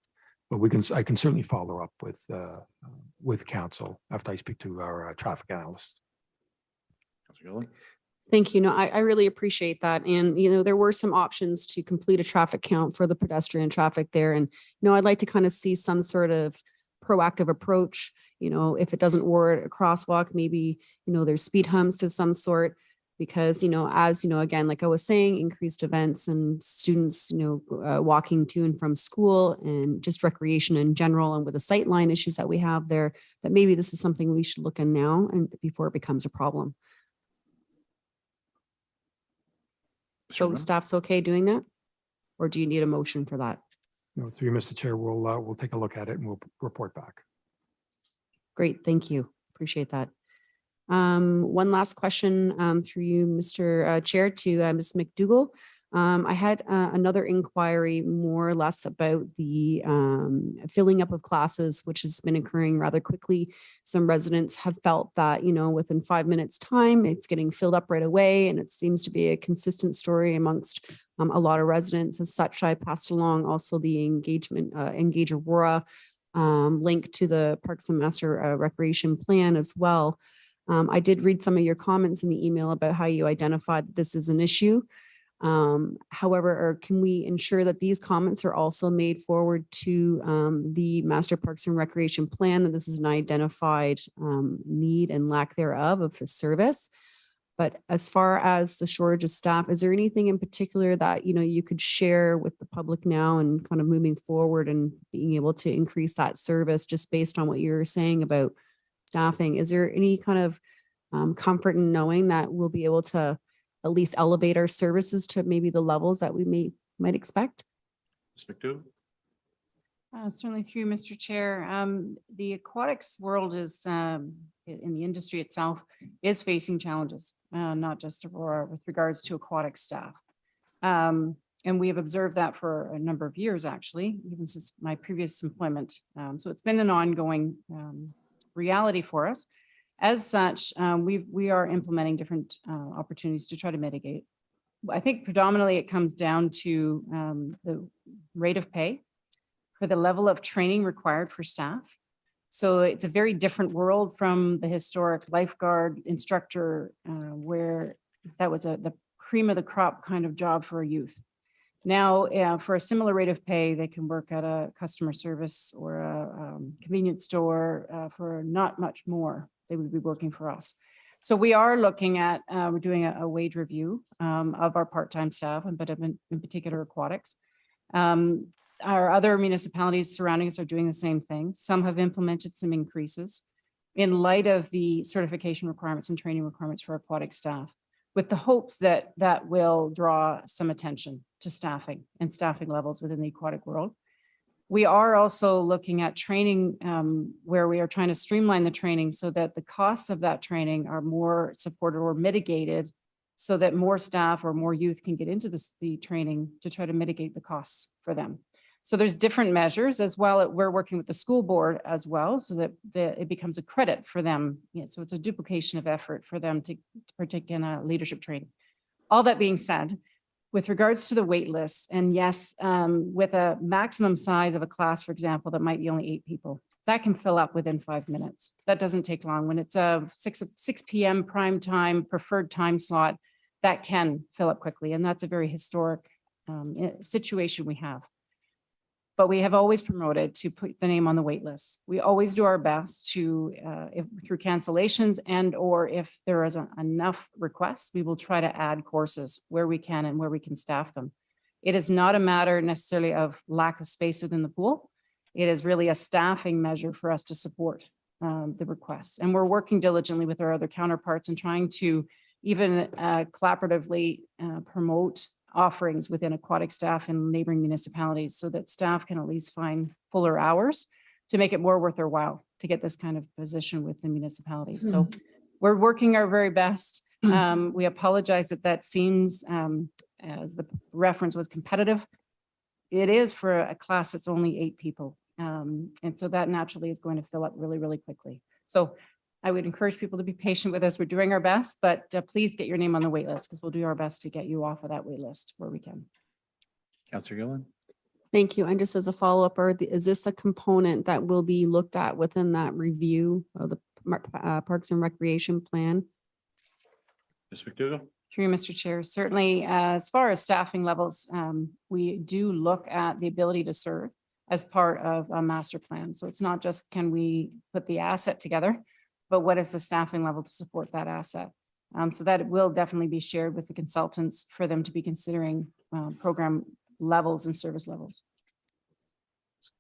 J: But I can certainly follow up with council after I speak to our traffic analyst.
F: Thank you. No, I really appreciate that. And, there were some options to complete a traffic count for the pedestrian traffic there. And, I'd like to kind of see some sort of proactive approach. If it doesn't warrant a crosswalk, maybe, there's speed humps of some sort. Because, again, like I was saying, increased events and students, walking to and from school and just recreation in general, and with the sightline issues that we have there, that maybe this is something we should look at now and before it becomes a problem. So staff's okay doing that? Or do you need a motion for that?
J: No, through you, Mr. Chair, we'll take a look at it and we'll report back.
F: Great, thank you. Appreciate that. One last question through you, Mr. Chair, to Ms. McDougall. I had another inquiry more or less about the filling up of classes, which has been occurring rather quickly. Some residents have felt that, within 5 minutes time, it's getting filled up right away. And it seems to be a consistent story amongst a lot of residents. As such, I passed along also the Engage Aurora link to the Parks and Master Recreation Plan as well. I did read some of your comments in the email about how you identified that this is an issue. However, can we ensure that these comments are also made forward to the Master Parks and Recreation Plan, that this is an identified need and lack thereof of the service? But as far as the shortage of staff, is there anything in particular that you could share with the public now and kind of moving forward and being able to increase that service just based on what you're saying about staffing? Is there any kind of comfort in knowing that we'll be able to at least elevate our services to maybe the levels that we might expect?
B: Ms. McDougall.
Q: Certainly through Mr. Chair. The aquatics world is, in the industry itself, is facing challenges, not just Aurora with regards to aquatic staff. And we have observed that for a number of years, actually, even since my previous employment. So it's been an ongoing reality for us. As such, we are implementing different opportunities to try to mitigate. I think predominantly it comes down to the rate of pay for the level of training required for staff. So it's a very different world from the historic lifeguard instructor, where that was the cream of the crop kind of job for a youth. Now, for a similar rate of pay, they can work at a customer service or a convenience store for not much more. They would be working for us. So we are looking at, we're doing a wage review of our part-time staff, but in particular aquatics. Our other municipalities surrounding us are doing the same thing. Some have implemented some increases in light of the certification requirements and training requirements for aquatic staff, with the hopes that that will draw some attention to staffing and staffing levels within the aquatic world. We are also looking at training where we are trying to streamline the training so that the costs of that training are more supported or mitigated, so that more staff or more youth can get into the training to try to mitigate the costs for them. So there's different measures as well. We're working with the school board as well, so that it becomes a credit for them. So it's a duplication of effort for them to partake in a leadership training. All that being said, with regards to the wait lists, and yes, with a maximum size of a class, for example, that might be only 8 people, that can fill up within 5 minutes. That doesn't take long. When it's a 6 p.m. prime time, preferred time slot, that can fill up quickly. And that's a very historic situation we have. But we have always promoted to put the name on the wait list. We always do our best to, through cancellations and or if there is enough requests, we will try to add courses where we can and where we can staff them. It is not a matter necessarily of lack of space within the pool. It is really a staffing measure for us to support the requests. And we're working diligently with our other counterparts and trying to even collaboratively promote offerings within aquatic staff in neighboring municipalities so that staff can at least find fuller hours to make it more worth their while to get this kind of position with the municipalities. So we're working our very best. We apologize that that seems, as the reference was, competitive. It is for a class that's only 8 people. And so that naturally is going to fill up really, really quickly. So I would encourage people to be patient with us. We're doing our best, but please get your name on the wait list because we'll do our best to get you off of that wait list where we can.
B: Councillor Gillen.
F: Thank you. And just as a follow-up, is this a component that will be looked at within that review of the Parks and Recreation Plan?
B: Ms. McDougall.
Q: Through you, Mr. Chair, certainly as far as staffing levels, we do look at the ability to serve as part of a master plan. So it's not just can we put the asset together, but what is the staffing level to support that asset? So that will definitely be shared with the consultants for them to be considering program levels and service levels.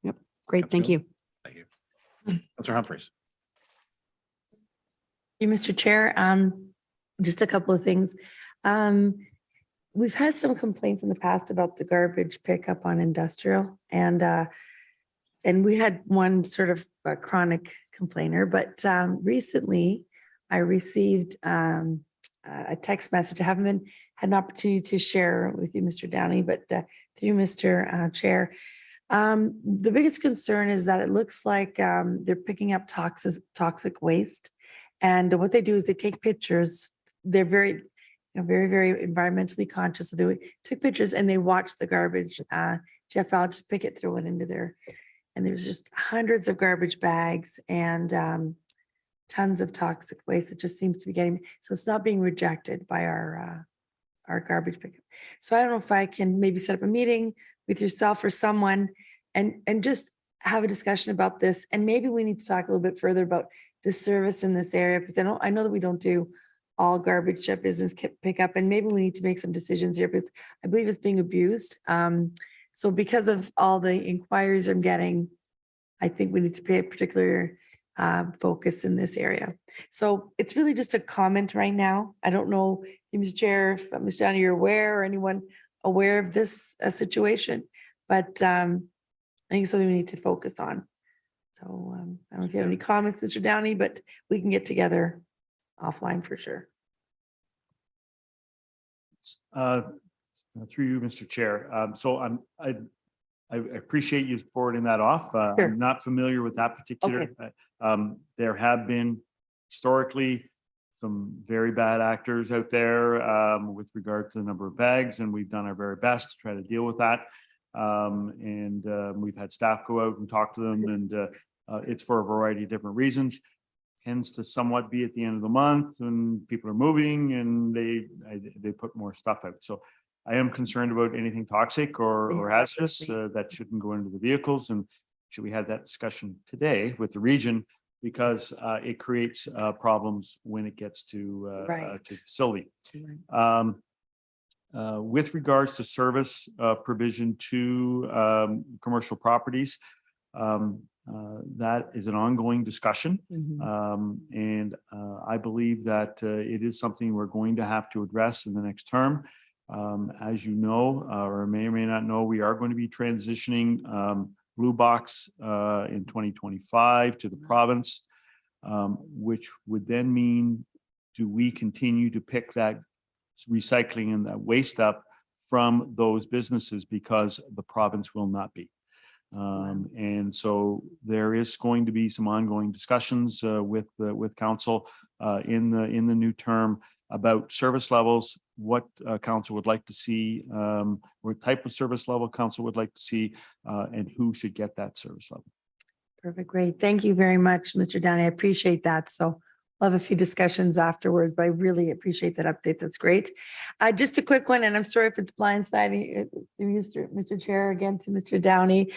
F: Yep, great, thank you.
B: Thank you. Councillor Humphreys.
A: Thank you, Mr. Chair. Just a couple of things. We've had some complaints in the past about the garbage pickup on industrial, and we had one sort of a chronic complainer, but recently I received a text message. I haven't had an opportunity to share with you, Mr. Downey, but through Mr. Chair, the biggest concern is that it looks like they're picking up toxic waste, and what they do is they take pictures. They're very, very environmentally conscious. So they took pictures and they watched the garbage. Jeff, I'll just pick it, throw it into there. And there's just hundreds of garbage bags and tons of toxic waste. It just seems to be getting, so it's not being rejected by our garbage pickup. So I don't know if I can maybe set up a meeting with yourself or someone and just have a discussion about this. And maybe we need to talk a little bit further about the service in this area, because I know that we don't do all garbage business pickup, and maybe we need to make some decisions here because I believe it's being abused. So because of all the inquiries I'm getting, I think we need to pay a particular focus in this area. So it's really just a comment right now. I don't know, Mr. Chair, if Mr. Downey, you're aware or anyone aware of this situation, but I think it's something we need to focus on. So I don't know if you have any comments, Mr. Downey, but we can get together offline for sure.
O: Through you, Mr. Chair. So I appreciate you forwarding that off.
A: Sure.
O: I'm not familiar with that particular.
A: Okay.
O: There have been historically some very bad actors out there with regard to the number of bags, and we've done our very best to try to deal with that. We've had staff go out and talk to them, and it's for a variety of different reasons. Tends to somewhat be at the end of the month when people are moving and they put more stuff out. So I am concerned about anything toxic or hazardous that shouldn't go into the vehicles. And should we have that discussion today with the region, because it creates problems when it gets to the facility. With regards to service provision to commercial properties, that is an ongoing discussion. I believe that it is something we're going to have to address in the next term. As you know, or may or may not know, we are going to be transitioning Blue Box in 2025 to the province, which would then mean, do we continue to pick that recycling and that waste up from those businesses, because the province will not be. And so there is going to be some ongoing discussions with council in the new term about service levels, what council would like to see, what type of service level council would like to see, and who should get that service level.
A: Perfect, great. Thank you very much, Mr. Downey. I appreciate that. So we'll have a few discussions afterwards, but I really appreciate that update. That's great. Just a quick one, and I'm sorry if it's blindsiding Mr. Chair, again to Mr. Downey.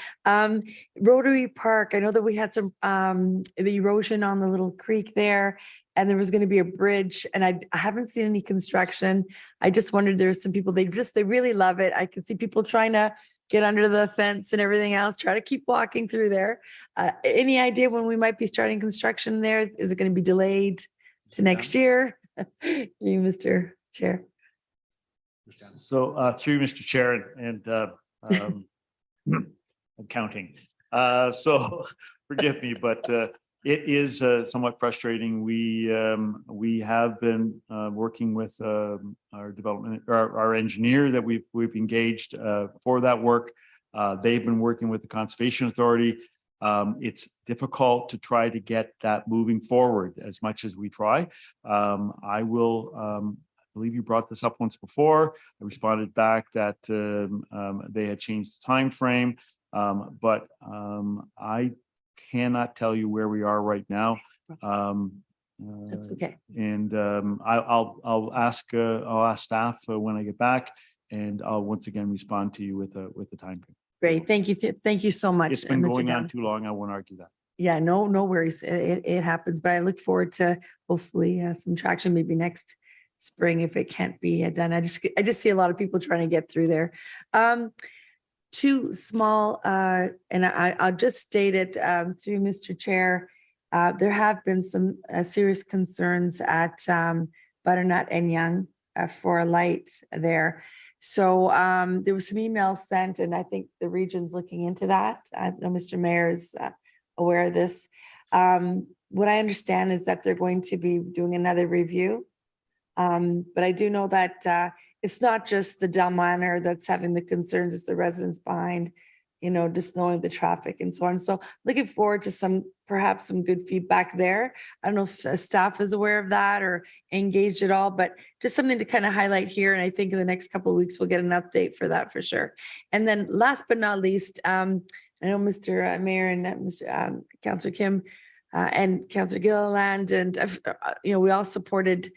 A: Rotary Park, I know that we had some the erosion on the little creek there, and there was going to be a bridge, and I haven't seen any construction. I just wondered, there's some people, they really love it. I could see people trying to get under the fence and everything else, try to keep walking through there. Any idea when we might be starting construction there? Is it going to be delayed to next year? You, Mr. Chair.
O: So through Mr. Chair and I'm counting. So forgive me, but it is somewhat frustrating. We have been working with our development, our engineer that we've engaged for that work. They've been working with the Conservation Authority. It's difficult to try to get that moving forward as much as we try. I will, I believe you brought this up once before. I responded back that they had changed the time frame, but I cannot tell you where we are right now.
A: That's okay.
O: And I'll ask staff when I get back, and I'll once again respond to you with the time frame.
A: Great. Thank you. Thank you so much.
O: It's been
A: Mr.
O: going on
A: Downey.
O: too long. I won't argue that.
A: Yeah, no worries. It happens, but I look forward to hopefully some traction maybe next spring if it can't be done. I just see a lot of people trying to get through there. Two small, and I'll just state it through Mr. Chair. There have been some serious concerns at Butternut and Young for a light there. So there was some emails sent, and I think the region's looking into that. I know Mr. Mayor is aware of this. What I understand is that they're going to be doing another review. But I do know that it's not just the Del Manor that's having the concerns, it's the residents behind, just knowing the traffic and so on. So looking forward to perhaps some good feedback there. I don't know if staff is aware of that or engaged at all, but just something to kind of highlight here. And I think in the next couple of weeks, we'll get an update for that for sure. And then last but not least, I know Mr. Mayor and Mr. Councillor Kim and Councillor Gilliland, and we all supported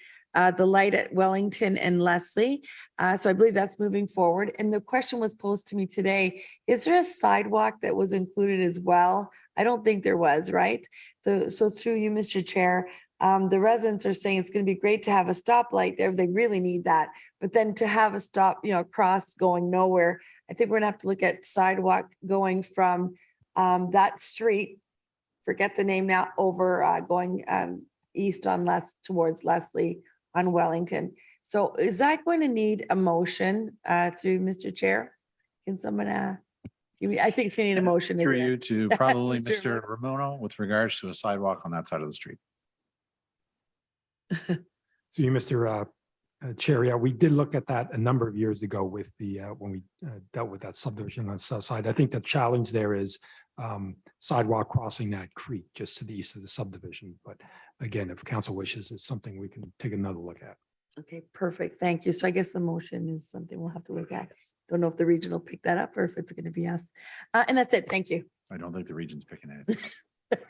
A: the light at Wellington and Leslie. So I believe that's moving forward. And the question was posed to me today, is there a sidewalk that was included as well? I don't think there was, right? So through you, Mr. Chair, the residents are saying it's going to be great to have a stoplight there. They really need that. But then to have a stop, across going nowhere, I think we're gonna have to look at sidewalk going from that street, forget the name now, over going east on towards Leslie on Wellington. So is that going to need a motion through Mr. Chair? Can someone give me, I think it's going to need a motion.
B: Through
A: isn't it?
B: you to probably
A: Mr.
B: Mr. Ramono with regards to a sidewalk on that side of the street.
J: So you, Mr. Chair, yeah, we did look at that a number of years ago with the, when we dealt with that subdivision on the south side. I think the challenge there is sidewalk crossing that creek just to the east of the subdivision. But again, if council wishes, it's something we can take another look at.
A: Okay, perfect. Thank you. So I guess the motion is something we'll have to look at. Don't know if the region will pick that up or if it's going to be us. And that's it. Thank you.
B: I don't think the region's picking anything.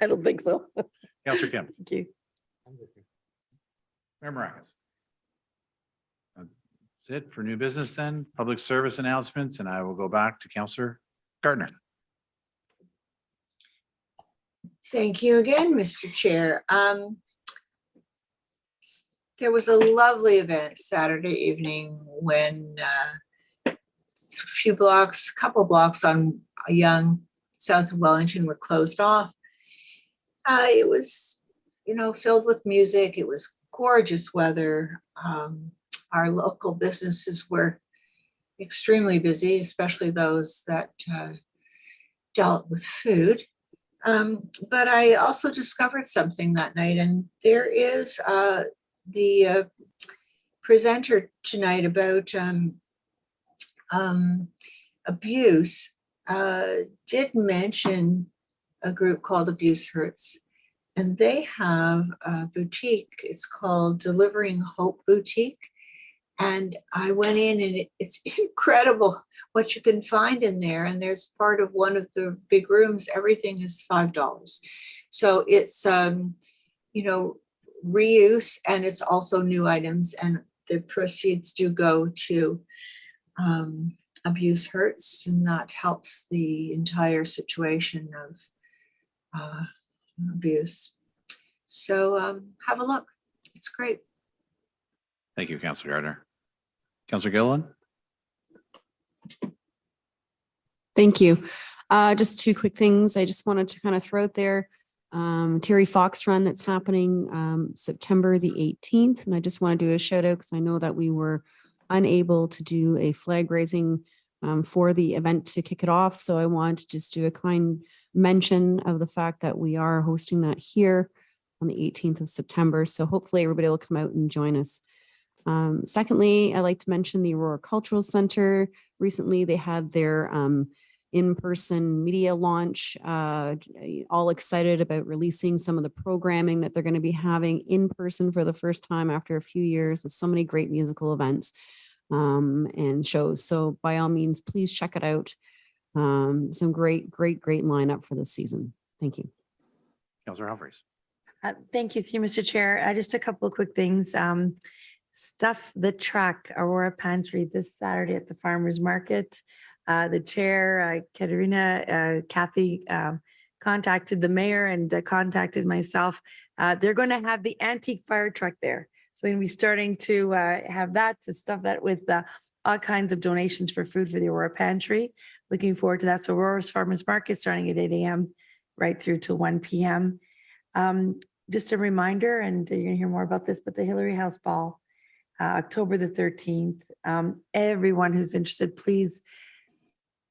A: I don't think so.
B: Councillor Kim.
A: Thank you.
B: Mayor Maracus. That's it for new business then, public service announcements, and I will go back to Councillor Gardner.
G: Thank you again, Mr. Chair. There was a lovely event Saturday evening when a couple blocks on Young, south of Wellington, were closed off. It was, filled with music. It was gorgeous weather. Our local businesses were extremely busy, especially those that dealt with food. But I also discovered something that night, and there is the presenter tonight about abuse did mention a group called Abuse Hurts and they have a boutique. It's called Delivering Hope Boutique. And I went in, and it's incredible what you can find in there. And there's part of one of the big rooms, everything is $5. So it's, you know, reuse, and it's also new items. And the proceeds do go to Abuse Hurts, and that helps the entire situation of abuse. So have a look. It's great.
B: Thank you, Councillor Gardner. Councillor Gilliland?
F: Thank you. Just two quick things. I just wanted to kind of throw out there. Terry Fox Run that's happening September the 18th. And I just want to do a shout out because I know that we were unable to do a flag raising for the event to kick it off. So I want to just do a kind mention of the fact that we are hosting that here on the 18th of September. So hopefully everybody will come out and join us. Secondly, I'd like to mention the Aurora Cultural Center. Recently, they had their in-person media launch, all excited about releasing some of the programming that they're going to be having in person for the first time after a few years with so many great musical events and shows. So by all means, please check it out. Some great lineup for this season. Thank you.
B: Councillor Humphreys.
A: Thank you, Mr. Chair. Just a couple of quick things. Stuff the Truck Aurora Pantry this Saturday at the Farmers Market. The chair, Kathy, contacted the mayor and contacted myself. They're going to have the antique fire truck there. So they're going to be starting to have that, to stuff that with all kinds of donations for food for the Aurora Pantry. Looking forward to that. So Aurora's Farmers Market starting at 8 a.m. right through to 1 p.m. Just a reminder, and you're going to hear more about this, but the Hillary House Ball, October the 13th. Everyone who's interested, please,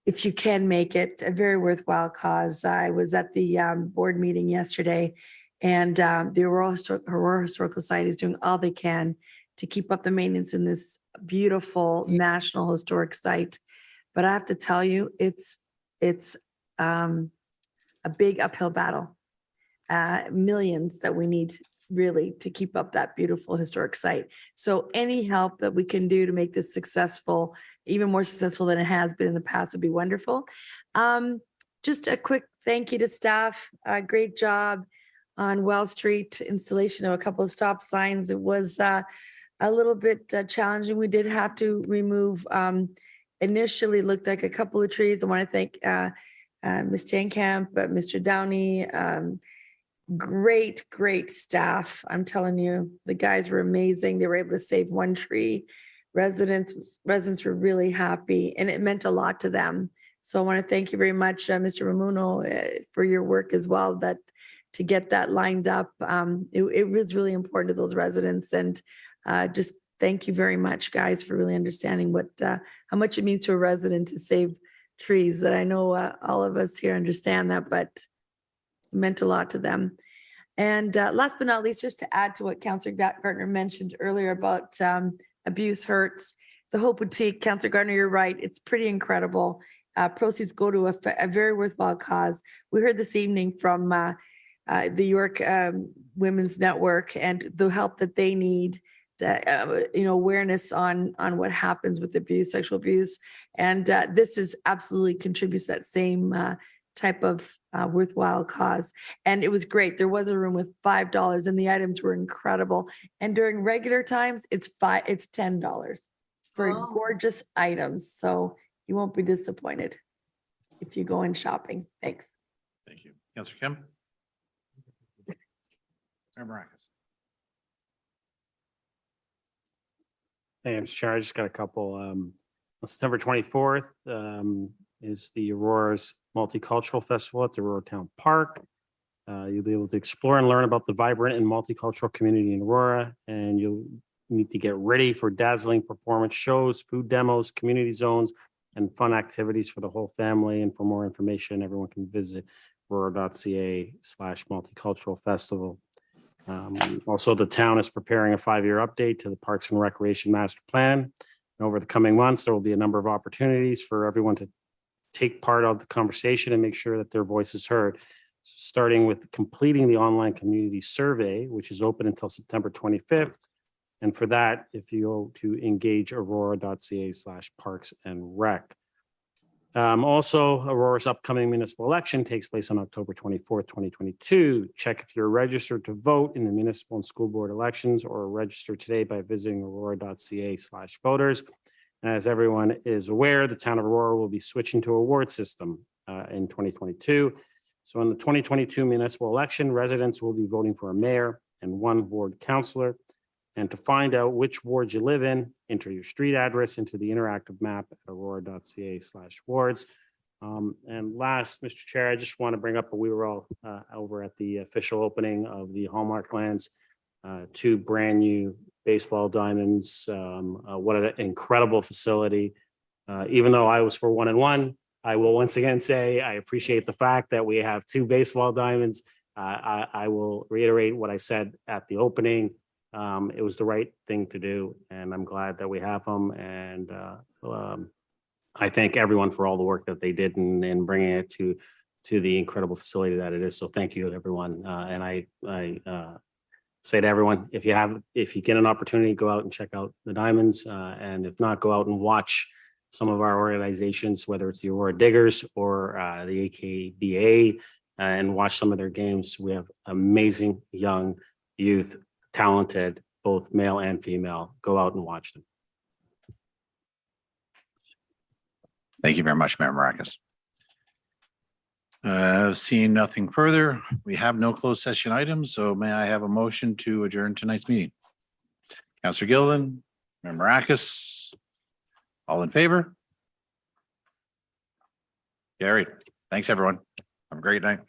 A: if you can make it, a very worthwhile cause. I was at the board meeting yesterday, and the Aurora Historical Society is doing all they can to keep up the maintenance in this beautiful national historic site. But I have to tell you, it's a big uphill battle. Millions that we need really to keep up that beautiful historic site. So any help that we can do to make this successful, even more successful than it has been in the past, would be wonderful. Just a quick thank you to staff. Great job on Wells Street, installation of a couple of stop signs. It was a little bit challenging. We did have to remove, initially looked like a couple of trees. I want to thank Ms. Jankamp, Mr. Downey, great staff. I'm telling you, the guys were amazing. They were able to save one tree. Residents were really happy, and it meant a lot to them. So I want to thank you very much, Mr. Ramuno, for your work as well, that to get that lined up. It was really important to those residents, and just thank you very much, guys, for really understanding what how much it means to a resident to save trees. That I know all of us here understand that, but meant a lot to them. And last but not least, just to add to what Councillor Gardner mentioned earlier about Abuse Hurts, the Hope Boutique, Councillor Gardner, you're right. It's pretty incredible. Proceeds go to a very worthwhile cause. We heard this evening from the York Women's Network and the help that they need, awareness on what happens with abuse, sexual abuse. And this is absolutely contributes to that same type of worthwhile cause. And it was great. There was a room with $5 and the items were incredible. And during regular times, it's $10 for gorgeous items. So you won't be disappointed if you go in shopping. Thanks.
B: Thank you. Councillor Kim? Mayor Maracus.
E: Hey, Mr. Chair, I just got a couple. On September 24th is the Aurora's Multicultural Festival at the Aurora Town Park. You'll be able to explore and learn about the vibrant and multicultural community in Aurora, and you'll need to get ready for dazzling performance shows, food demos, community zones, and fun activities for the whole family. And for more information, everyone can visit aurora.ca/multicultural festival. Also, the town is preparing a 5-year update to the Parks and Recreation Master Plan. And over the coming months, there will be a number of opportunities for everyone to take part of the conversation and make sure that their voice is heard. starting with completing the online community survey, which is open until September 25th. And for that, if you go to engageaurora.ca/parks and rec. Also, Aurora's upcoming municipal election takes place on October 24th, 2022. Check if you're registered to vote in the municipal and school board elections, or register today by visiting aurora.ca/voters. And as everyone is aware, the town of Aurora will be switching to a ward system in 2022. So in the 2022 municipal election, residents will be voting for a mayor and one ward councillor. And to find out which ward you live in, enter your street address into the interactive map at aurora.ca/wards. And last, Mr. Chair, I just want to bring up, we were all over at the official opening of the Hallmark Lands, 2 brand new baseball diamonds. What an incredible facility. Even though I was for 1-1, I will once again say I appreciate the fact that we have 2 baseball diamonds. I will reiterate what I said at the opening. It was the right thing to do, and I'm glad that we have them. And I thank everyone for all the work that they did in bringing it to the incredible facility that it is. So thank you, everyone. And I say to everyone, if you get an opportunity, go out and check out the diamonds, and if not, go out and watch some of our organizations, whether it's the Aurora Diggers or the AKBA, and watch some of their games. We have amazing young youth, talented, both male and female. Go out and watch them.
B: Thank you very much, Mayor Maracus. Seeing nothing further, we have no closed session items, so may I have a motion to adjourn tonight's meeting? Councillor Gilliland, Mayor Maracus, all in favor? Carried. Thanks, everyone. Have a great night.